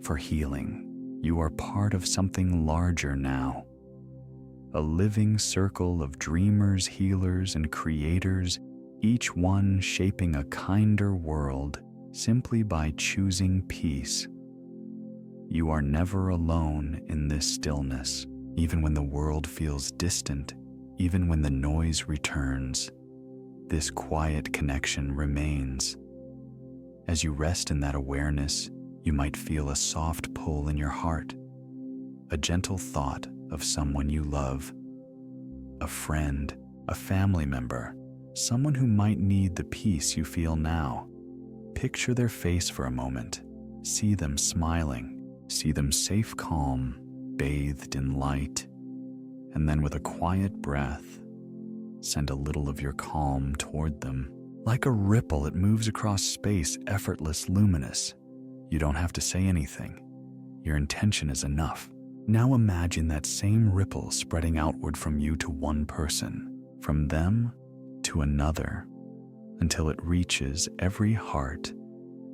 for healing. You are part of something larger now. A living circle of dreamers, healers, and creators, each one shaping a kinder world simply by choosing peace. You are never alone in this stillness, even when the world feels distant, even when the noise returns. This quiet connection remains. As you rest in that awareness, you might feel a soft pull in your heart, a gentle thought of someone you love, a friend, a family member, someone who might need the peace you feel now. Picture their face for a moment. See them smiling. See them safe, calm, bathed in light. And then with a quiet breath, send a little of your calm toward them. Like a ripple, it moves across space, effortless, luminous. You don't have to say anything. Your intention is enough. Now imagine that same ripple spreading outward from you to one person, from them to another, until it reaches every heart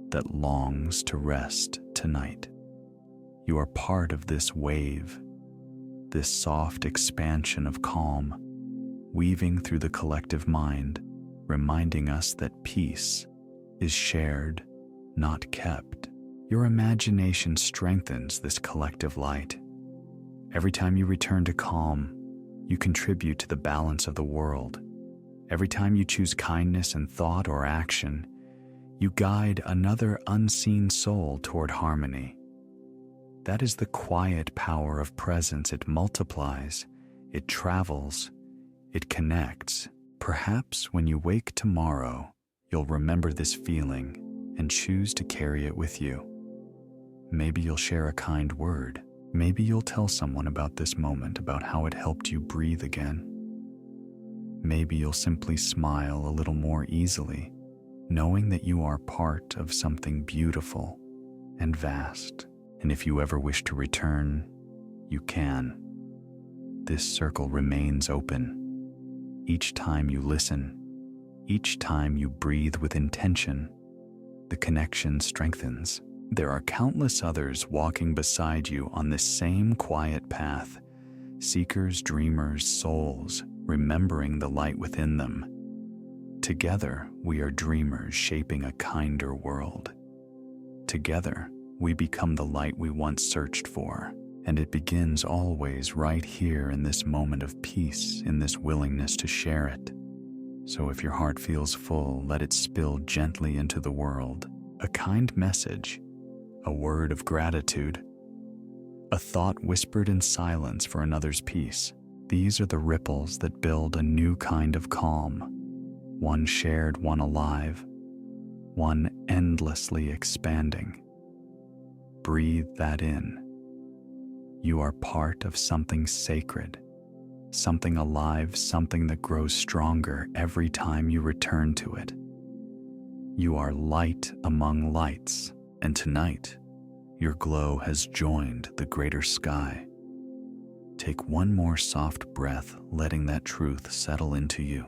that longs to rest tonight. You are part of this wave, this soft expansion of calm, weaving through the collective mind, reminding us that peace is shared, not kept. Your imagination strengthens this collective light. Every time you return to calm, you contribute to the balance of the world. Every time you choose kindness in thought or action, you guide another unseen soul toward harmony. That is the quiet power of presence. It multiplies, it travels, it connects. Perhaps when you wake tomorrow, you'll remember this feeling and choose to carry it with you. Maybe you'll share a kind word. Maybe you'll tell someone about this moment, about how it helped you breathe again. Maybe you'll simply smile a little more easily, knowing that you are part of something beautiful and vast. And if you ever wish to return, you can. This circle remains open. Each time you listen, each time you breathe with intention, the connection strengthens. There are countless others walking beside you on this same quiet path, seekers, dreamers, souls, remembering the light within them. Together, we are dreamers shaping a kinder world. Together, we become the light we once searched for, and it begins always right here in this moment of peace, in this willingness to share it. So if your heart feels full, let it spill gently into the world. A kind message, a word of gratitude, a thought whispered in silence for another's peace. These are the ripples that build a new kind of calm, one shared, one alive, one endlessly expanding. Breathe that in. You are part of something sacred, something alive, something that grows stronger every time you return to it. You are light among lights, and tonight, your glow has joined the greater sky. Take one more soft breath, letting that truth settle into you.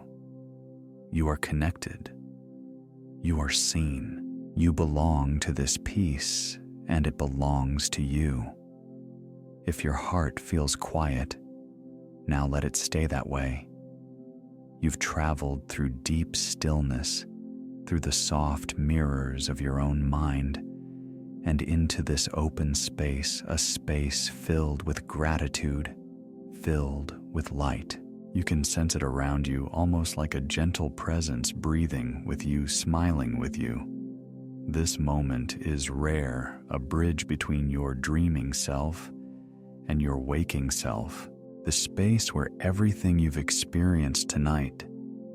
You are connected. You are seen. You belong to this peace, and it belongs to you. If your heart feels quiet, now let it stay that way. You've traveled through deep stillness, through the soft mirrors of your own mind, and into this open space, a space filled with gratitude, filled with light. You can sense it around you, almost like a gentle presence breathing with you, smiling with you. This moment is rare, a bridge between your dreaming self and your waking self, the space where everything you've experienced tonight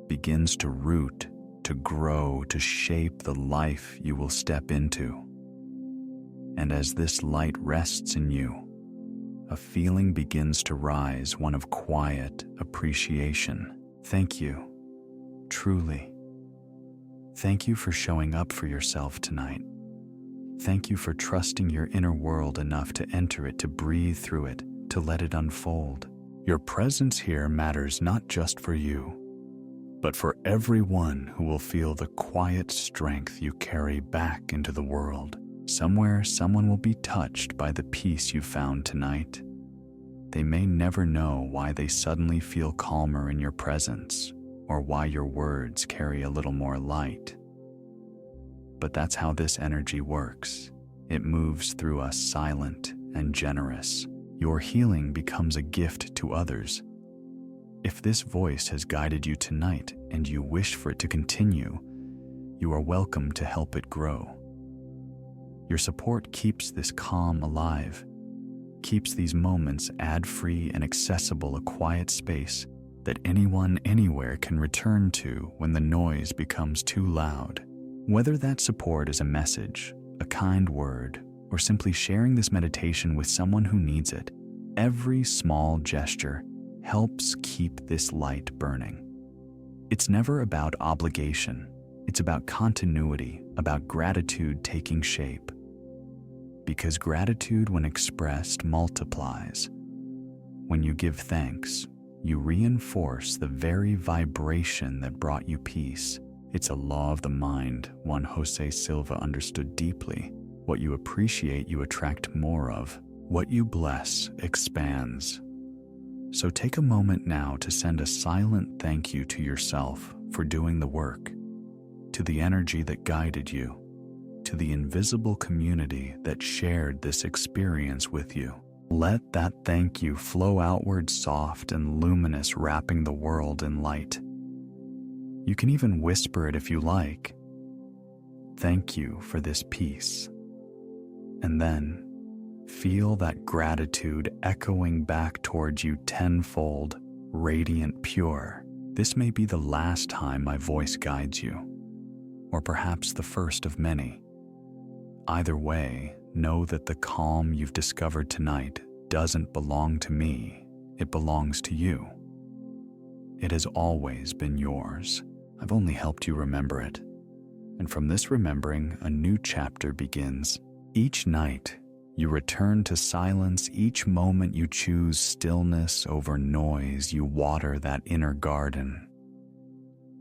begins to root, to grow, to shape the life you will step into. And as this light rests in you, a feeling begins to rise, one of quiet appreciation. Thank you, truly. Thank you for showing up for yourself tonight. Thank you for trusting your inner world enough to enter it, to breathe through it, to let it unfold. Your presence here matters not just for you, but for everyone who will feel the quiet strength you carry back into the world. Somewhere, someone will be touched by the peace you found tonight. They may never know why they suddenly feel calmer in your presence, or why your words carry a little more light. But that's how this energy works. It moves through us silent and generous. Your healing becomes a gift to others. If this voice has guided you tonight and you wish for it to continue, you are welcome to help it grow. Your support keeps this calm alive, keeps these moments ad-free and accessible, a quiet space that anyone anywhere can return to when the noise becomes too loud. Whether that support is a message, a kind word, or simply sharing this meditation with someone who needs it, every small gesture helps keep this light burning. It's never about obligation. It's about continuity, about gratitude taking shape. Because gratitude, when expressed, multiplies. When you give thanks, you reinforce the very vibration that brought you peace. It's a law of the mind, one Jose Silva understood deeply. What you appreciate, you attract more of. What you bless expands. So take a moment now to send a silent thank you to yourself for doing the work, to the energy that guided you, to the invisible community that shared this experience with you. Let that thank you flow outward, soft and luminous, wrapping the world in light. You can even whisper it if you like. Thank you for this peace. And then feel that gratitude echoing back towards you tenfold, radiant, pure. This may be the last time my voice guides you, or perhaps the first of many. Either way, know that the calm you've discovered tonight doesn't belong to me, it belongs to you. It has always been yours. I've only helped you remember it. And from this remembering, a new chapter begins. Each night, you return to silence. Each moment you choose stillness over noise. You water that inner garden.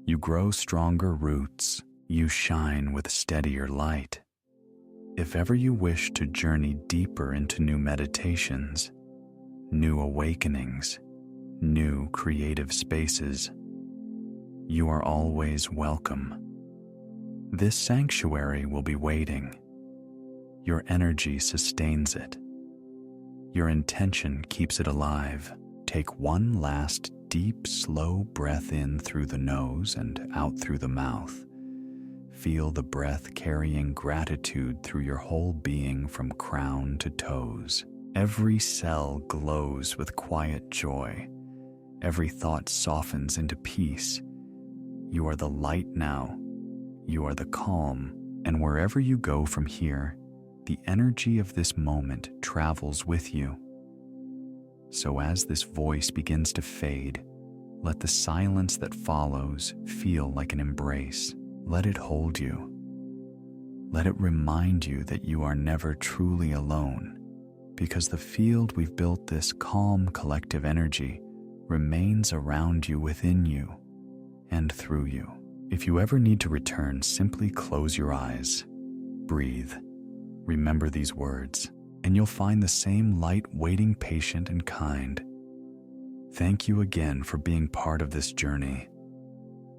You grow stronger roots. You shine with steadier light. If ever you wish to journey deeper into new meditations, new awakenings, new creative spaces, you are always welcome. This sanctuary will be waiting. Your energy sustains it. Your intention keeps it alive. Take one last deep, slow breath in through the nose and out through the mouth. Feel the breath carrying gratitude through your whole being from crown to toes. Every cell glows with quiet joy. Every thought softens into peace. You are the light now. You are the calm. And wherever you go from here, the energy of this moment travels with you. So as this voice begins to fade, let the silence that follows feel like an embrace. Let it hold you. Let it remind you that you are never truly alone, because the field we've built, this calm collective energy, remains around you, within you, and through you. If you ever need to return, simply close your eyes, breathe, remember these words, and you'll find the same light waiting, patient and kind. Thank you again for being part of this journey,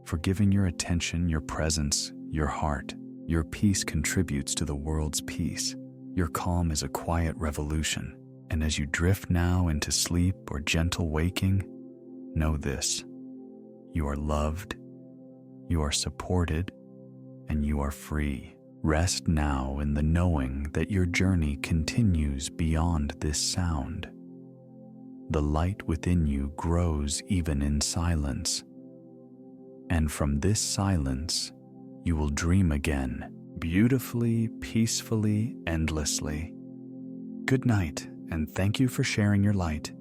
for giving your attention, your presence, your heart. Your peace contributes to the world's peace. Your calm is a quiet revolution, and as you drift now into sleep or gentle waking, know this: you are loved, you are supported, and you are free. Rest now in the knowing that your journey continues beyond this sound. The light within you grows even in silence. And from this silence, you will dream again, beautifully, peacefully, endlessly. Good night, and thank you for sharing your light.